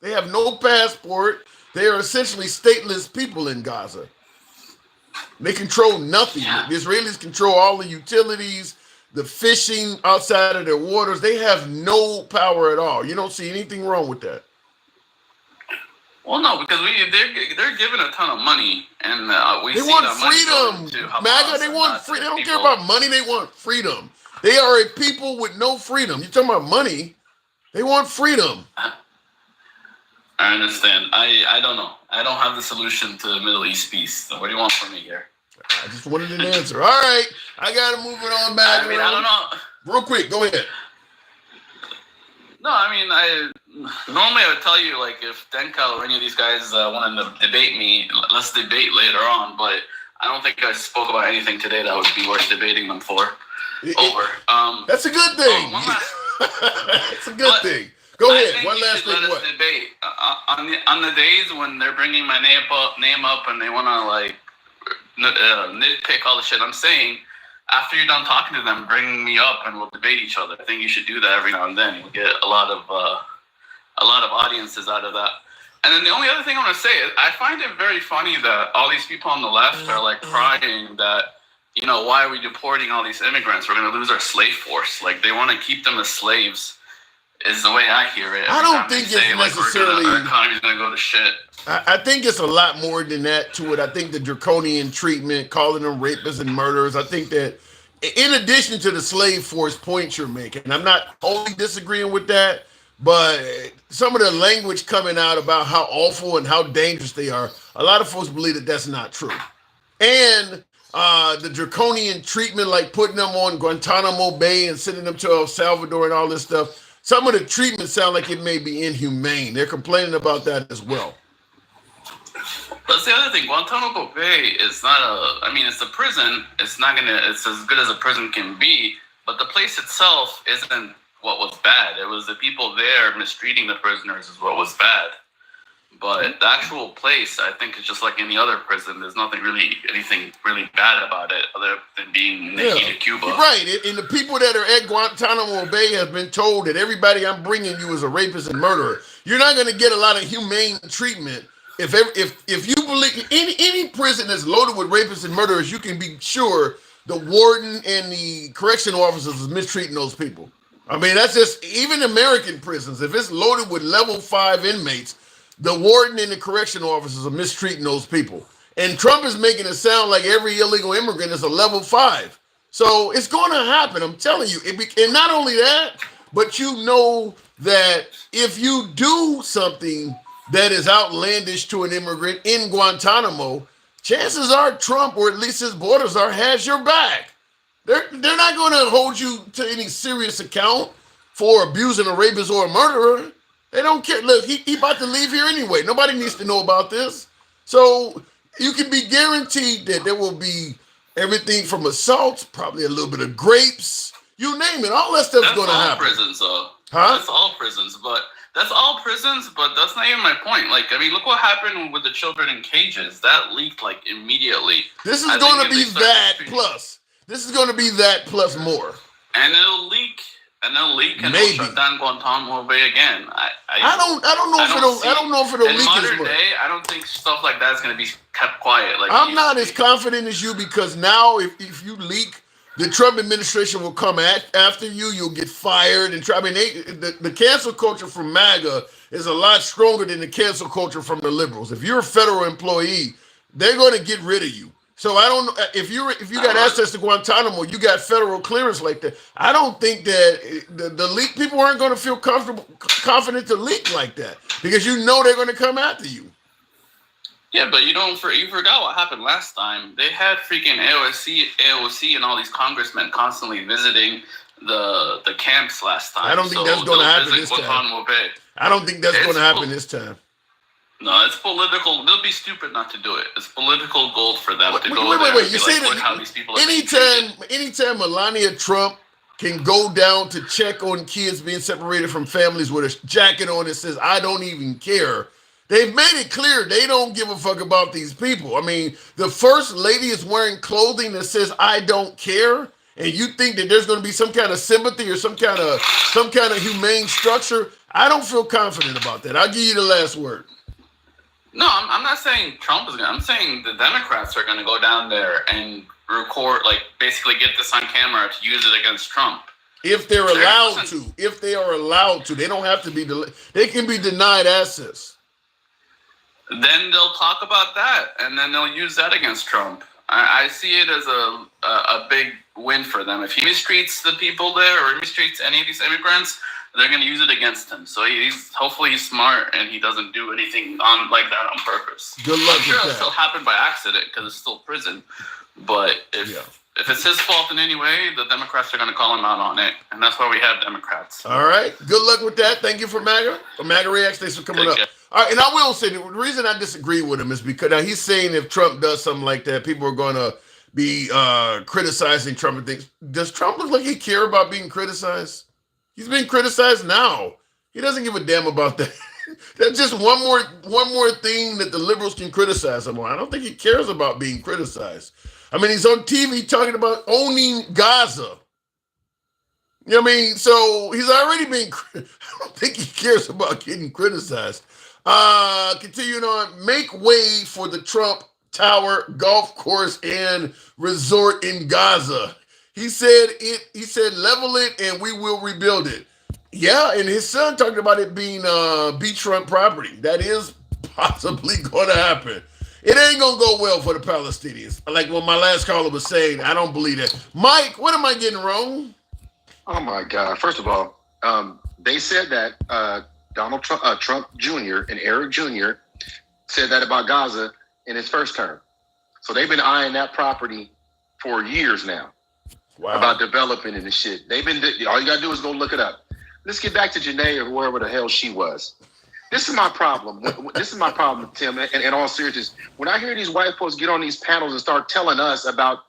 They have no passport. They are essentially stateless people in Gaza. They control nothing. Yeah. The Israelis control all the utilities, the fishing outside of their waters. They have no power at all. You don't see anything wrong with that. Well, no, because they're given a ton of money, and they want freedom. MAGA, they want freedom. They don't care about money. They want freedom. They are a people with no freedom. You're talking about money. They want freedom. I understand. I don't know. I don't have the solution to Middle East peace. So what do you want from me here? I just wanted an answer. All right. I got to move it on back. I don't know. Real quick. Go ahead. No, normally I would tell you, if Denka or any of these guys wanted to debate me, let's debate later on. But I don't think I spoke about anything today that would be worth debating them for. That's a good thing. It's a good thing. Go ahead. One last thing. Let us debate on the days when they're bringing my name up and they want to nitpick all the shit I'm saying. After you're done talking to them, bring me up and we'll debate each other. I think you should do that every now and then. You'll get a lot of audiences out of that. And then the only other thing I want to say is I find it very funny that all these people on the left are crying that, why are we deporting all these immigrants? We're going to lose our slave force. They want to keep them as slaves, is the way I hear it. I don't think it's necessarily. Our economy's going to go to shit. I think it's a lot more than that to it. I think the draconian treatment, calling them rapists and murderers, I think that in addition to the slave force point you're making, and I'm not totally disagreeing with that, but some of the language coming out about how awful and how dangerous they are, a lot of folks believe that that's not true. And the draconian treatment, like putting them on Guantanamo Bay and sending them to El Salvador and all this stuff, some of the treatment sound like it may be inhumane. They're complaining about that as well. That's the other thing. Guantanamo Bay is not it's a prison. It's as good as a prison can be, but the place itself isn't what was bad. It was the people there mistreating the prisoners is what was bad. But the actual place, I think, is just like any other prison. There's anything really bad about it other than being in the heat of Cuba. Right. And the people that are at Guantanamo Bay have been told that everybody I'm bringing you is a rapist and murderer. You're not going to get a lot of humane treatment. If you believe any prison that's loaded with rapists and murderers, you can be sure the warden and the correctional officers is mistreating those people. That's just even American prisons. If it's loaded with level 5 inmates, the warden and the correctional officers are mistreating those people. And Trump is making it sound like every illegal immigrant is a level 5. So it's going to happen. I'm telling you. And not only that, but that if you do something that is outlandish to an immigrant in Guantanamo, chances are Trump, or at least his borders are, has your back. They're not going to hold you to any serious account for abusing a rapist or a murderer. They don't care. Look, he about to leave here anyway. Nobody needs to know about this. So you can be guaranteed that there will be everything from assaults, probably a little bit of grapes, you name it. All that stuff's going to happen. Prisons, though. Huh? That's all prisons, but that's not even my point. Like, I mean, look what happened with the children in cages. That leaked like immediately. This is going to be that plus. This is going to be that plus more. And it'll leak. And it'll shut down Guantanamo Bay again. I don't know if it'll leak as much. In modern day, I don't think stuff like that is going to be kept quiet. Like, I'm not as confident as you, because now if you leak, the Trump administration will come after you. You'll get fired and try. I mean, the cancel culture from MAGA is a lot stronger than the cancel culture from the liberals. If you're a federal employee, they're going to get rid of you. So I don't know if you got access to Guantanamo, you got federal clearance like that. I don't think that the leak people aren't going to feel confident to leak like that, because you know they're going to come after you. Yeah, but you forgot what happened last time. They had freaking AOC and all these congressmen constantly visiting the camps last time. I don't think that's going to happen this time. I don't think that's going to happen this time. No, it's political. They'll be stupid not to do it. It's political gold for them to go there. Wait. You say that how these people anytime Melania Trump can go down to check on kids being separated from families with a jacket on that says, "I don't even care," they've made it clear they don't give a fuck about these people. I mean, the first lady is wearing clothing that says, "I don't care," and you think that there's going to be some kind of sympathy or some kind of humane structure. I don't feel confident about that. I'll give you the last word. No, I'm not saying Trump is going to. I'm saying the Democrats are going to go down there and record, like, basically get this on camera to use it against Trump. If they're allowed to. If they are allowed to. They don't have to be. They can be denied access. Then they'll talk about that, and then they'll use that against Trump. I see it as a big win for them. If he mistreats the people there, or mistreats any of these immigrants, they're going to use it against him. So hopefully he's smart and he doesn't do anything like that on purpose. Good luck I'm sure with it'll that. still happen by accident because it's still prison. But if it's his fault in any way, the Democrats are going to call him out on it. And that's why we have Democrats. All right. Good luck with that. Thank you for MAGA. MAGA Reacts. Thanks for coming up. All right. And I will say, the reason I disagree with him is because now he's saying if Trump does something like that, people are going to be criticizing Trump and things. Does Trump look like he care about being criticized? He's being criticized now. He doesn't give a damn about that. That's just one more thing that the liberals can criticize him on. I don't think he cares about being criticized. I mean, he's on TV talking about owning Gaza. You know what I mean? So he's already being. I don't think he cares about getting criticized. Continuing on, make way for the Trump Tower golf course and resort in Gaza. He said level it and we will rebuild it. Yeah, and his son talked about it being beachfront property. That is possibly going to happen. It ain't going to go well for the Palestinians. Like what my last caller was saying, I don't believe that. Mike, what am I getting wrong? Oh, my God. First of all, they said that Donald Trump Jr. and Eric Jr. said that about Gaza in his first term. So they've been eyeing that property for years now. Wow. About developing and shit. All you got to do is go look it up. Let's get back to Janae or wherever the hell she was. This is my problem. This is my problem, Tim, in all seriousness. When I hear these white folks get on these panels and start telling us about,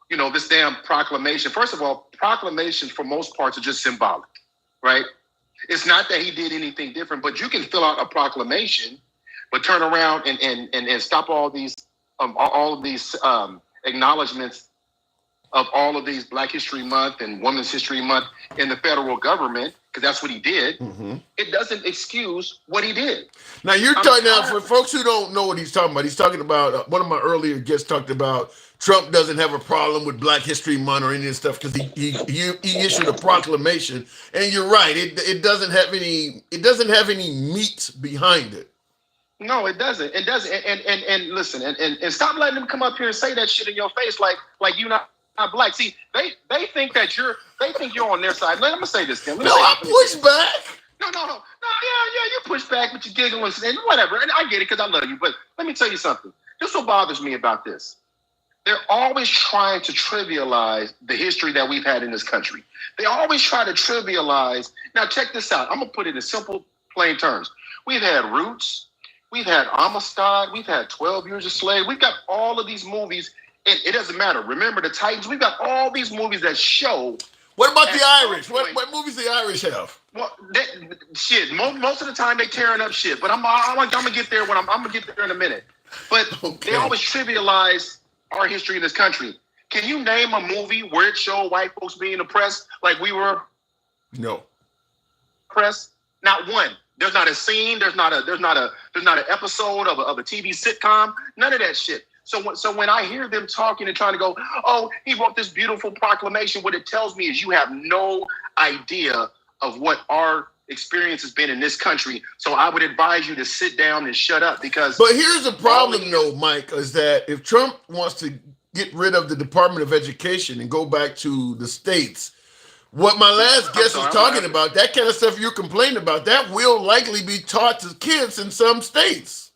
this damn proclamation. First of all, proclamations for most parts are just symbolic, right? It's not that he did anything different, but you can fill out a proclamation, but turn around and stop all of these acknowledgments of all of these Black History Month and Women's History Month in the federal government, because that's what he did. Mm-hmm. It doesn't excuse what he did. Now you're talking now for folks who don't know what he's talking about. He's talking about one of my earlier guests talked about Trump doesn't have a problem with Black History Month or any of this stuff because he issued a proclamation, and you're right. It doesn't have any meat behind it. No, it doesn't. It doesn't. And listen, and stop letting them come up here and say that shit in your face like you're not Black. See, they think you're on their side. Let me say this, Tim. I push back. No. Yeah, you push back, but you giggle and whatever. And I get it because I love you. But let me tell you something. This is what bothers me about this. They're always trying to trivialize the history that we've had in this country. They always try to trivialize. Now, check this out. I'm going to put it in simple, plain terms. We've had Roots. We've had Amistad. We've had 12 Years a Slave. We've got all of these movies. And it doesn't matter. Remember the Titans? We've got all these movies that show. What about the Irish? What movies the Irish have? Well, shit. Most of the time they tearing up shit. But I'm gonna get there I'm gonna get there in a minute. But They always trivialize our history in this country. Can you name a movie where it showed white folks being oppressed like we were? No. Oppressed? Not one. There's not a scene. There's not an episode of a TV sitcom. None of that shit. So when I hear them talking and trying to go, oh, he wrote this beautiful proclamation, what it tells me is you have no idea of what our experience has been in this country. So I would advise you to sit down and shut up because. But here's the problem, though, Mike, is that if Trump wants to get rid of the Department of Education and go back to the states, what my last guest is talking about, that kind of stuff you're complaining about, that will likely be taught to kids in some states.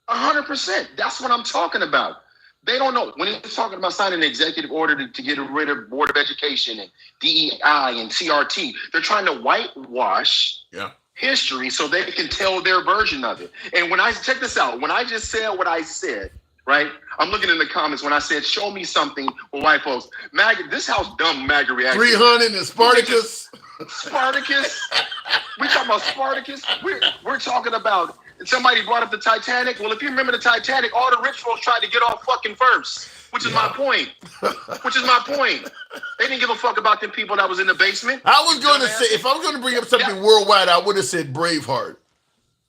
100%. That's what I'm talking about. They don't know. When he's talking about signing an executive order to get rid of Board of Education and DEI and CRT, they're trying to whitewash history so they can tell their version of it. And when I check this out, when I just said what I said, right? I'm looking in the comments when I said, show me something with white folks. MAGA, this house dumb MAGA reaction. 300 and Spartacus. Spartacus. We talking about Spartacus. We're talking about. Somebody brought up the Titanic. Well, if you remember the Titanic, all the rich folks tried to get off fucking first, which is my point. They didn't give a fuck about them people that was in the basement. I was going to say, if I was going to bring up something worldwide, I would have said Braveheart.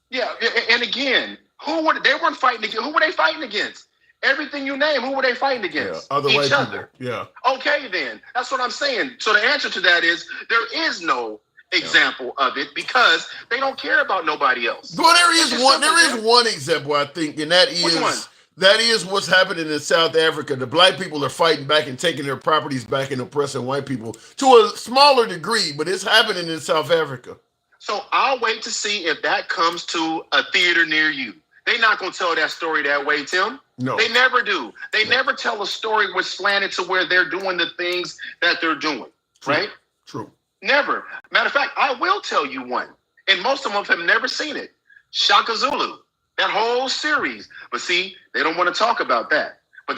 Yeah, and again, they weren't fighting against. Who were they fighting against? Everything you name, who were they fighting against? Other Each other. People. Yeah. Okay, then. That's what I'm saying. So the answer to that is there is no example of it because they don't care about nobody else. Well, there is one example, I think, and that is what's happening in South Africa. The black people are fighting back and taking their properties back and oppressing white people to a smaller degree, but it's happening in South Africa. So I'll wait to see if that comes to a theater near you. They're not going to tell that story that way, Tim. No. They never do. They never tell a story with slanted to where they're doing the things that they're doing, right? True. Never. Matter of fact, I will tell you one, and most of them have never seen it. Shaka Zulu, that whole series. But see, they don't want to talk about that. But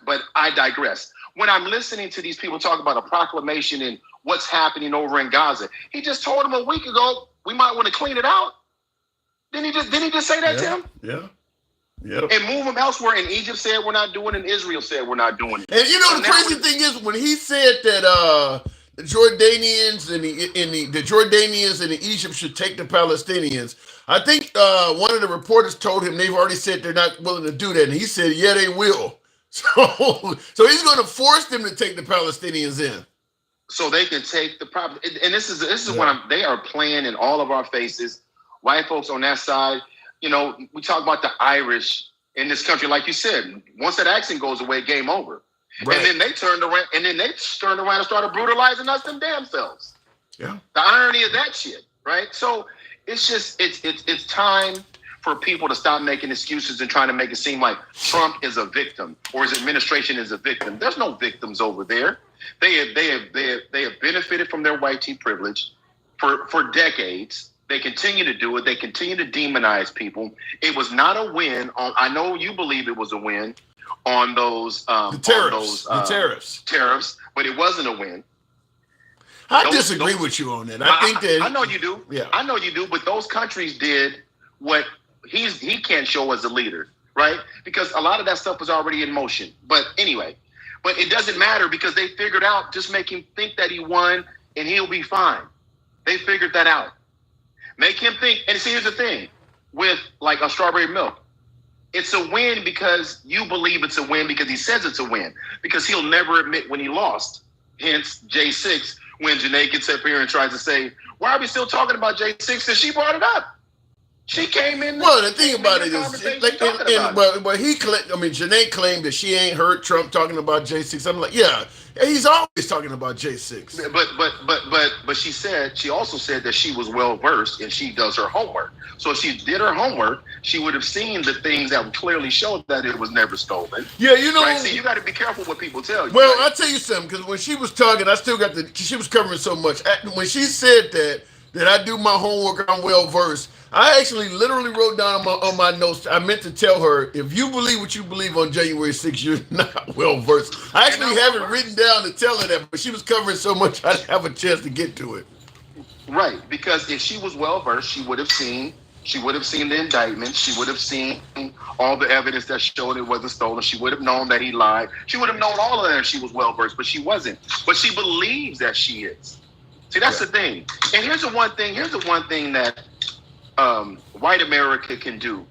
But I digress. When I'm listening to these people talk about a proclamation and what's happening over in Gaza, he just told them a week ago we might want to clean it out. Didn't he just say that, Tim? Yeah. And move them elsewhere. And Egypt said we're not doing it, and Israel said we're not doing it. And you know, the crazy thing is when he said that the Jordanians and the Jordanians and the Egypt should take the Palestinians, I think one of the reporters told him they've already said they're not willing to do that, and he said, yeah, they will. So he's going to force them to take the Palestinians in, so they can take the problem. And this is what they are playing in all of our faces. White folks on that side, you know, we talk about the Irish in this country, like you said. Once that accent goes away, game over. Right. And then they turned around and started brutalizing us them damn selves. Yeah. The irony of that shit, right? So it's just it's time for people to stop making excuses and trying to make it seem like Trump is a victim or his administration is a victim. There's no victims over there. They have benefited from their white tea privilege for decades. They continue to do it. They continue to demonize people. It was not a win. I know you believe it was a win on those tariffs, but it wasn't a win. I disagree with you on that. I think that I know you do. Yeah, I know you do. But those countries did what he can't show as a leader, right? Because a lot of that stuff was already in motion. But anyway, but it doesn't matter because they figured out just make him think that he won and he'll be fine. They figured that out. Make him think. And see, here's the thing with like a strawberry milk. It's a win because you believe it's a win because he says it's a win because he'll never admit when he lost. Hence J6 when Janae gets up here and tries to say, why are we still talking about J6 since she brought it up? She came in. Well, the thing about it is, like, Janae claimed that she ain't heard Trump talking about J6. I'm like, yeah, he's always talking about J6. But she also said that she was well versed and she does her homework. So if she did her homework, she would have seen the things that would clearly show that it was never stolen. Yeah, you know. Right? So you got to be careful what people tell you. Well, right? I'll tell you something, because when she was talking, I still got she was covering so much. When she said that I do my homework, I'm well versed, I actually literally wrote down on my notes, I meant to tell her, if you believe what you believe on January 6th, you're not well versed. I actually have it written down to tell her that, but she was covering so much, I didn't have a chance to get to it. Right, because if she was well versed, she would have seen the indictment. She would have seen all the evidence that showed it wasn't stolen. She would have known that he lied. She would have known all of that if she was well versed, but she wasn't. But she believes that she is. See, that's the thing. And here's the one thing that white America can do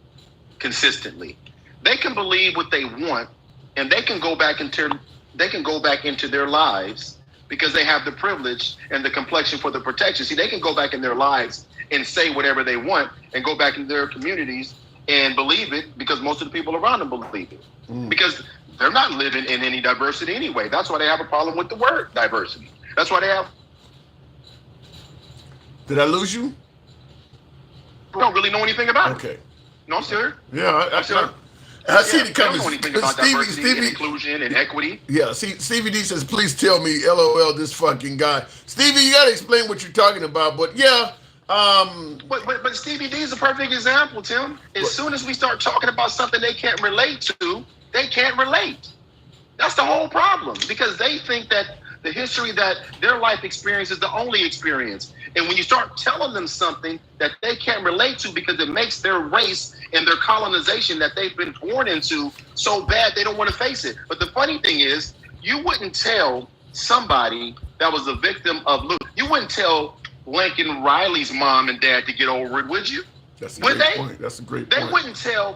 consistently. They can believe what they want, and they can go back into their lives because they have the privilege and the complexion for the protection. See, they can go back in their lives and say whatever they want and go back into their communities and believe it because most of the people around them believe it. Because they're not living in any diversity anyway. That's why they have a problem with the word diversity. That's why they have. Did I lose you? I don't really know anything about it. Okay. No, I'm still here. Yeah, I see the comments. I don't know anything about diversity and inclusion and equity. Yeah, Stevie D says, please tell me, LOL, this fucking guy. Stevie, you got to explain what you're talking about. But yeah. But Stevie D is a perfect example, Tim. As soon as we start talking about something they can't relate to, they can't relate. That's the whole problem, because they think that the history that their life experience is the only experience. And when you start telling them something that they can't relate to because it makes their race and their colonization that they've been born into so bad they don't want to face it. But the funny thing is, you wouldn't tell somebody that was a victim of you wouldn't tell Lincoln Riley's mom and dad to get over it, would you? That's a great point. That's a great point.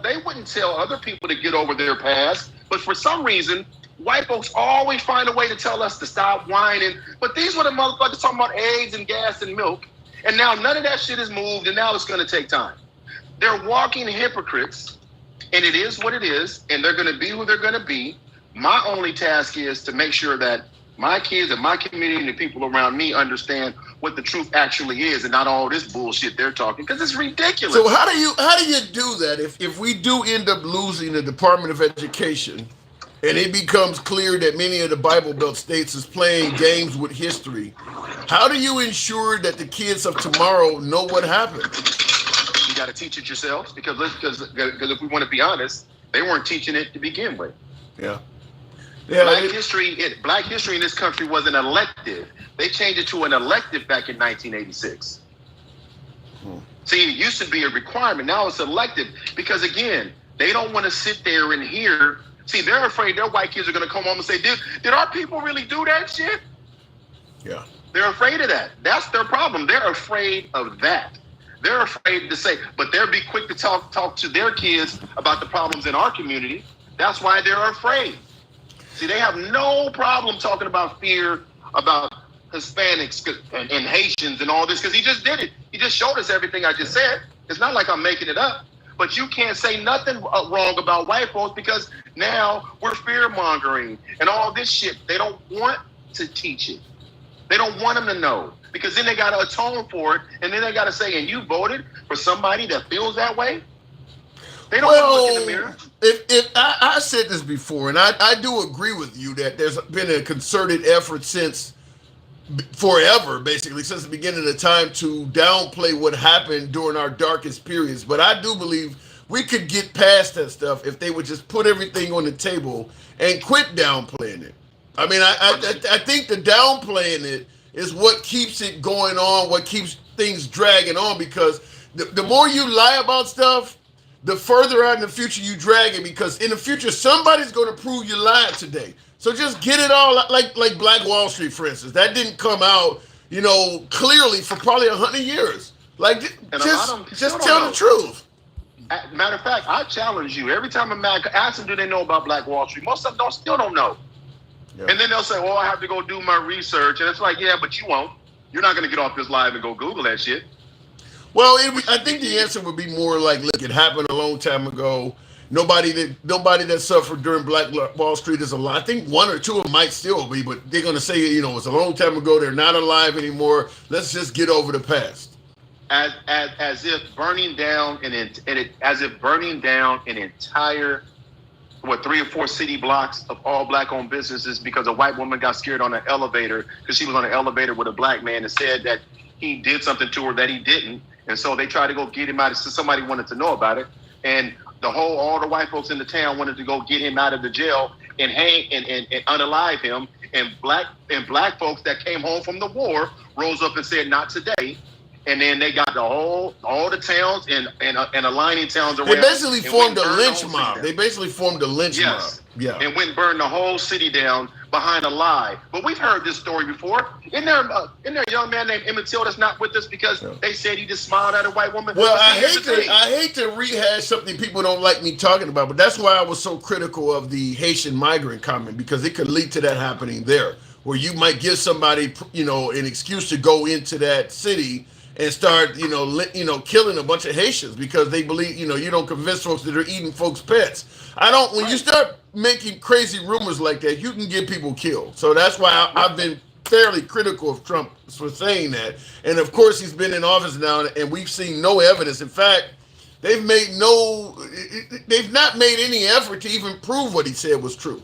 They wouldn't tell other people to get over their past, but for some reason, white folks always find a way to tell us to stop whining. But these were the motherfuckers talking about eggs and gas and milk, and now none of that shit is moved, and now it's going to take time. They're walking hypocrites, and it is what it is, and they're going to be who they're going to be. My only task is to make sure that my kids and my community and the people around me understand what the truth actually is, and not all this bullshit they're talking, because it's ridiculous. So how do you do that if we do end up losing the Department of Education, and it becomes clear that many of the Bible Belt states is playing games with history? How do you ensure that the kids of tomorrow know what happened? You got to teach it yourselves, because if we want to be honest, they weren't teaching it to begin with. Yeah. Black history in this country was an elective. They changed it to an elective back in 1986. See, it used to be a requirement. Now it's elective because, again, they don't want to sit there and hear. See, they're afraid their white kids are going to come home and say, did our people really do that shit? Yeah. They're afraid of that. That's their problem. They're afraid of that. They're afraid to say, but they'll be quick to talk to their kids about the problems in our community. That's why they're afraid. See, they have no problem talking about fear about Hispanics and Haitians and all this, because he just did it. He just showed us everything I just said. It's not like I'm making it up. But you can't say nothing wrong about white folks, because now we're fear-mongering and all this shit. They don't want to teach it. They don't want them to know, because then they got to atone for it, and then they got to say, and you voted for somebody that feels that way? They don't want to look in the mirror. If I said this before, and I do agree with you that there's been a concerted effort since forever, basically, since the beginning of the time, to downplay what happened during our darkest periods. But I do believe we could get past that stuff if they would just put everything on the table and quit downplaying it. I mean, I think the downplaying it is what keeps it going on, what keeps things dragging on, because the more you lie about stuff, the further out in the future you drag it, because in the future, somebody's going to prove you lied today. So just get it all out, like Black Wall Street, for instance. That didn't come out, clearly for probably 100 years. Like, just tell the truth. Matter of fact, I challenge you. Every time ask them, do they know about Black Wall Street? Most of them still don't know. Yeah. And then they'll say, well, I have to go do my research. And it's like, yeah, but you won't. You're not going to get off this live and go Google that shit. Well, I think the answer would be more like, look, it happened a long time ago. Nobody that suffered during Black Wall Street is alive. I think one or two of them might still be, but they're going to say, it's a long time ago. They're not alive anymore. Let's just get over the past. As if burning down as if burning down an entire 3 or 4 city blocks of all black-owned businesses because a white woman got scared on an elevator because she was on an elevator with a black man and said that he did something to her that he didn't, and so they tried to go get him out. So somebody wanted to know about it, and all the white folks in the town wanted to go get him out of the jail and hang and unalive him. And black folks that came home from the war rose up and said, "Not today." And then they got all the towns and aligning towns around. They basically formed a lynch mob. They basically formed a lynch mob. Yeah. And went and burned the whole city down behind a lie. But we've heard this story before. Isn't there a young man named Emmett Till that's not with us because they said he just smiled at a white woman? Well, I hate to rehash something people don't like me talking about, but that's why I was so critical of the Haitian migrant comment, because it could lead to that happening there, where you might give somebody, an excuse to go into that city and start, killing a bunch of Haitians because they believe, you don't convince folks that they're eating folks' pets. When you start making crazy rumors like that, you can get people killed. So that's why I've been fairly critical of Trump for saying that. And of course, he's been in office now, and we've seen no evidence. In fact, they've not made any effort to even prove what he said was true.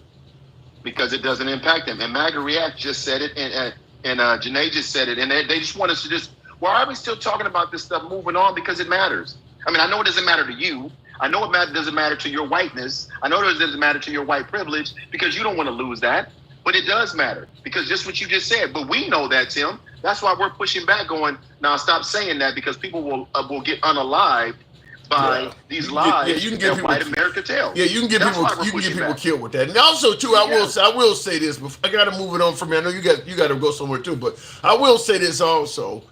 Because it doesn't impact them. And MAGA React just said it, and Janae just said it, and they just want us to just, why are we still talking about this stuff moving on? Because it matters. I mean, I know it doesn't matter to you. I know it doesn't matter to your whiteness. I know it doesn't matter to your white privilege because you don't want to lose that. But it does matter because just what you just said. But we know that, Tim. That's why we're pushing back going, now stop saying that because people will get unalived by these lies that white America tells. Yeah, you can get people killed with that. And also, too, I will say this. I got to move it on from here. I know you got to go somewhere, too. But I will say this also.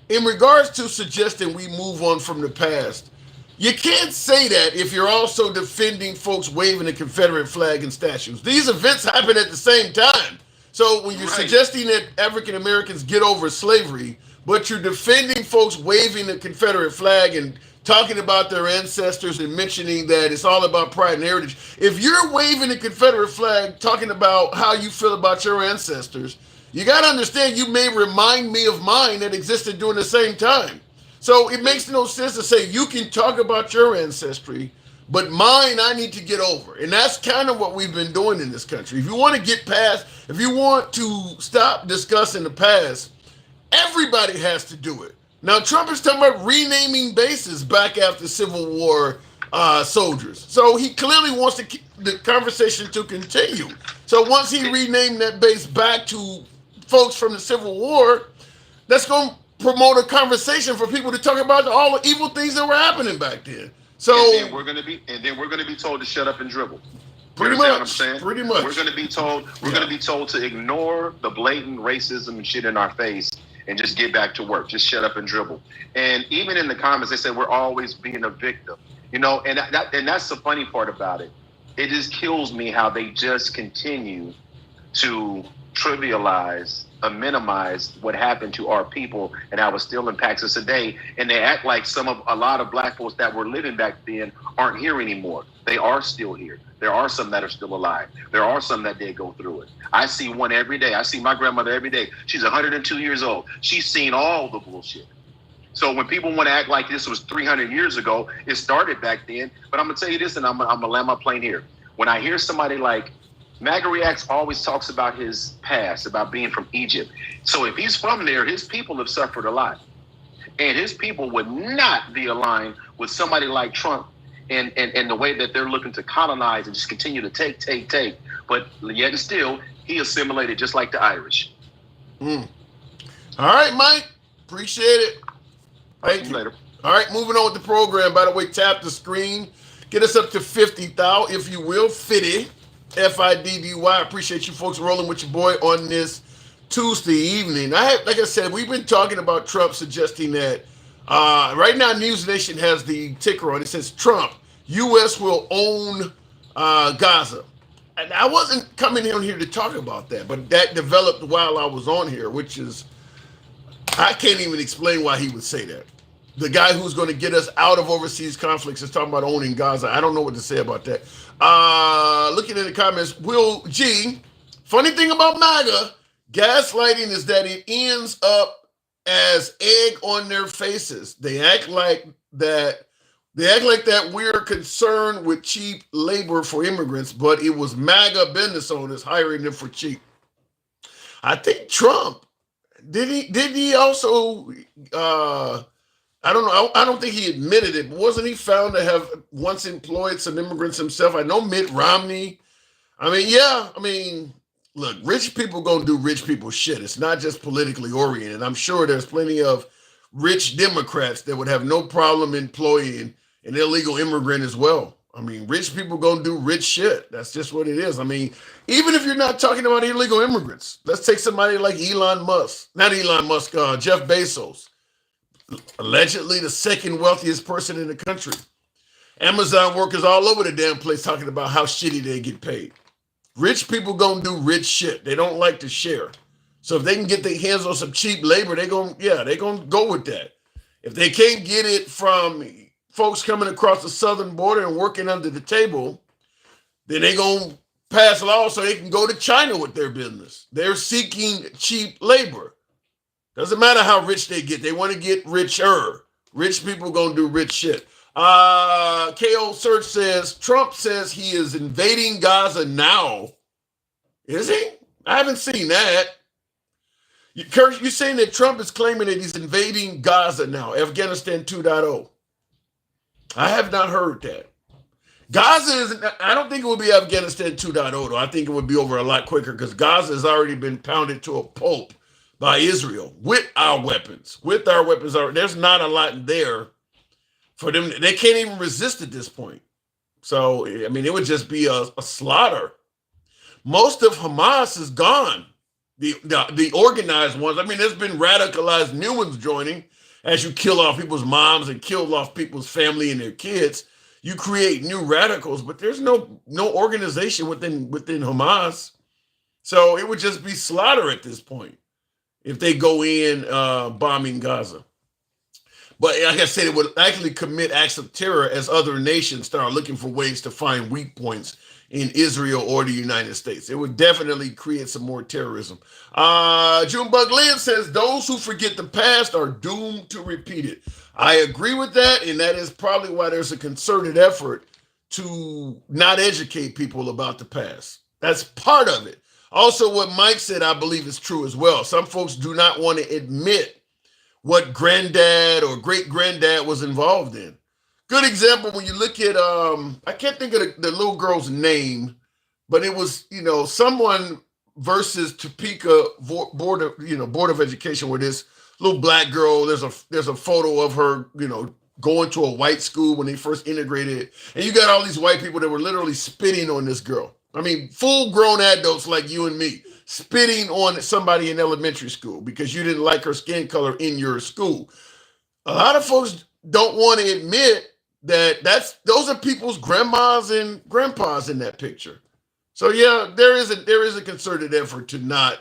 In regards to suggesting we move on from the past, you can't say that if you're also defending folks waving the Confederate flag and statues. These events happen at the same time. So when you're suggesting that African Americans get over slavery, but you're defending folks waving the Confederate flag and talking about their ancestors and mentioning that it's all about pride and heritage. If you're waving the Confederate flag, talking about how you feel about your ancestors, you got to understand you may remind me of mine that existed during the same time. So it makes no sense to say you can talk about your ancestry, but mine I need to get over. And that's kind of what we've been doing in this country. If you want to get past, if you want to stop discussing the past, everybody has to do it. Now, Trump is talking about renaming bases back after Civil War soldiers. So he clearly wants the conversation to continue. So once he renamed that base back to folks from the Civil War, that's going to promote a conversation for people to talk about all the evil things that were happening back then. So and then we're going to be told to shut up and dribble. Pretty much. What I'm saying? Pretty much. We're going to be told. We're going to be told to ignore the blatant racism and shit in our face and just get back to work. Just shut up and dribble. And even in the comments, they say we're always being a victim. And that's the funny part about it. It just kills me how they just continue to trivialize or minimize what happened to our people and how it still impacts us today. And they act like a lot of black folks that were living back then aren't here anymore. They are still here. There are some that are still alive. There are some that did go through it. I see one every day. I see my grandmother every day. She's 102 years old. She's seen all the bullshit. So when people want to act like this was 300 years ago, it started back then. But I'm going to tell you this, and I'm going to land my plane here. When I hear somebody like MAGA Reacts always talks about his past, about being from Egypt. So if he's from there, his people have suffered a lot. And his people would not be aligned with somebody like Trump and the way that they're looking to colonize and just continue to take. But yet and still, he assimilated just like the Irish. All right, Mike. Appreciate it. Thank you. Later. All right, moving on with the program. By the way, tap the screen. Get us up to 50,000, if you will. 50. FIDDY. Appreciate you folks rolling with your boy on this Tuesday evening. Like I said, we've been talking about Trump suggesting that right now News Nation has the ticker on it. It says Trump, U.S. will own Gaza. And I wasn't coming in here to talk about that, but that developed while I was on here, which is, I can't even explain why he would say that. the guy who's going to get us out of overseas conflicts is talking about owning Gaza. I don't know what to say about that. Looking in the comments, Will G, funny thing about MAGA, gaslighting is that it ends up as egg on their faces. They act like that we're concerned with cheap labor for immigrants, but it was MAGA business owners hiring them for cheap. I think Trump, did he also I don't know. I don't think he admitted it, but wasn't he found to have once employed some immigrants himself? I know Mitt Romney. Look, rich people gonna do rich people shit. It's not just politically oriented. I'm sure there's plenty of rich Democrats that would have no problem employing an illegal immigrant as well. I mean, rich people gonna do rich shit. That's just what it is. I mean, even if you're not talking about illegal immigrants, let's take somebody like Elon Musk, Jeff Bezos. Allegedly the second wealthiest person in the country. Amazon workers all over the damn place talking about how shitty they get paid. Rich people gonna do rich shit. They don't like to share. So if they can get their hands on some cheap labor, they gonna go with that. If they can't get it from folks coming across the southern border and working under the table, then they gonna pass laws so they can go to China with their business. They're seeking cheap labor. Doesn't matter how rich they get. They want to get richer. Rich people gonna do rich shit. KO Search says, Trump says he is invading Gaza now. Is he? I haven't seen that. You're saying that Trump is claiming that he's invading Gaza now, Afghanistan 2.0. I have not heard that. Gaza is, I don't think it would be Afghanistan 2.0 though. I think it would be over a lot quicker because Gaza has already been pounded to a pulp by Israel with our weapons. There's not a lot there for them. They can't even resist at this point. So, I mean, it would just be a slaughter. Most of Hamas is gone. The organized ones. I mean, there's been radicalized new ones joining as you kill off people's moms and kill off people's family and their kids. You create new radicals, but there's no organization within Hamas. So it would just be slaughter at this point if they go in bombing Gaza. But like I said, it would actually commit acts of terror as other nations start looking for ways to find weak points in Israel or the United States. It would definitely create some more terrorism. Junebug Lynn says, those who forget the past are doomed to repeat it. I agree with that, and that is probably why there's a concerted effort to not educate people about the past. That's part of it. Also, what Mike said, I believe is true as well. Some folks do not want to admit what granddad or great-granddad was involved in. Good example, when you look at, I can't think of the little girl's name, but it was, someone versus Topeka Board of Education, where this little black girl, there's a photo of her, going to a white school when they first integrated. And you got all these white people that were literally spitting on this girl. I mean, full-grown adults like you and me, spitting on somebody in elementary school because you didn't like her skin color in your school. A lot of folks don't want to admit that those are people's grandmas and grandpas in that picture. So yeah, there is a concerted effort to not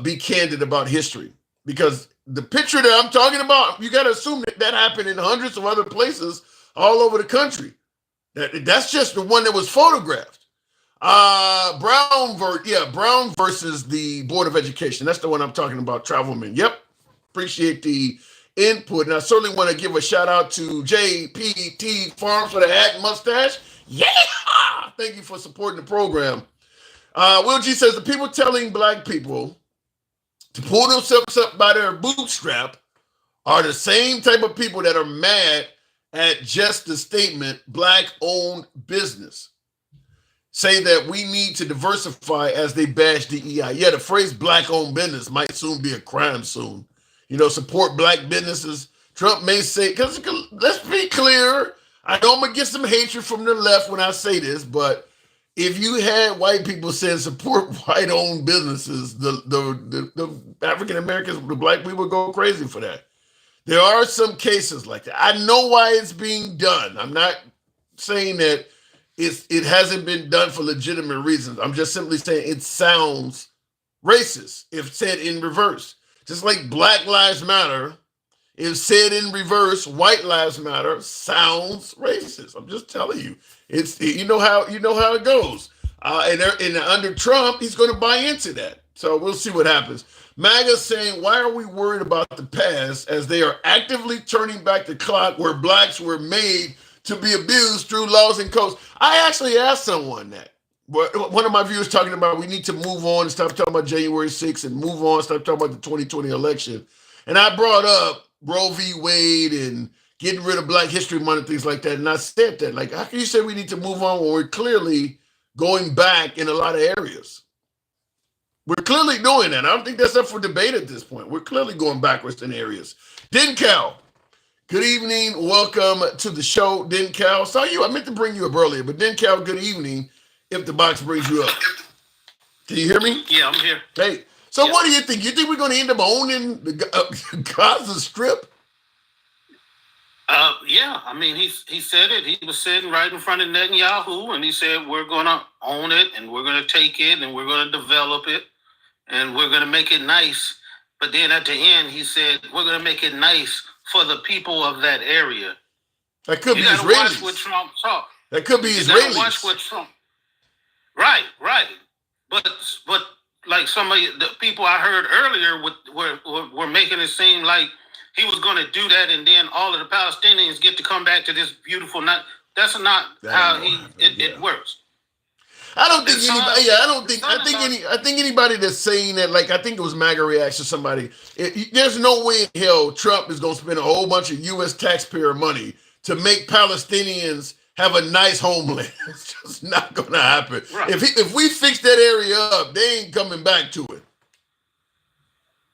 be candid about history, because the picture that I'm talking about, you got to assume that happened in hundreds of other places all over the country. That's just the one that was photographed. Brown versus the Board of Education. That's the one I'm talking about, Travelman. Yep. Appreciate the input. And I certainly want to give a shout out to JPT Farms for the hat and mustache. Yeah. Thank you for supporting the program. Will G says the people telling black people to pull themselves up by their bootstrap are the same type of people that are mad at just the statement black-owned business. Say that we need to diversify as they bash DEI. Yeah, the phrase black-owned business might soon be a crime soon. Support black businesses. Trump may say, because let's be clear, I know I'm going to get some hatred from the left when I say this, but if you had white people saying support white-owned businesses, the African Americans, the black people would go crazy for that. There are some cases like that. I know why it's being done. I'm not saying that it hasn't been done for legitimate reasons. I'm just simply saying it sounds racist if said in reverse. Just like Black Lives Matter If said in reverse, white lives matter sounds racist. I'm just telling you. It's you know how it goes. And under Trump, he's going to buy into that. So we'll see what happens. MAGA saying, why are we worried about the past as they are actively turning back the clock where blacks were made to be abused through laws and codes? I actually asked someone that. One of my viewers talking about we need to move on and stop talking about January 6th and move on, stop talking about the 2020 election. And I brought up Roe v. Wade and getting rid of Black History Month and things like that. And I said that, like, how can you say we need to move on when we're clearly going back in a lot of areas? We're clearly doing that. I don't think that's up for debate at this point. We're clearly going backwards in areas. Dencal, good evening. Welcome to the show, Dencal. Saw you. I meant to bring you up earlier, but Dencal, good evening. If the box brings you up. Can you hear me? Yeah, I'm here. Hey, so what do you think? You think we're going to end up owning the Gaza Strip? Yeah, I mean, he said it. He was sitting right in front of Netanyahu, and he said, we're going to own it, and we're going to take it, and we're going to develop it, and we're going to make it nice. But then at the end, he said, we're going to make it nice for the people of that area. That could be Israelis. Watch what Trump talk. That could be Israelis. Watch what Trump. Right. But like some of the people I heard earlier were making it seem like he was going to do that, and then all of the Palestinians get to come back to this beautiful night. That's not how it works. I don't think anybody. Yeah, I don't think. I think anybody that's saying that, like, I think it was MAGA reaction. Somebody. There's no way in hell Trump is going to spend a whole bunch of U.S. taxpayer money to make Palestinians have a nice homeland. It's just not going to happen. Right. If we fix that area up, they ain't coming back to it.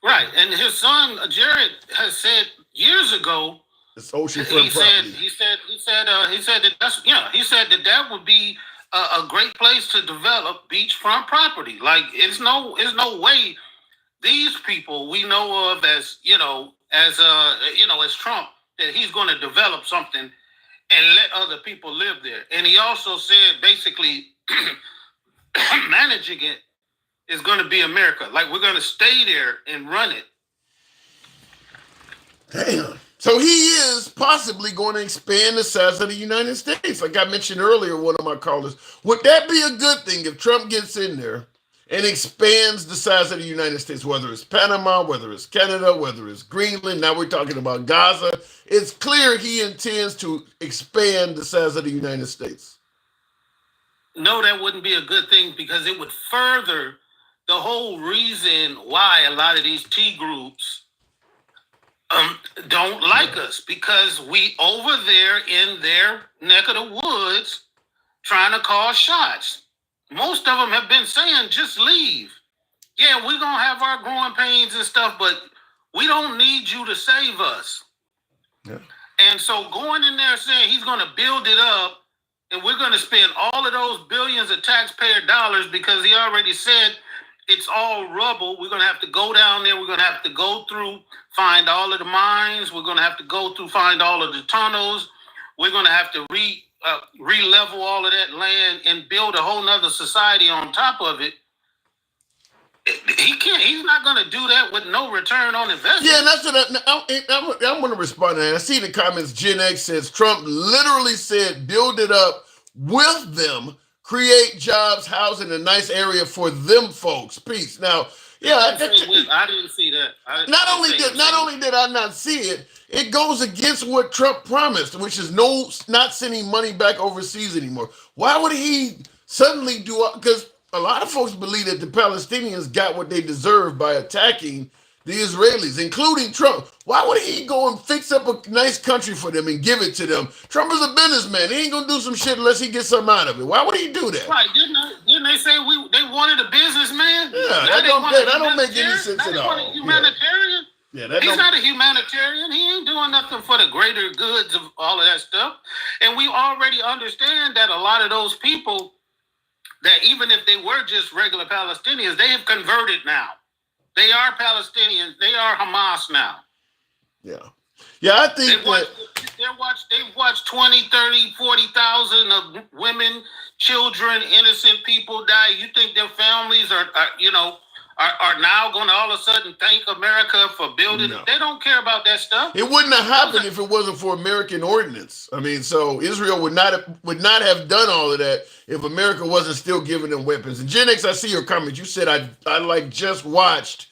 Right, and his son Jared has said years ago. It's oceanfront property. He said that would be a great place to develop beachfront property. Like it's no way these people we know of as Trump, that he's going to develop something and let other people live there. And he also said basically managing it is going to be America. Like we're going to stay there and run it. Damn. So he is possibly going to expand the size of the United States. Like I mentioned earlier, one of my callers. Would that be a good thing if Trump gets in there and expands the size of the United States, whether it's Panama, whether it's Canada, whether it's Greenland? Now we're talking about Gaza. It's clear he intends to expand the size of the United States. No, that wouldn't be a good thing because it would further the whole reason why a lot of these T groups don't like us, because we over there in their neck of the woods trying to call shots. Most of them have been saying, just leave. Yeah, we're going to have our growing pains and stuff, but we don't need you to save us. Yeah. And so going in there saying he's going to build it up and we're going to spend all of those billions of taxpayer dollars because he already said it's all rubble. We're going to have to go down there. We're going to have to go through, find all of the mines. We're going to have to go through, find all of the tunnels. We're going to have to re-level all of that land and build a whole nother society on top of it. He can't. He's not going to do that with no return on investment. Yeah, and that's what I'm going to respond to that. I see in the comments, Gen X says Trump literally said, build it up with them, create jobs, housing, a nice area for them folks. Peace. Now, yeah, I didn't see that. Not only did I not see it, it goes against what Trump promised, which is not sending money back overseas anymore. Why would he suddenly do? Because a lot of folks believe that the Palestinians got what they deserve by attacking the Israelis, including Trump. Why would he go and fix up a nice country for them and give it to them? Trump is a businessman. He ain't gonna do some shit unless he gets something out of it. Why would he do that? Right? Didn't they say they wanted a businessman? Yeah, that don't make any sense at all. Humanitarian? Yeah, he's not a humanitarian. He ain't doing nothing for the greater goods of all of that stuff. And we already understand that a lot of those people, that even if they were just regular Palestinians, they have converted now. They are Palestinians. They are Hamas now. Yeah. Yeah, I think they've watched 20, 30, 40,000 of women, children, innocent people die. You think their families are are now going to all of a sudden thank America for building. No. They don't care about that stuff. It wouldn't have happened if it wasn't for American ordinance. I mean, so Israel would not have done all of that if America wasn't still giving them weapons. And Gen X, I see your comment. You said I like just watched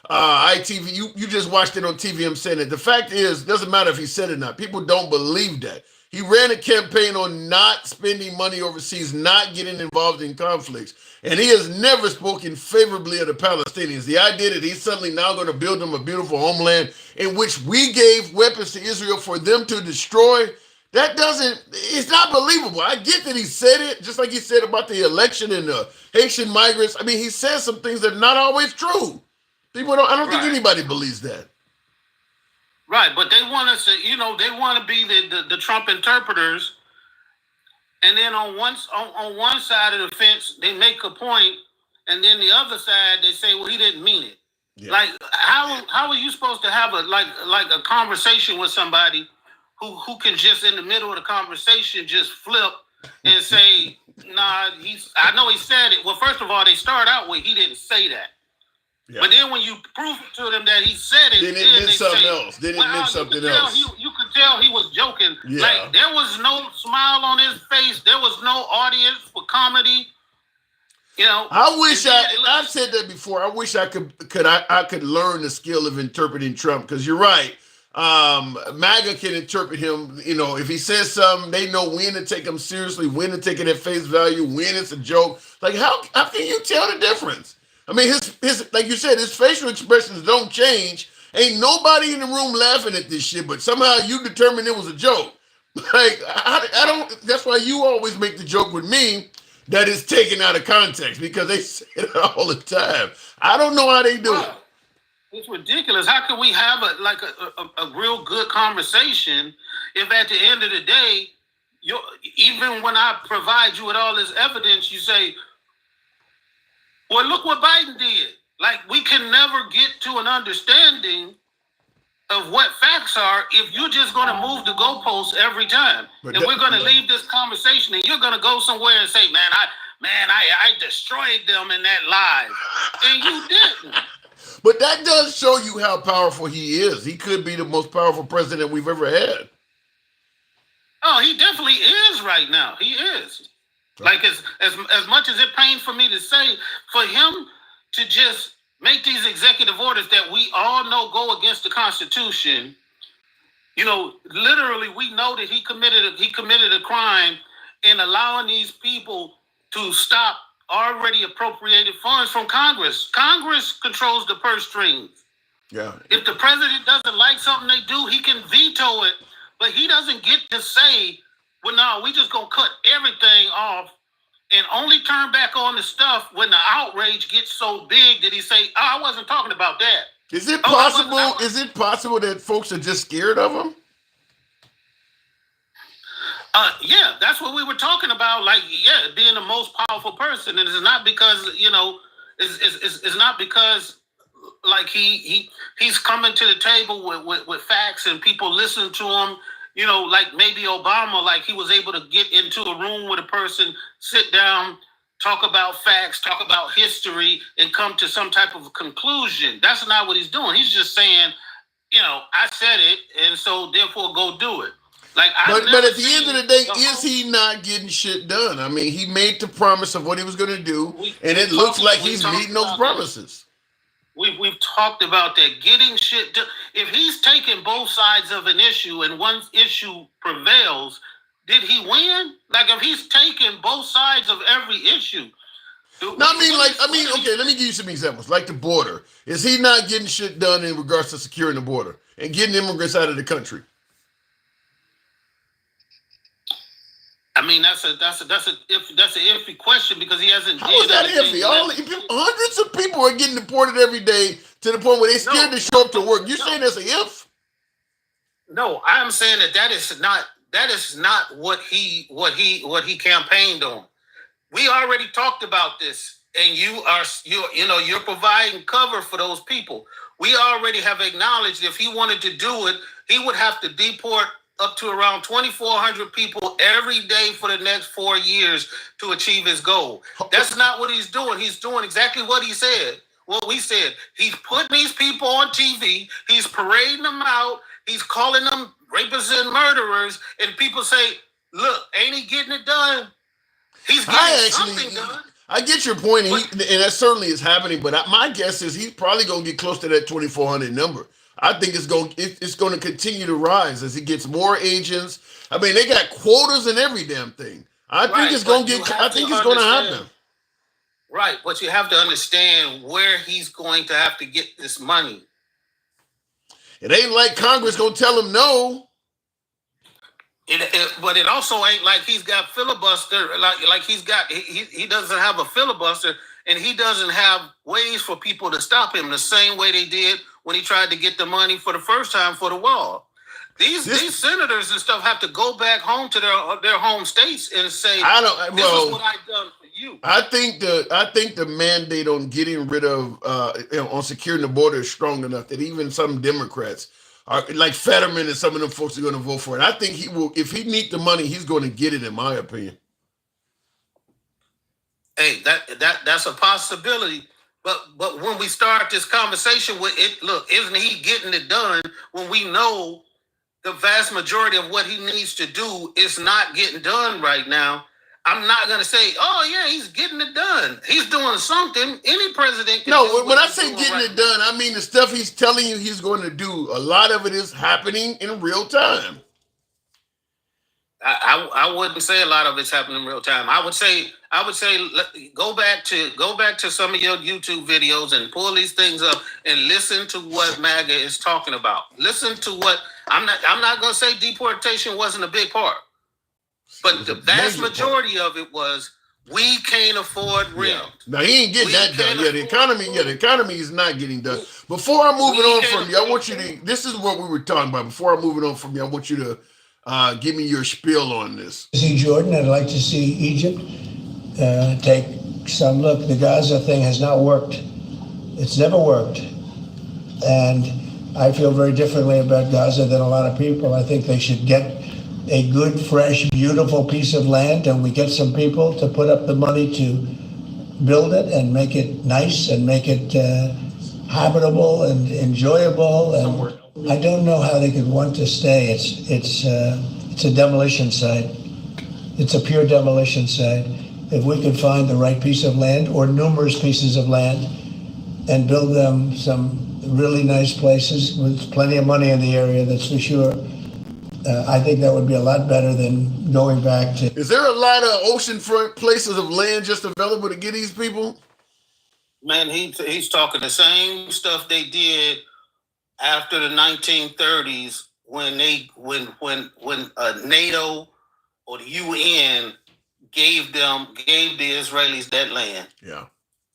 ITV. You just watched it on TV. I'm saying it. The fact is, it doesn't matter if he said it or not. People don't believe that. He ran a campaign on not spending money overseas, not getting involved in conflicts. And he has never spoken favorably of the Palestinians. The idea that he's suddenly now going to build them a beautiful homeland in which we gave weapons to Israel for them to destroy, it's not believable. I get that he said it, just like he said about the election and the Haitian migrants. I mean, he says some things that are not always true. I don't think anybody believes that. Right, but they want us to, they want to be the Trump interpreters. And then on one side of the fence, they make a point, and then the other side, they say, well, he didn't mean it. Yeah. Like, how are you supposed to have a conversation with somebody who can just in the middle of the conversation just flip and say, nah, I know he said it. Well, first of all, they start out with he didn't say that. Yeah. But then when you prove it to them that he said it, then it meant something else. Then it meant something else. You could tell he was joking. Yeah. Like, there was no smile on his face. There was no audience for comedy. I wish I've said that before. I wish I could learn the skill of interpreting Trump, because you're right. MAGA can interpret him. If he says something, they know when to take him seriously, when to take it at face value, when it's a joke. Like, how can you tell the difference? I mean, his like you said, his facial expressions don't change. Ain't nobody in the room laughing at this shit, but somehow you determined it was a joke. Like, I don't. That's why you always make the joke with me that is taken out of context, because they say it all the time. I don't know how they do it. It's ridiculous. How can we have a real good conversation if at the end of the day, even when I provide you with all this evidence, you say, well, look what Biden did. Like, we can never get to an understanding of what facts are if you're just going to move the goalposts every time. We're going to leave this conversation and you're going to go somewhere and say, I destroyed them in that live. And you didn't. But that does show you how powerful he is. He could be the most powerful president we've ever had. Oh, he definitely is right now. He is. Like, as much as it pains for me to say, for him to just make these executive orders that we all know go against the Constitution, literally we know that he committed a crime in allowing these people to stop already appropriated funds from Congress. Congress controls the purse strings. Yeah. If the president doesn't like something they do, he can veto it, but he doesn't get to say, well, no, we just gonna cut everything off and only turn back on the stuff when the outrage gets so big that he say, oh, I wasn't talking about that. Is it possible? Is it possible that folks are just scared of him? Yeah, that's what we were talking about. Like, yeah, being the most powerful person, and it's not because it's not because like he's coming to the table with facts and people listen to him. Like maybe Obama, like he was able to get into a room with a person, sit down, talk about facts, talk about history, and come to some type of conclusion. That's not what he's doing. He's just saying, I said it, and so therefore go do it. Like, but at the end of the day, is he not getting shit done? I mean, he made the promise of what he was going to do, and it looks like he's meeting those promises. We've talked about that, getting shit done. If he's taking both sides of an issue and one issue prevails, did he win? Like, if he's taking both sides of every issue. Okay, let me give you some examples. Like the border. Is he not getting shit done in regards to securing the border and getting immigrants out of the country? I mean, that's an iffy question because he hasn't. How is that iffy? Hundreds of people are getting deported every day to the point where they're scared to show up to work. You're saying that's an if? No, I'm saying that is not what he campaigned on. We already talked about this, and you're providing cover for those people. We already have acknowledged if he wanted to do it, he would have to deport up to around 2,400 people every day for the next 4 years to achieve his goal. That's not what he's doing. He's doing exactly what he said. what we said. He's putting these people on TV. He's parading them out. He's calling them rapists and murderers. And people say, look, ain't he getting it done? He's getting something done. I get your point, and that certainly is happening. But my guess is he's probably going to get close to that 2,400 number. I think it's going to continue to rise as he gets more agents. I mean, they got quotas and every damn thing. I think it's going to happen. Right, but you have to understand where he's going to have to get this money. It ain't like Congress going to tell him no. But it also ain't like he's got filibuster. Like he doesn't have a filibuster, and he doesn't have ways for people to stop him the same way they did when he tried to get the money for the first time for the wall. These senators and stuff have to go back home to their home states and say, "This is what I've done for you." I think the mandate on getting rid of on securing the border is strong enough that even some Democrats are like Fetterman and some of them folks are going to vote for it. I think he will. If he needs the money, he's going to get it. In my opinion. Hey, that's a possibility. But when we start this conversation with it, look, isn't he getting it done when we know the vast majority of what he needs to do is not getting done right now? I'm not going to say, oh, yeah, he's getting it done. He's doing something. Any president can do when I say getting it done, I mean the stuff he's telling you he's going to do. A lot of it is happening in real time. I wouldn't say a lot of it's happening in real time. I would say go back to some of your YouTube videos and pull these things up and listen to what MAGA is talking about. Listen to what I'm not going to say deportation wasn't a big part, but the vast majority of it was we can't afford rent. Yeah. Now he ain't getting that done. The economy is not getting done. Before I'm moving on from you, I want you to. This is what we were talking about. Before I'm moving on from you, I want you to give me your spiel on this. See Jordan, I'd like to see Egypt take some look. The Gaza thing has not worked. It's never worked. And I feel very differently about Gaza than a lot of people. I think they should get a good, fresh, beautiful piece of land, and we get some people to put up the money to build it and make it nice and make it habitable and enjoyable. And I don't know how they could want to stay. It's a demolition site. It's a pure demolition site. If we could find the right piece of land or numerous pieces of land and build them some really nice places with plenty of money in the area, that's for sure. I think that would be a lot better than going back to. Is there a lot of oceanfront places of land just available to get these people? Man, he's talking the same stuff they did after the 1930s when NATO or the UN gave the Israelis that land. Yeah.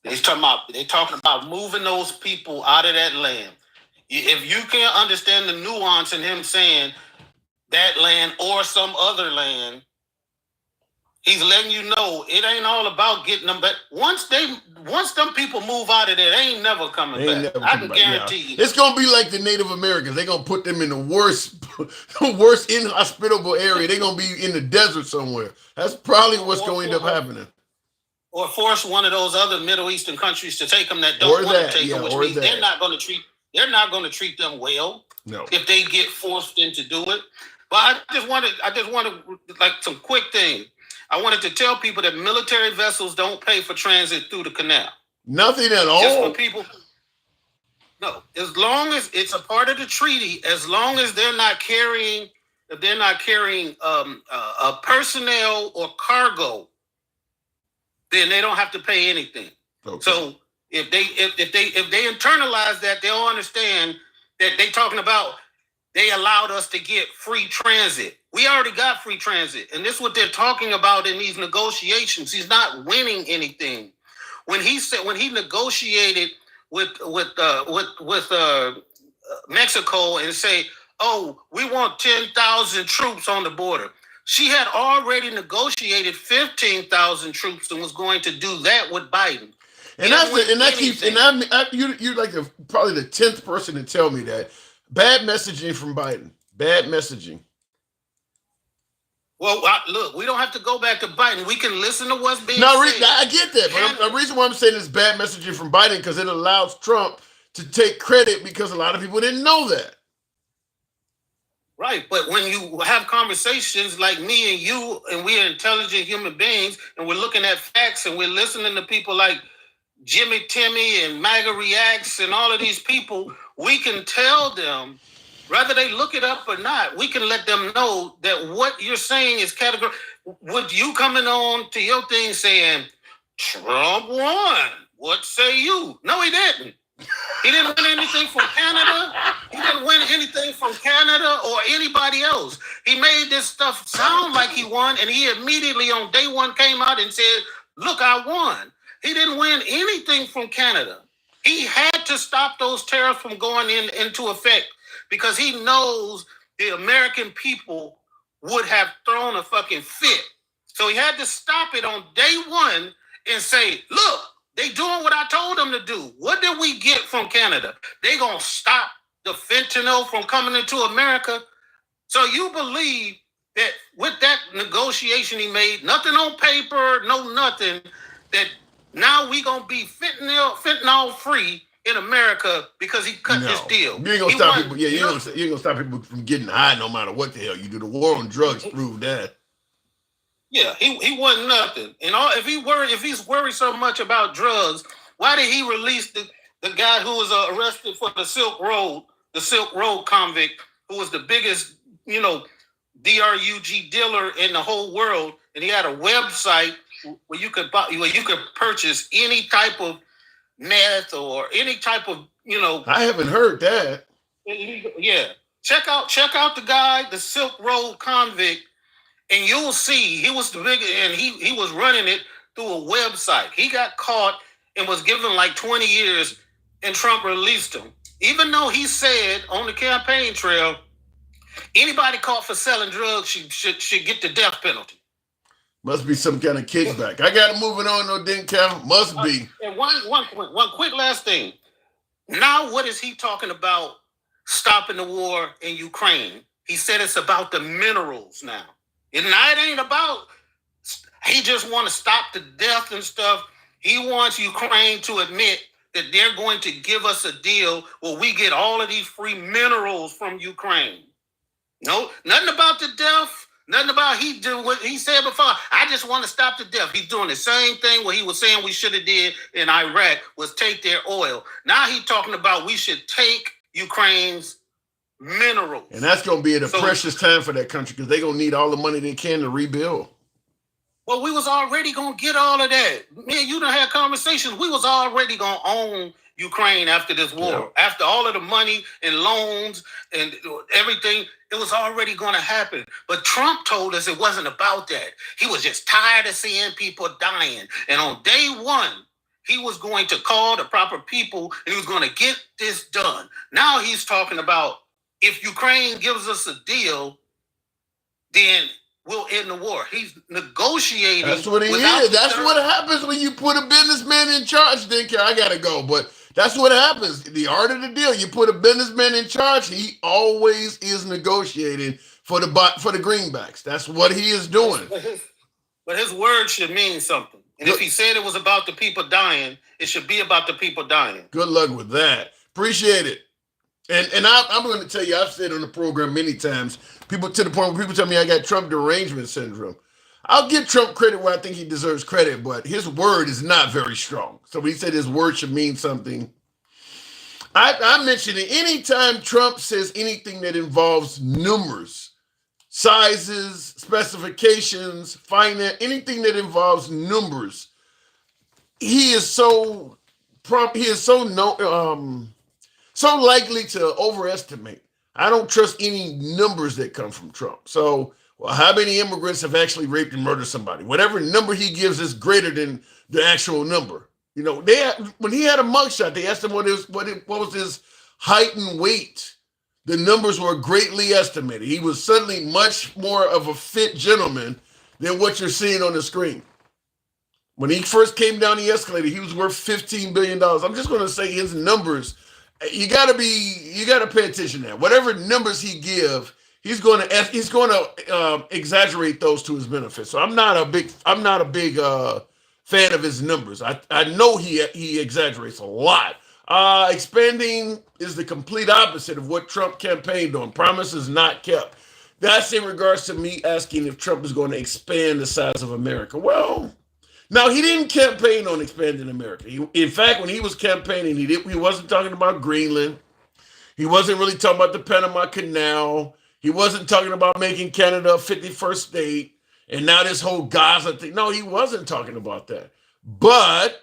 They're talking about moving those people out of that land. If you can't understand the nuance in him saying that land or some other land, he's letting you know it ain't all about getting them back. Once them people move out of there, they ain't never coming back. I can guarantee you. It's gonna be like the Native Americans. They're gonna put them in the worst inhospitable area. They're gonna be in the desert somewhere. That's probably what's going to end up happening. Or force one of those other Middle Eastern countries to take them that don't want to take them, which means they're not going to treat them well. No. If they get forced into do it. But I just wanted like some quick thing. I wanted to tell people that military vessels don't pay for transit through the canal. Nothing at all. Just for people. No, as long as it's a part of the treaty, as long as they're not carrying personnel or cargo, then they don't have to pay anything. Okay. So if they internalize that, they'll understand that they talking about they allowed us to get free transit. We already got free transit, and this is what they're talking about in these negotiations. He's not winning anything. When he negotiated with Mexico and say, "Oh, we want 10,000 troops on the border." She had already negotiated 15,000 troops and was going to do that with Biden. You're like probably the 10th person to tell me that. Bad messaging from Biden. Bad messaging. Well, look, we don't have to go back to Biden. We can listen to what's being No, said. I get that, but the reason why I'm saying it's bad messaging from Biden because it allows Trump to take credit because a lot of people didn't know that. Right, but when you have conversations like me and you, and we are intelligent human beings, and we're looking at facts, and we're listening to people like Jimmy Timmy and MAGA Reacts and all of these people, we can tell them, whether they look it up or not, we can let them know that what you're saying is category. Would you coming on to your thing saying, Trump won, what say you? No, he didn't. He didn't win anything from Canada. He didn't win anything from Canada or anybody else. He made this stuff sound like he won, and he immediately on day one came out and said, look, I won. He didn't win anything from Canada. He had to stop those tariffs from going into effect because he knows the American people would have thrown a fucking fit. So he had to stop it on day one and say, look, they doing what I told them to do. What did we get from Canada? They gonna stop the fentanyl from coming into America? So you believe that with that negotiation he made, nothing on paper, no nothing, that now we gonna be fentanyl free in America because he cut this deal. You ain't gonna stop people. Yeah, you ain't gonna stop people from getting high no matter what the hell you do. The war on drugs proved that. Yeah, he wasn't nothing. And if he's worried so much about drugs, why did he release the guy who was arrested for the Silk Road convict, who was the biggest, DRUG dealer in the whole world, and he had a website where you could purchase any type of meth or any type of, I haven't heard that. Yeah. Check out the guy, the Silk Road convict, and you'll see he was the biggest, and he was running it through a website. He got caught and was given like 20 years, and Trump released him. Even though he said on the campaign trail, anybody caught for selling drugs should get the death penalty. Must be some kind of kickback. I got to move it on, though, didn't count. Must be. And one quick last thing. Now, what is he talking about stopping the war in Ukraine? He said it's about the minerals now. And now it ain't about, he just want to stop the death and stuff. He wants Ukraine to admit that they're going to give us a deal where we get all of these free minerals from Ukraine. No, nothing about the death. Nothing about he do what he said before. I just want to stop the death. He's doing the same thing what he was saying we should have did in Iraq was take their oil. Now he's talking about we should take Ukraine's minerals. And that's going to be a precious time for that country because they're going to need all the money they can to rebuild. Well, we was already going to get all of that. Man, you done had conversations. We was already going to own Ukraine after this war. Yeah. After all of the money and loans and everything, it was already going to happen. But Trump told us it wasn't about that. He was just tired of seeing people dying. And on day one, he was going to call the proper people and he was going to get this done. Now he's talking about if Ukraine gives us a deal, then we'll end the war. He's negotiating. That's what he is. That's what happens when you put a businessman in charge. I got to go. But that's what happens. The art of the deal. You put a businessman in charge. He always is negotiating for the greenbacks. That's what he is doing. But his word should mean something. And if he said it was about the people dying, it should be about the people dying. Good luck with that. Appreciate it. And I'm going to tell you, I've said on the program many times, people to the point where people tell me I got Trump derangement syndrome. I'll give Trump credit where I think he deserves credit, but his word is not very strong. So when he said his word should mean something, I mentioned it. Anytime Trump says anything that involves numbers, sizes, specifications, finance, anything that involves numbers, he is so likely to overestimate. I don't trust any numbers that come from Trump. So, how many immigrants have actually raped and murdered somebody? Whatever number he gives is greater than the actual number. When he had a mugshot, they asked him what was his height and weight. The numbers were greatly estimated. He was suddenly much more of a fit gentleman than what you're seeing on the screen. When he first came down the escalator, he was worth $15 billion. I'm just going to say his numbers. You got to pay attention to that. Whatever numbers he give, he's going to exaggerate those to his benefit. So I'm not a big fan of his numbers. I know he exaggerates a lot. Expanding is the complete opposite of what Trump campaigned on. Promises not kept. That's in regards to me asking if Trump is going to expand the size of America. Well, now he didn't campaign on expanding America. In fact, when he was campaigning, he wasn't talking about Greenland. He wasn't really talking about the Panama Canal. He wasn't talking about making Canada a 51st state. And now this whole Gaza thing. No, he wasn't talking about that. But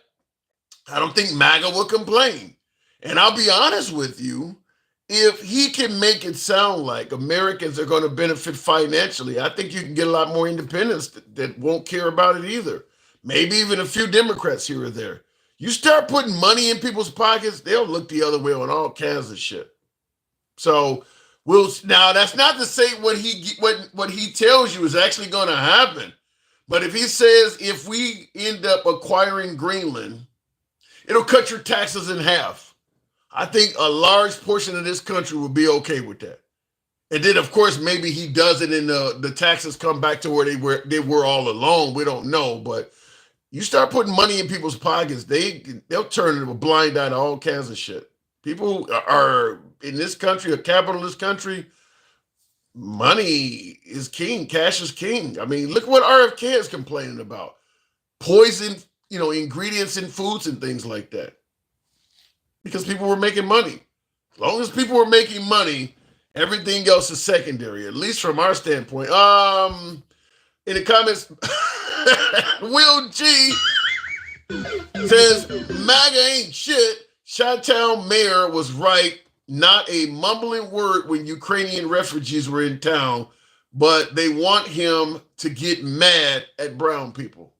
I don't think MAGA will complain. And I'll be honest with you, if he can make it sound like Americans are going to benefit financially, I think you can get a lot more independents that won't care about it either. Maybe even a few Democrats here or there. You start putting money in people's pockets, they'll look the other way on all kinds of shit. So now that's not to say what he tells you is actually going to happen. But if he says if we end up acquiring Greenland, it'll cut your taxes in half, I think a large portion of this country will be okay with that. And then, of course, maybe he does it and the taxes come back to where they were all along. We don't know. But you start putting money in people's pockets, they'll turn a blind eye to all kinds of shit. People are in this country, a capitalist country, money is king. Cash is king. I mean, look what RFK is complaining about. Poison, ingredients in foods and things like that. Because people were making money. As long as people were making money, everything else is secondary, at least from our standpoint. In the comments, Will G says, MAGA ain't shit. Chi-Town mayor was right. Not a mumbling word when Ukrainian refugees were in town, but they want him to get mad at brown people.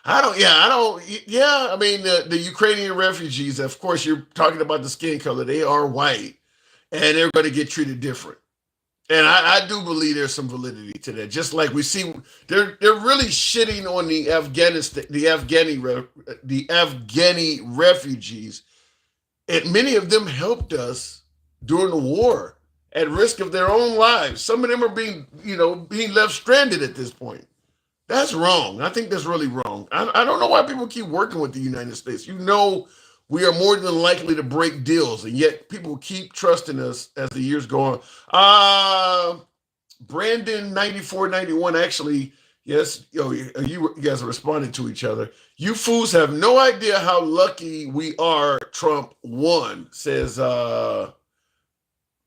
I mean, the Ukrainian refugees, of course, you're talking about the skin color. They are white, and they're going to get treated different. And I do believe there's some validity to that. Just like we see, they're really shitting on the Afghani refugees, and many of them helped us during the war at risk of their own lives. Some of them are being left stranded at this point. That's wrong. I think that's really wrong. I don't know why people keep working with the United States. We are more than likely to break deals, and yet people keep trusting us as the years go on. Brandon 9491 actually, yes, you guys are responding to each other. You fools have no idea how lucky we are Trump won, says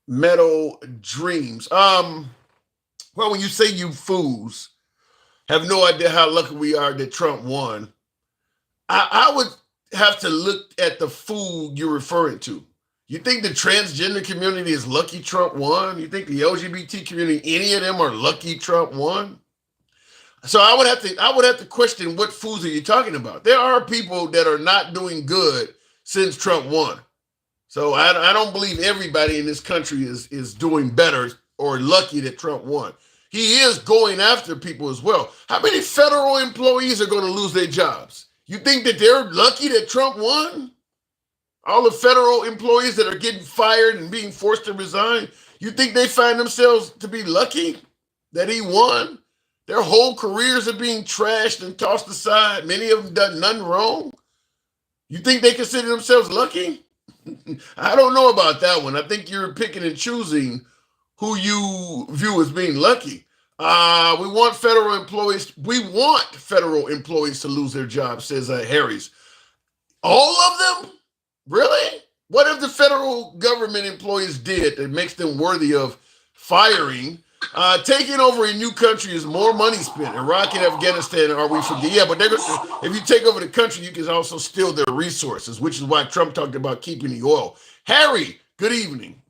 Meadow Dreams. Well, when you say you fools have no idea how lucky we are that Trump won, I would have to look at the fool you're referring to. You think the transgender community is lucky Trump won? You think the LGBT community, any of them are lucky Trump won? So I would have to question what fools are you talking about? There are people that are not doing good since Trump won. So I don't believe everybody in this country is doing better or lucky that Trump won. He is going after people as well. How many federal employees are going to lose their jobs? You think that they're lucky that Trump won? All the federal employees that are getting fired and being forced to resign, you think they find themselves to be lucky that he won? Their whole careers are being trashed and tossed aside. Many of them done nothing wrong. You think they consider themselves lucky? I don't know about that one. I think you're picking and choosing who you view as being lucky. We want federal employees to lose their jobs, says Harris. All of them? Really? What if the federal government employees did that makes them worthy of firing? Taking over a new country is more money spent. Iraq and Afghanistan, are we forget? Yeah, but if you take over the country, you can also steal their resources, which is why Trump talked about keeping the oil. Harry, good evening.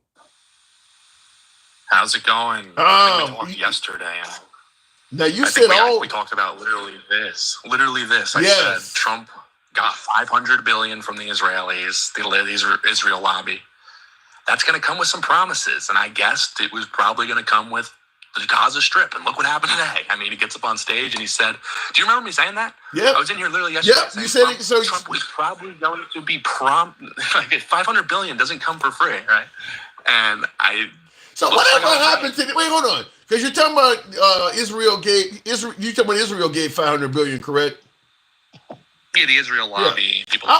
How's it going? I think we talked yesterday. Now you said we talked about literally this. I said Trump got $500 billion from the Israelis, the Israel lobby. That's going to come with some promises, and I guessed it was probably going to come with the Gaza Strip. And look what happened today. I mean, he gets up on stage and he said, "Do you remember me saying that?" Yeah, I was in here literally yesterday. Yeah, you said it. So Trump was probably going to be prompt. Like $500 billion doesn't come for free, right? And So whatever happened to wait, hold on, because you're talking about Israel gave $500 billion, correct? Yeah, the Israel lobby. Yeah.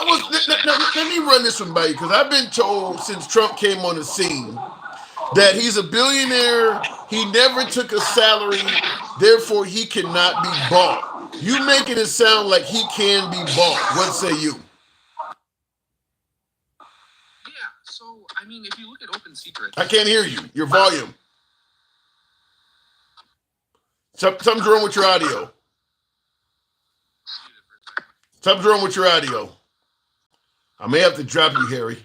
Let me run this one by you, because I've been told since Trump came on the scene that he's a billionaire. He never took a salary, therefore he cannot be bought. You making it sound like he can be bought. What say you? Yeah, so, I mean, if you look at Open Secrets... I can't hear you. Your volume. Something's wrong with your audio. Something's wrong with your audio. I may have to drop you, Harry.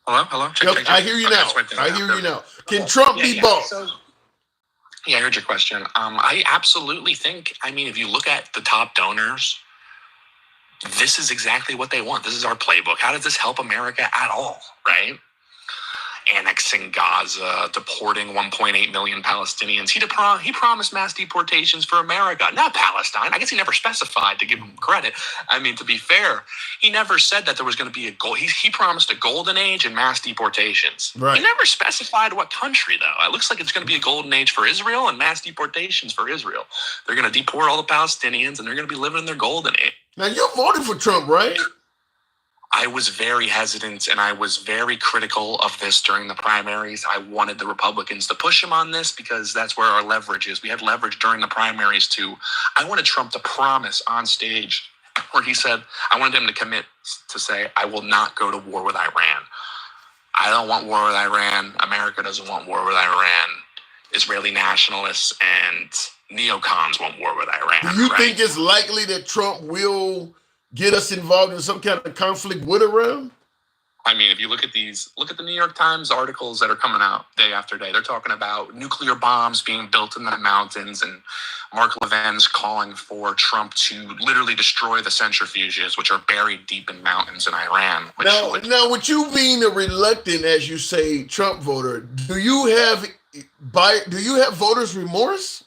Hello? Check. I hear you now. I hear you now. Can Trump be bought? Yeah, I heard your question. I absolutely think, I mean, if you look at the top donors, this is exactly what they want. This is our playbook. How does this help America at all, right? Annexing Gaza, deporting 1.8 million Palestinians. He promised mass deportations for America, not Palestine. I guess he never specified, to give him credit. I mean, to be fair, he never said that there was going to be a goal. He promised a golden age and mass deportations. Right. He never specified what country, though. It looks like it's going to be a golden age for Israel and mass deportations for Israel. They're going to deport all the Palestinians, and they're going to be living in their golden age. Now, you voted for Trump, right? I was very hesitant and I was very critical of this during the primaries. I wanted the Republicans to push him on this because that's where our leverage is. We had leverage during the primaries too. I wanted Trump to promise on stage where he said, I wanted him to commit to say, I will not go to war with Iran. I don't want war with Iran. America doesn't want war with Iran. Israeli nationalists and neocons want war with Iran. Do you think it's likely that Trump will get us involved in some kind of conflict with Iran? I mean, if you look at the New York Times articles that are coming out day after day, they're talking about nuclear bombs being built in the mountains, and Mark Levin's calling for Trump to literally destroy the centrifuges, which are buried deep in mountains in Iran. Now, with you being a reluctant, as you say, Trump voter, do you have voters' remorse?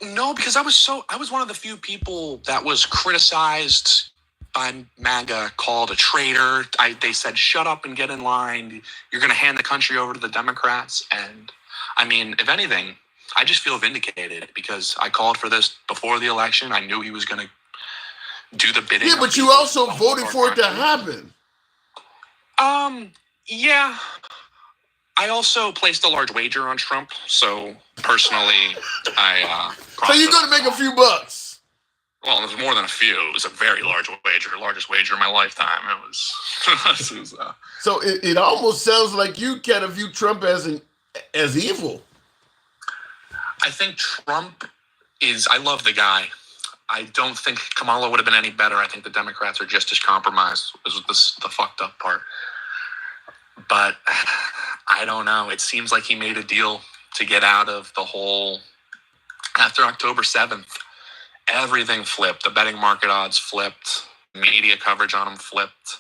No, because I was one of the few people that was criticized by MAGA, called a traitor. They said, shut up and get in line. You're going to hand the country over to the Democrats. And I mean, if anything, I just feel vindicated because I called for this before the election. I knew he was going to do the bidding. Yeah, but you also voted for it to happen. Yeah. I also placed a large wager on Trump, so personally, So you're going to make a few bucks? Well, it was more than a few. It was a very large wager, largest wager of my lifetime. It was. So it almost sounds like you kind of view Trump as evil. I think Trump is. I love the guy. I don't think Kamala would have been any better. I think the Democrats are just as compromised. Is the fucked up part. But I don't know. It seems like he made a deal to get out of the whole. After October 7th, everything flipped. The betting market odds flipped. Media coverage on him flipped.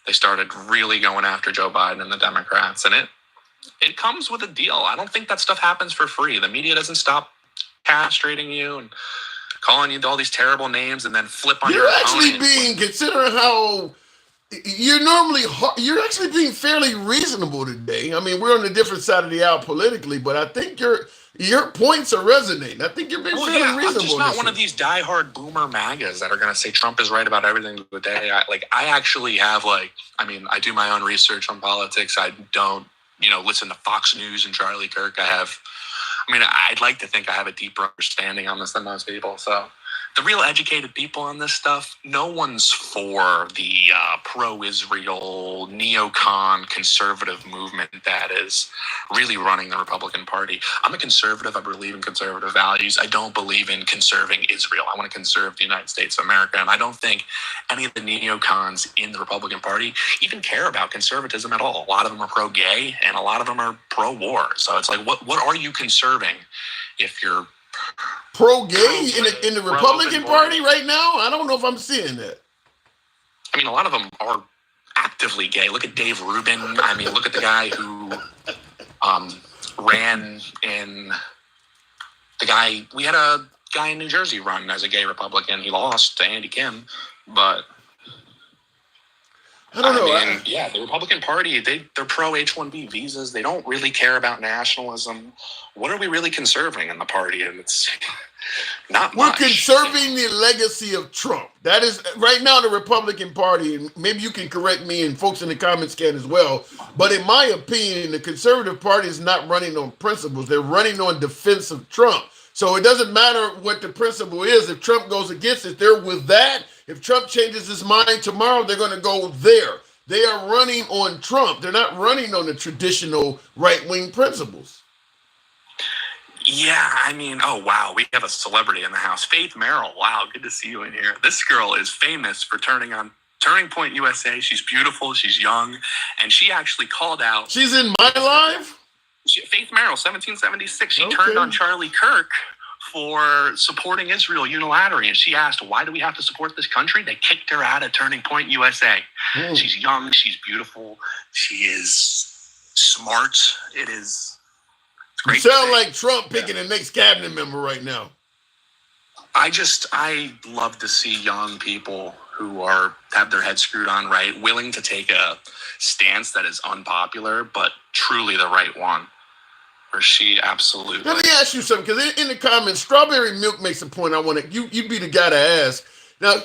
They started really going after Joe Biden and the Democrats. And it comes with a deal. I don't think that stuff happens for free. The media doesn't stop castrating you and calling you all these terrible names and then flip on your opponent. You're actually being, considering how... You're actually being fairly reasonable today. I mean, we're on a different side of the aisle politically, but I think your points are resonating. I think you're being fairly reasonable. I'm just not one of these diehard boomer MAGAs that are going to say Trump is right about everything today. I actually have I do my own research on politics. I don't, listen to Fox News and Charlie Kirk. I'd like to think I have a deeper understanding on this than most people. So the real educated people on this stuff, no one's for the pro-Israel, neocon, conservative movement that is really running the Republican Party. I'm a conservative. I believe in conservative values. I don't believe in conserving Israel. I want to conserve the United States of America. And I don't think any of the neocons in the Republican Party even care about conservatism at all. A lot of them are pro-gay and a lot of them are pro-war. So it's like, what are you conserving if you're pro-gay in the Republican Party right now? I don't know if I'm seeing that. I mean, a lot of them are actively gay. Look at Dave Rubin. I mean, look at the guy who ran in we had a guy in New Jersey run as a gay Republican. He lost to Andy Kim, but I don't know. Yeah, the Republican Party, they're pro H-1B visas. They don't really care about nationalism. What are we really conserving in the party? And it's not much. We're conserving the legacy of Trump. That is, right now, the Republican Party, and maybe you can correct me and folks in the comments can as well, but in my opinion, the Conservative Party is not running on principles. They're running on defense of Trump. So it doesn't matter what the principle is. If Trump goes against it, they're with that. If Trump changes his mind tomorrow, they're going to go there. They are running on Trump. They're not running on the traditional right-wing principles. Yeah, I mean, oh, wow, we have a celebrity in the house. Faith Merrill. Wow, good to see you in here. This girl is famous for turning on Turning Point USA. She's beautiful. She's young. And she actually called out. She's in my live? Faith Merrill, 1776. She turned on Charlie Kirk for supporting Israel unilaterally. And she asked, why do we have to support this country? They kicked her out of Turning Point USA. She's young. She's beautiful. She is smart. It's great. You sound like Trump picking the next cabinet member right now. I love to see young people who have their heads screwed on right, willing to take a stance that is unpopular, but truly the right one. Where she absolutely. Let me ask you something, because in the comments, Strawberry Milk makes a point. I want to you'd be the guy to ask. Now,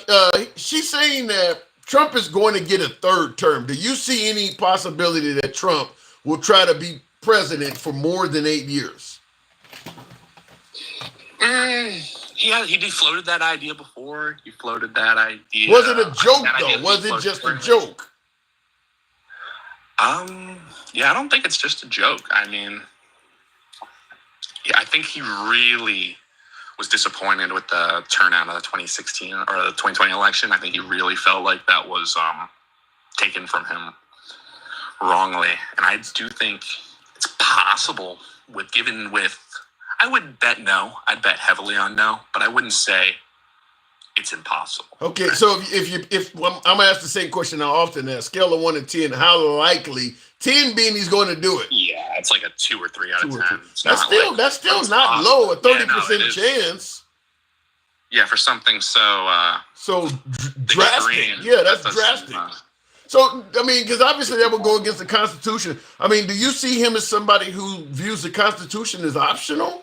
she's saying that Trump is going to get a third term. Do you see any possibility that Trump will try to be president for more than 8 years? He floated that idea before. He floated that idea. Was it a joke, though? Was it just a joke? Yeah, I don't think it's just a joke. I mean, yeah, I think he really was disappointed with the turnout of the 2016 or the 2020 election. I think he really felt like that was taken from him wrongly. And I do think it's possible I would bet no. I'd bet heavily on no, but I wouldn't say it's impossible. Okay, so if I'm gonna ask the same question I often ask, scale of 1 to 10, how likely? 10 being he's going to do it. Yeah, it's like a 2 or 3 out of 10. That's still not low. A 30% chance. Yeah, for something so drastic. Yeah, that's drastic. So, I mean, because obviously that would go against the Constitution. I mean, do you see him as somebody who views the Constitution as optional?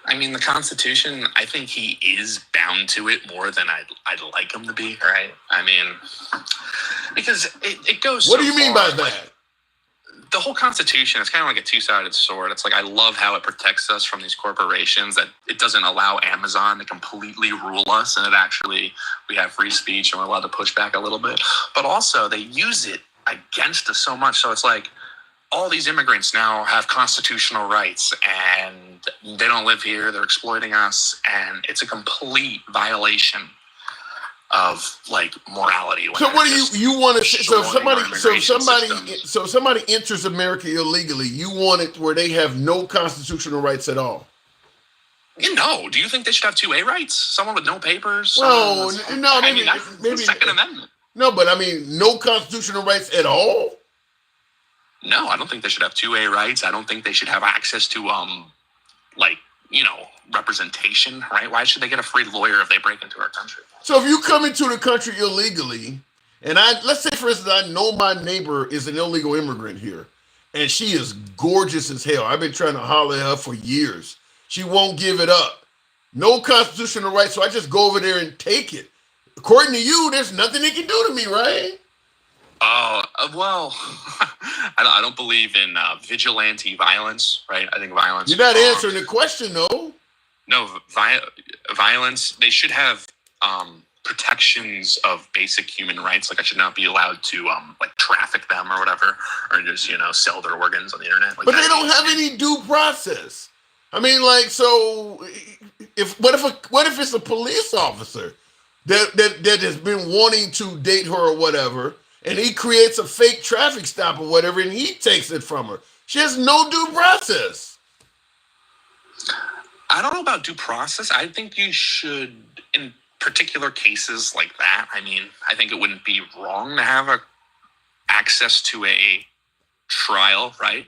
I mean, the Constitution, I think he is bound to it more than I'd like him to be, right? I mean, because it goes What do you mean by that? The whole Constitution is kind of like a two-sided sword. It's like, I love how it protects us from these corporations, that it doesn't allow Amazon to completely rule us, and we have free speech and we're allowed to push back a little bit. But also, they use it against us so much. So it's like, all these immigrants now have constitutional rights and they don't live here, they're exploiting us, and it's a complete violation of like morality. So what do you want to say? So somebody enters America illegally, you want it where they have no constitutional rights at all? Do you think they should have 2A rights? Someone with no papers? Maybe the Second Amendment. No, but I mean, no constitutional rights at all? No, I don't think they should have 2A rights. I don't think they should have access to, representation, right? Why should they get a free lawyer if they break into our country? So if you come into the country illegally, and let's say, for instance, I know my neighbor is an illegal immigrant here, and she is gorgeous as hell. I've been trying to holler at her for years. She won't give it up. No constitutional rights, so I just go over there and take it. According to you, there's nothing they can do to me, right? Well, I don't believe in vigilante violence, right? I think violence. You're not answering the question, though. No, violence. They should have protections of basic human rights. Like, I should not be allowed to traffic them or whatever, or just sell their organs on the internet. But they don't have any due process. I mean, so what if it's a police officer that has been wanting to date her or whatever, and he creates a fake traffic stop or whatever, and he takes it from her? She has no due process. I don't know about due process. I think you should, in particular cases like that, I mean, I think it wouldn't be wrong to have access to a trial, right?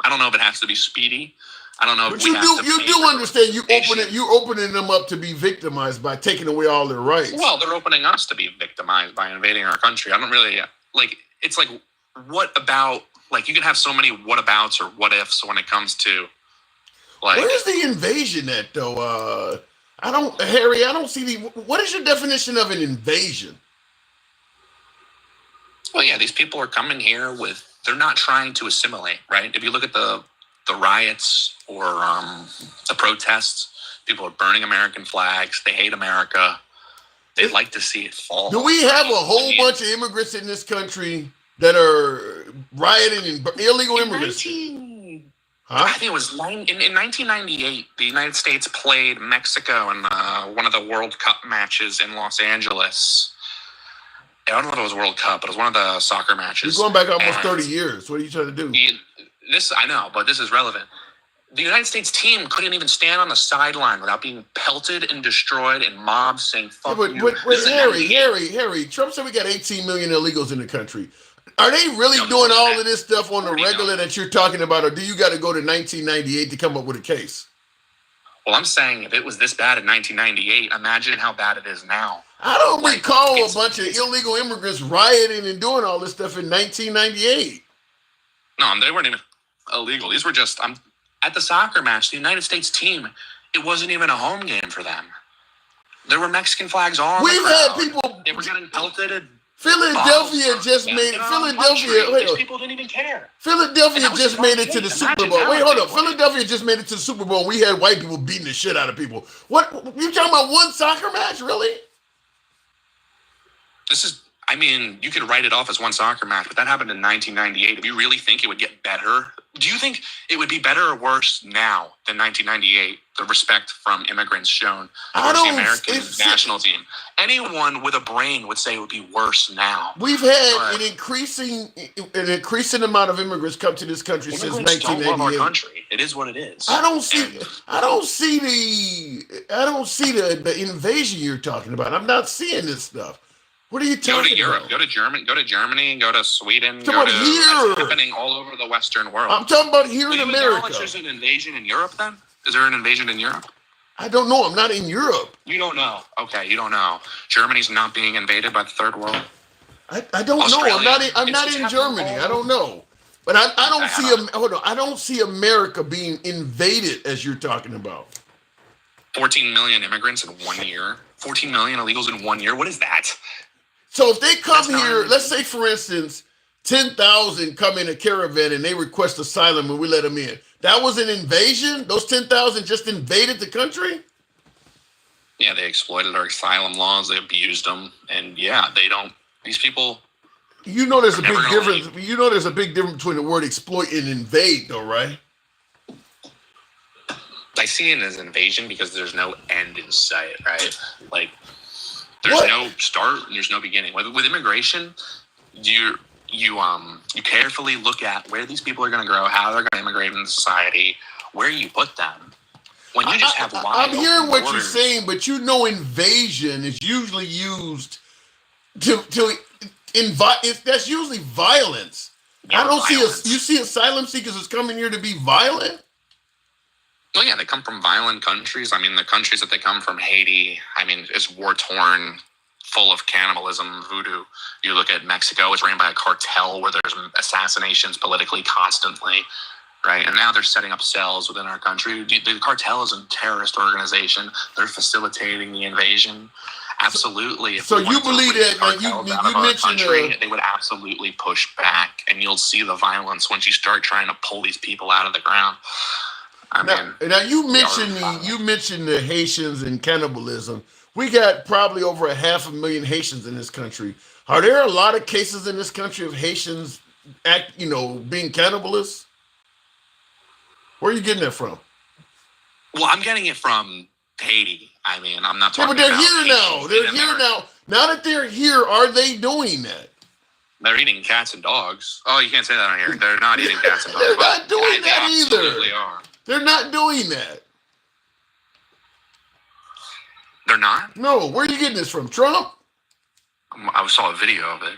I don't know if it has to be speedy. I don't know. But if we have to you pay do for understand representation. you're opening them up to be victimized by taking away all their rights. Well, they're opening us to be victimized by invading our country. I don't really like. It's like, what about? Like, you can have so many what abouts or what ifs when it comes to, like. Where's the invasion at though? Harry. I don't see the. What is your definition of an invasion? Well, yeah, these people are coming here with. They're not trying to assimilate, right? If you look at the riots or the protests, people are burning American flags. They hate America. They'd like to see it fall. Do we have a whole bunch of immigrants in this country that are rioting and illegal immigrants? I think it was in 1998. The United States played Mexico in one of the World Cup matches in Los Angeles. I don't know if it was World Cup, but it was one of the soccer matches. You're going back almost 30 years. What are you trying to do? I know, but this is relevant. The United States team couldn't even stand on the sideline without being pelted and destroyed and mobs saying "fuck you." But Harry, Trump said we got 18 million illegals in the country. Are they really doing all of this stuff on the regular that you're talking about, or do you got to go to 1998 to come up with a case? Well, I'm saying if it was this bad in 1998, imagine how bad it is now. I don't recall a bunch of illegal immigrants rioting and doing all this stuff in 1998. No, they weren't even illegal. These were just at the soccer match, the United States team, it wasn't even a home game for them. There were Mexican flags on. We've had people. They were getting pelted. Philadelphia just made it. Philadelphia. People didn't even care. Philadelphia just made it to the Super Bowl. Wait, hold up. Philadelphia just made it to the Super Bowl. We had white people beating the shit out of people. What? You talking about one soccer match, really? You could write it off as one soccer match, but that happened in 1998. Do you really think it would get better? Do you think it would be better or worse now than 1998, the respect from immigrants shown towards the American national team? Anyone with a brain would say it would be worse now. We've had an increasing amount of immigrants come to this country since 1998. Don't love our country. It is what it is. I don't see the invasion you're talking about. I'm not seeing this stuff. What are you talking about? Go to Europe. Go to Germany. Go to Sweden. It's happening all over the Western world. I'm talking about here in America. There's an invasion in Europe then? Is there an invasion in Europe? I don't know. I'm not in Europe. You don't know. Okay, you don't know. Germany's not being invaded by the third world? I don't know. I'm not in Germany. I don't know. But I don't see America being invaded as you're talking about. 14 million immigrants in 1 year. 14 million illegals in 1 year. What is that? So if they come here, let's say, for instance, 10,000 come in a caravan and they request asylum and we let them in. That was an invasion? Those 10,000 just invaded the country? Yeah, they exploited our asylum laws. They abused them. And these people. You know there's a big difference. You know there's a big difference between the word exploit and invade though, right? I see it as invasion because there's no end in sight, right? Like, there's no start and there's no beginning. With immigration, you carefully look at where these people are going to grow, how they're going to immigrate into society, where you put them. When you just have I'm hearing what you're saying, but invasion is usually used to invite. That's usually violence. I don't see you see asylum seekers is coming here to be violent. Well, yeah, they come from violent countries. I mean, the countries that they come from, Haiti, is war-torn, full of cannibalism, voodoo. You look at Mexico, it's ran by a cartel where there's assassinations politically constantly, right? And now they're setting up cells within our country. The cartel is a terrorist organization. They're facilitating the invasion. Absolutely. So you believe that you mentioned they would absolutely push back, and you'll see the violence once you start trying to pull these people out of the ground. Now you mentioned the Haitians and cannibalism. We got probably over 500,000 Haitians in this country. Are there a lot of cases in this country of Haitians being cannibalists? Where are you getting that from? Well, I'm getting it from Haiti. I'm not talking about. But they're here now. They're here now. Now that they're here, are they doing that? They're eating cats and dogs. Oh, you can't say that on here. They're not eating cats and dogs. They're not doing that either. They absolutely are. They're not doing that. They're not? No. Where are you getting this from? Trump? I saw a video of it.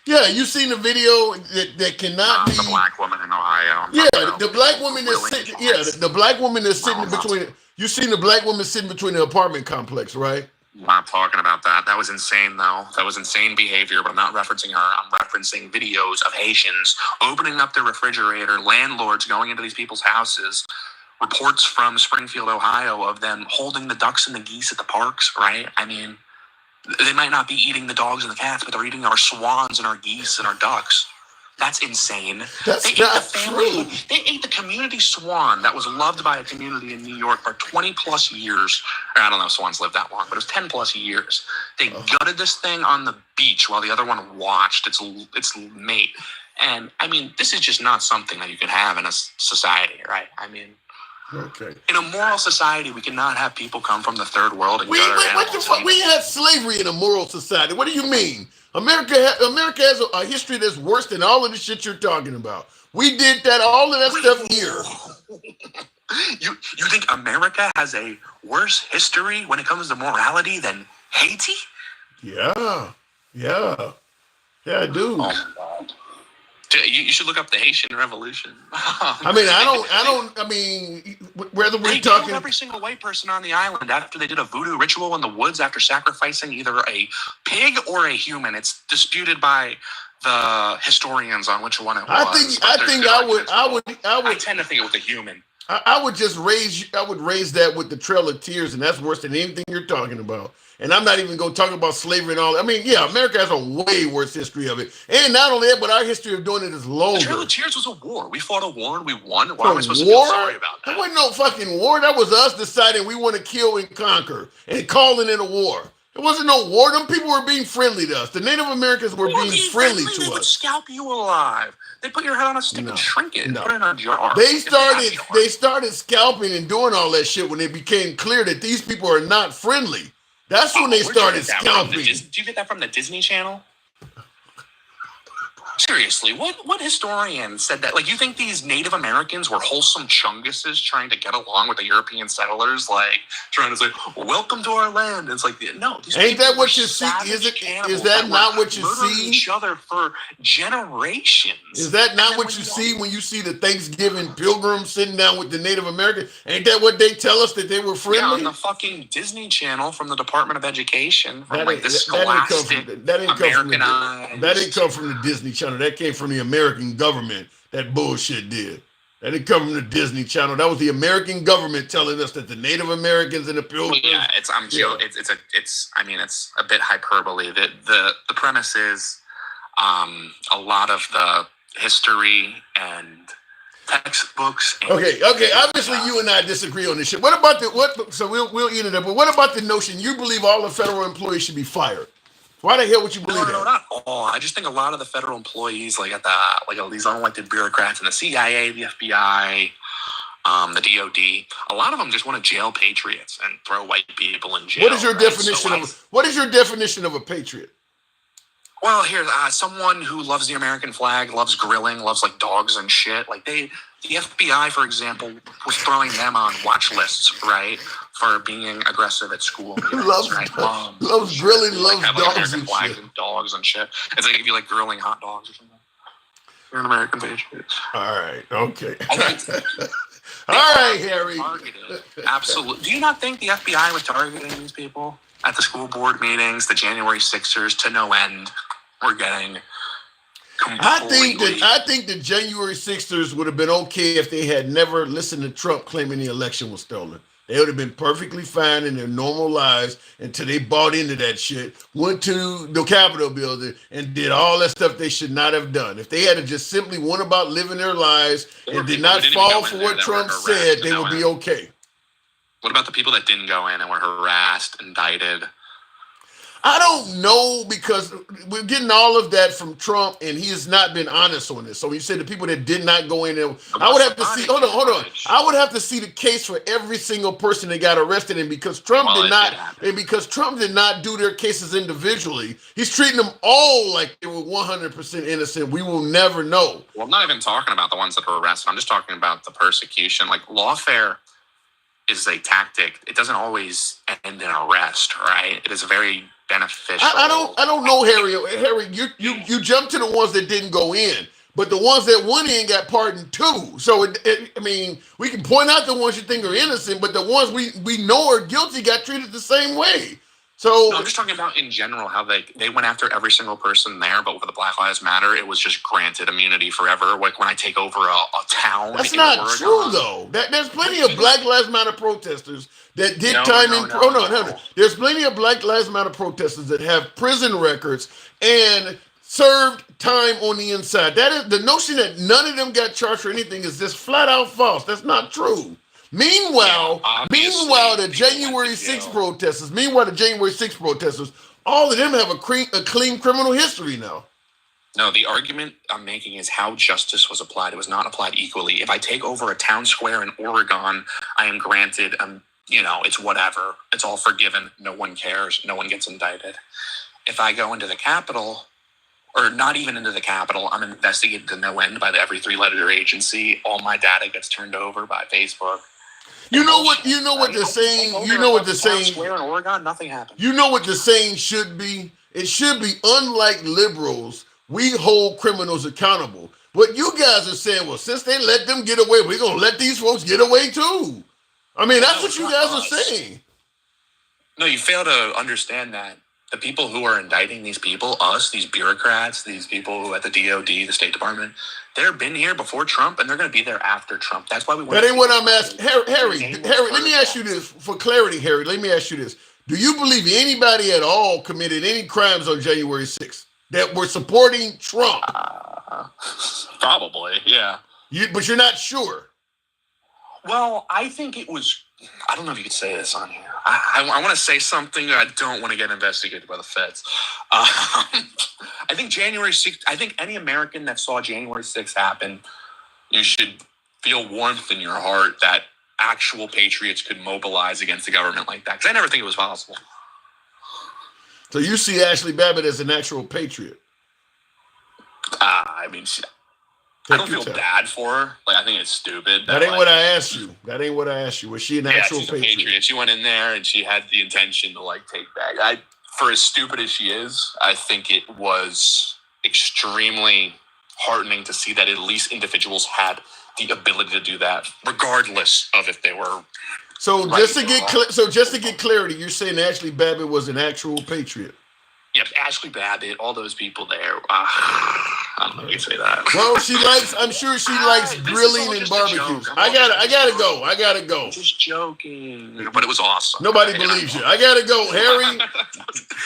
Yeah, you seen the video that cannot be the black woman in Ohio. Yeah, the black woman that's sitting. Yeah, the black woman that's sitting between. You seen the black woman sitting between the apartment complex, right? I'm not talking about that. That was insane, though. That was insane behavior, but I'm not referencing her. I'm referencing videos of Haitians opening up their refrigerator, landlords going into these people's houses, reports from Springfield, Ohio, of them holding the ducks and the geese at the parks, right? I mean, they might not be eating the dogs and the cats, but they're eating our swans and our geese and our ducks. That's insane. That's not true. They ate the community swan that was loved by a community in New York for 20 plus years. I don't know if swans lived that long, but it was 10 plus years. They gutted this thing on the beach while the other one watched its mate. And I mean, this is just not something that you can have in a society, right? I mean, okay. In a moral society, we cannot have people come from the third world and what the fuck? We had slavery in a moral society. What do you mean? America has a history that's worse than all of the shit you're talking about. We did that, all of that stuff here. You think America has a worse history when it comes to morality than Haiti? Yeah, I do. Oh my God. You should look up the Haitian Revolution. I mean, whether we're they talking killed every single white person on the island after they did a voodoo ritual in the woods after sacrificing either a pig or a human. It's disputed by the historians on which one it was. I tend to think it was a human. I would raise that with the Trail of Tears, and that's worse than anything you're talking about. And I'm not even going to talk about slavery and all that. I mean, yeah, America has a way worse history of it. And not only that, but our history of doing it is longer. The Trail of Tears was a war. We fought a war and we won. Why am I supposed to feel sorry about that? There wasn't no fucking war. That was us deciding we want to kill and conquer and calling it a war. It wasn't no war. Them people were being friendly to us. The Native Americans were being friendly to us. They would scalp you alive. They put your head on a stick and shrink it and put it in a jar. They started scalping and doing all that shit when it became clear that these people are not friendly. That's when they started scalping. Do you get that from the Disney Channel? Seriously, what historian said that? Like, you think these Native Americans were wholesome chunguses trying to get along with the European settlers, like trying to say, "Welcome to our land"? It's like, no, these ain't that what you see? Is that not what you see? Each other for generations. Is that not what you see when you see the Thanksgiving pilgrims sitting down with the Native Americans? Ain't that what they tell us, that they were friendly? Yeah, on the fucking Disney Channel from the Department of Education, from the scholastic Americanized. That didn't come from the Disney Channel. That came from the American government. That bullshit did. That didn't come from the Disney Channel. That was the American government telling us that the Native Americans and the Pilgrims. Yeah, it's a bit hyperbole. The premise is a lot of the history and textbooks. And okay. Obviously, you and I disagree on this shit. What about So we'll eat it up. But what about the notion you believe all the federal employees should be fired? Why the hell would you believe that? No, not all. I just think a lot of the federal employees, like these unelected bureaucrats in the CIA, the FBI, the DOD, a lot of them just want to jail patriots and throw white people in jail. What is your definition of a patriot? Well, here's someone who loves the American flag, loves grilling, loves like dogs and shit. Like the FBI, for example, was throwing them on watch lists, right, for being aggressive at school. Loves grilling, loves like, dogs and shit. And dogs and shit. It's like if you like grilling hot dogs or something. You're an American patriot. All right. Okay. All right, Harry. Absolutely. Do you not think the FBI was targeting these people at the school board meetings, the January 6ers, to no end? We're getting completely... I think the January 6ers would have been okay if they had never listened to Trump claiming the election was stolen. They would have been perfectly fine in their normal lives until they bought into that shit, went to the Capitol building, and did all that stuff they should not have done. If they had to just simply went about living their lives and did not fall for what Trump said, they would be okay. What about the people that didn't go in and were harassed, indicted? I don't know, because we're getting all of that from Trump, and he has not been honest on this. So you said the people that did not go in there, I would have to see. Hold on. I would have to see the case for every single person that got arrested, and because Trump did not do their cases individually, he's treating them all like they were 100% innocent. We will never know. Well, I'm not even talking about the ones that were arrested. I'm just talking about the persecution. Like, lawfare is a tactic. It doesn't always end in arrest, right? It is a very beneficial. I don't know, Harry. Harry, you jumped to the ones that didn't go in, but the ones that went in got pardoned too. So I mean, we can point out the ones you think are innocent, but the ones we know are guilty got treated the same way. So no, I'm just talking about in general how they went after every single person there, but with the Black Lives Matter, it was just granted immunity forever. Like when I take over a town. That's not Oregon, true, though. There's plenty of Black Lives Matter protesters that did time in. No. There's plenty of Black Lives Matter protesters that have prison records and served time on the inside. That is the notion that none of them got charged for anything is just flat out false. That's not true. Meanwhile, the January 6th protesters, all of them have a clean criminal history now. No, the argument I'm making is how justice was applied. It was not applied equally. If I take over a town square in Oregon, I am granted, it's whatever. It's all forgiven. No one cares. No one gets indicted. If I go into the Capitol, or not even into the Capitol, I'm investigated to no end by every three-letter agency. All my data gets turned over by Facebook. You know what they're saying. You know what they're saying. Square in Oregon, nothing happened. You know what the saying should be. It should be, unlike liberals, we hold criminals accountable. What you guys are saying, well, since they let them get away, we're gonna let these folks get away too. I mean, that's what you guys are saying. No, you fail to understand that the people who are indicting these people, us, these bureaucrats, these people who at the DOD, the State Department, they've been here before Trump, and they're going to be there after Trump. That's why we. That ain't what I'm asking, Harry. Let me ask you this for clarity, Harry. Let me ask you this: do you believe anybody at all committed any crimes on January 6th that were supporting Trump? Probably, yeah. But you're not sure. Well, I think it was. I don't know if you could say this on here. I want to say something. I don't want to get investigated by the feds. I think January 6th, I think any American that saw January 6th happen, you should feel warmth in your heart that actual patriots could mobilize against the government like that. Because I never think it was possible. So you see Ashley Babbitt as an actual patriot? I mean, I don't feel bad for her. Like, I think it's stupid. That ain't what I asked you. Was she an actual patriot? She went in there and she had the intention to take back. For as stupid as she is, I think it was extremely heartening to see that at least individuals had the ability to do that, regardless of if they were. So just to get clarity, you're saying Ashley Babbitt was an actual patriot? Yep, Ashley Babbitt, all those people there. I don't know if you can say that. Well, I'm sure she likes grilling and barbecues. I gotta go. I'm just joking. But it was awesome. Nobody believes you. I gotta go, Harry.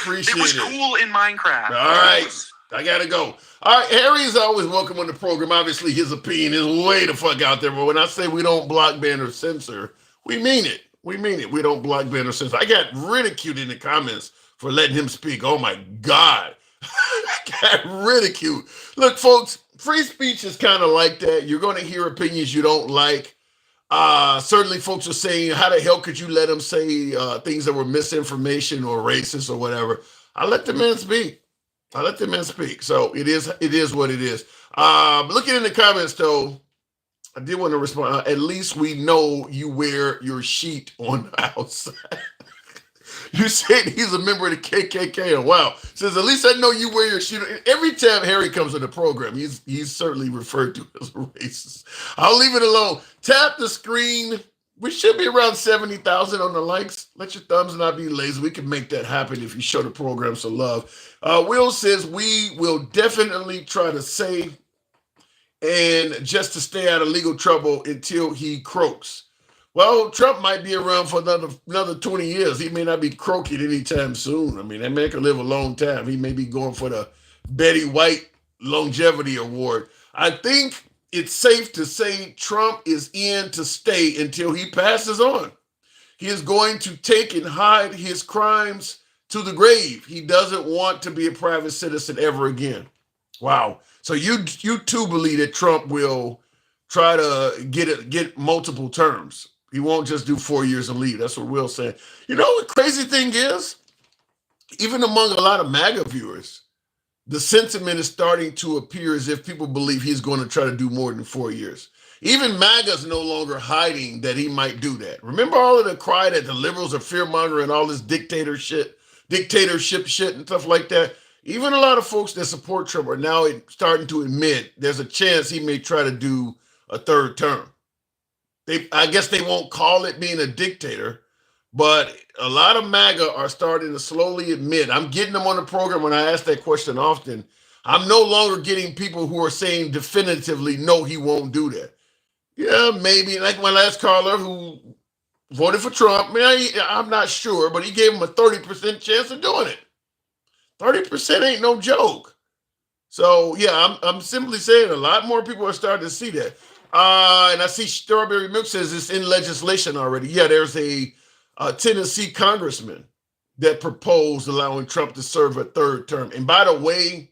Appreciate it. It was cool in Minecraft. All right. I gotta go. All right, Harry is always welcome on the program. Obviously, his opinion is way the fuck out there. But when I say we don't block, ban, or censor, we mean it. We don't block, ban, or censor. I got ridiculed in the comments for letting him speak. Oh my God. Got ridiculed. Look, folks, free speech is kind of like that. You're going to hear opinions you don't like. Certainly folks are saying, how the hell could you let him say things that were misinformation or racist or whatever? I let the man speak. So it is what it is. Looking in the comments though, I did want to respond. At least we know you wear your sheet on the outside. You said he's a member of the KKK. Oh, wow. Says, at least I know you wear your sheet. Every time Harry comes on the program, he's certainly referred to as a racist. I'll leave it alone. Tap the screen. We should be around 70,000 on the likes. Let your thumbs not be lazy. We can make that happen if you show the program some love. Will says, we will definitely try to say, and just to stay out of legal trouble until he croaks. Well, Trump might be around for another 20 years. He may not be croaking anytime soon. I mean, that man could live a long time. He may be going for the Betty White Longevity Award. I think it's safe to say Trump is in to stay until he passes on. He is going to take and hide his crimes to the grave. He doesn't want to be a private citizen ever again. Wow. So you too believe that Trump will try to get multiple terms. He won't just do 4 years and leave. That's what Will's saying. You know what the crazy thing is? Even among a lot of MAGA viewers, the sentiment is starting to appear as if people believe he's going to try to do more than 4 years. Even MAGA's no longer hiding that he might do that. Remember all of the cry that the liberals are fear-mongering and all this dictator shit? dictatorship shit and stuff like that. Even a lot of folks that support Trump are now starting to admit there's a chance he may try to do a third term. I guess they won't call it being a dictator, but a lot of MAGA are starting to slowly admit. I'm getting them on the program when I ask that question often. I'm no longer getting people who are saying definitively, no, he won't do that. Yeah, maybe. Like my last caller who voted for Trump. I'm not sure, but he gave him a 30% chance of doing it. 30% ain't no joke. So, yeah, I'm simply saying a lot more people are starting to see that. And I see Strawberry Milk says it's in legislation already. Yeah, there's a Tennessee congressman that proposed allowing Trump to serve a third term. And by the way,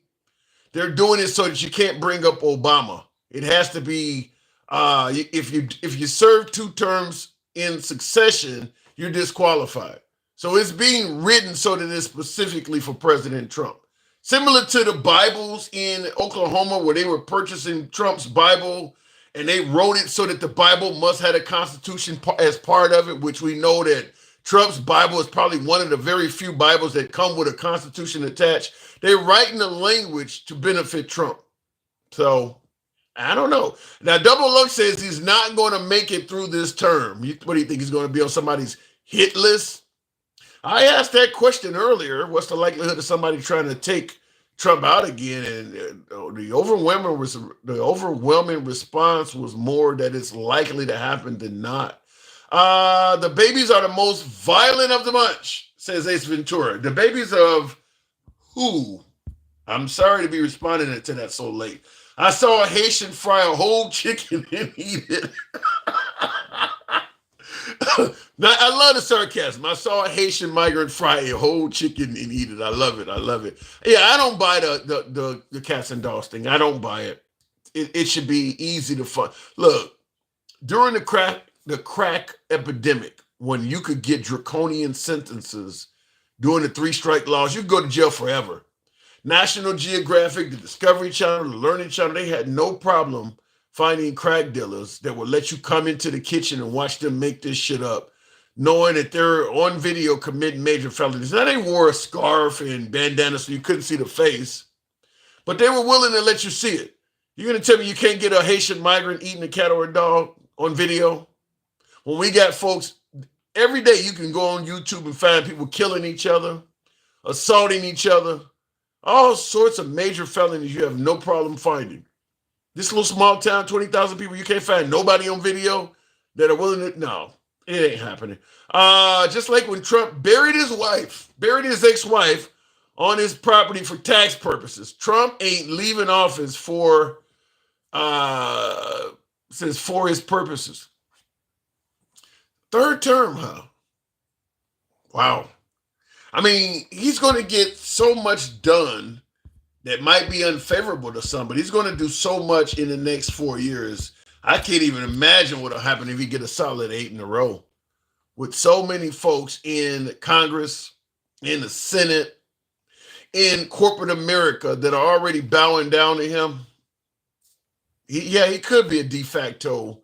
they're doing it so that you can't bring up Obama. It has to be if you serve 2 terms in succession, you're disqualified. So it's being written so that it's specifically for President Trump. Similar to the Bibles in Oklahoma where they were purchasing Trump's Bible and they wrote it so that the Bible must have a constitution as part of it, which we know that Trump's Bible is probably one of the very few Bibles that come with a constitution attached. They're writing the language to benefit Trump. So I don't know. Now, Double Lux says he's not going to make it through this term. What do you think? He's going to be on somebody's hit list? I asked that question earlier. What's the likelihood of somebody trying to take Trump out again? And the overwhelming response was more that it's likely to happen than not. The babies are the most violent of the bunch, says Ace Ventura. The babies of who? I'm sorry to be responding to that so late. I saw a Haitian fry a whole chicken and eat it. Now, I love the sarcasm. I saw a Haitian migrant fry a whole chicken and eat it. I love it. I love it. Yeah, I don't buy the cats and dogs thing. I don't buy it. It should be easy to find. Look, during the crack epidemic, when you could get draconian sentences during the 3-strike laws, you could go to jail forever. National Geographic, the Discovery Channel, the Learning Channel, they had no problem finding crack dealers that would let you come into the kitchen and watch them make this shit up, knowing that they're on video committing major felonies. Now, they wore a scarf and bandana so you couldn't see the face, but they were willing to let you see it. You're going to tell me you can't get a Haitian migrant eating a cat or a dog on video? When we got folks, every day you can go on YouTube and find people killing each other, assaulting each other, all sorts of major felonies you have no problem finding. This little small town, 20,000 people, you can't find nobody on video that are willing to, no, it ain't happening. Just like when Trump buried his ex-wife on his property for tax purposes. Trump ain't leaving office for his purposes. Third term, huh? Wow. I mean, he's going to get so much done that might be unfavorable to some, but he's going to do so much in the next 4 years. I can't even imagine what will happen if he get a solid 8 in a row. With so many folks in Congress, in the Senate, in corporate America that are already bowing down to him. He could be a de facto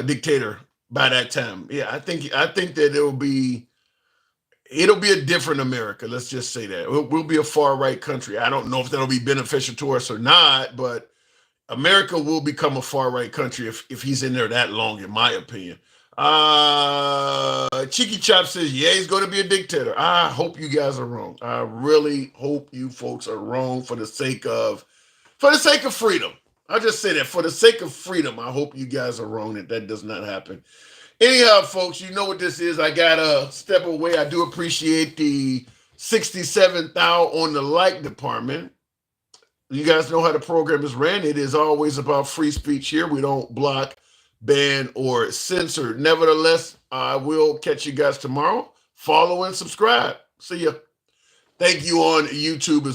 dictator by that time. Yeah, I think that it'll be a different America. Let's just say that. We'll be a far right country. I don't know if that'll be beneficial to us or not, but America will become a far right country if he's in there that long, in my opinion. Cheeky Chop says, yeah, he's going to be a dictator. I hope you guys are wrong. I really hope you folks are wrong for the sake of freedom. I'll just say that for the sake of freedom, I hope you guys are wrong that does not happen. Anyhow, folks, you know what this is. I got to step away. I do appreciate the 67th hour on the like department. You guys know how the program is ran. It is always about free speech here. We don't block, ban, or censor. Nevertheless, I will catch you guys tomorrow. Follow and subscribe. See ya. Thank you on YouTube as well.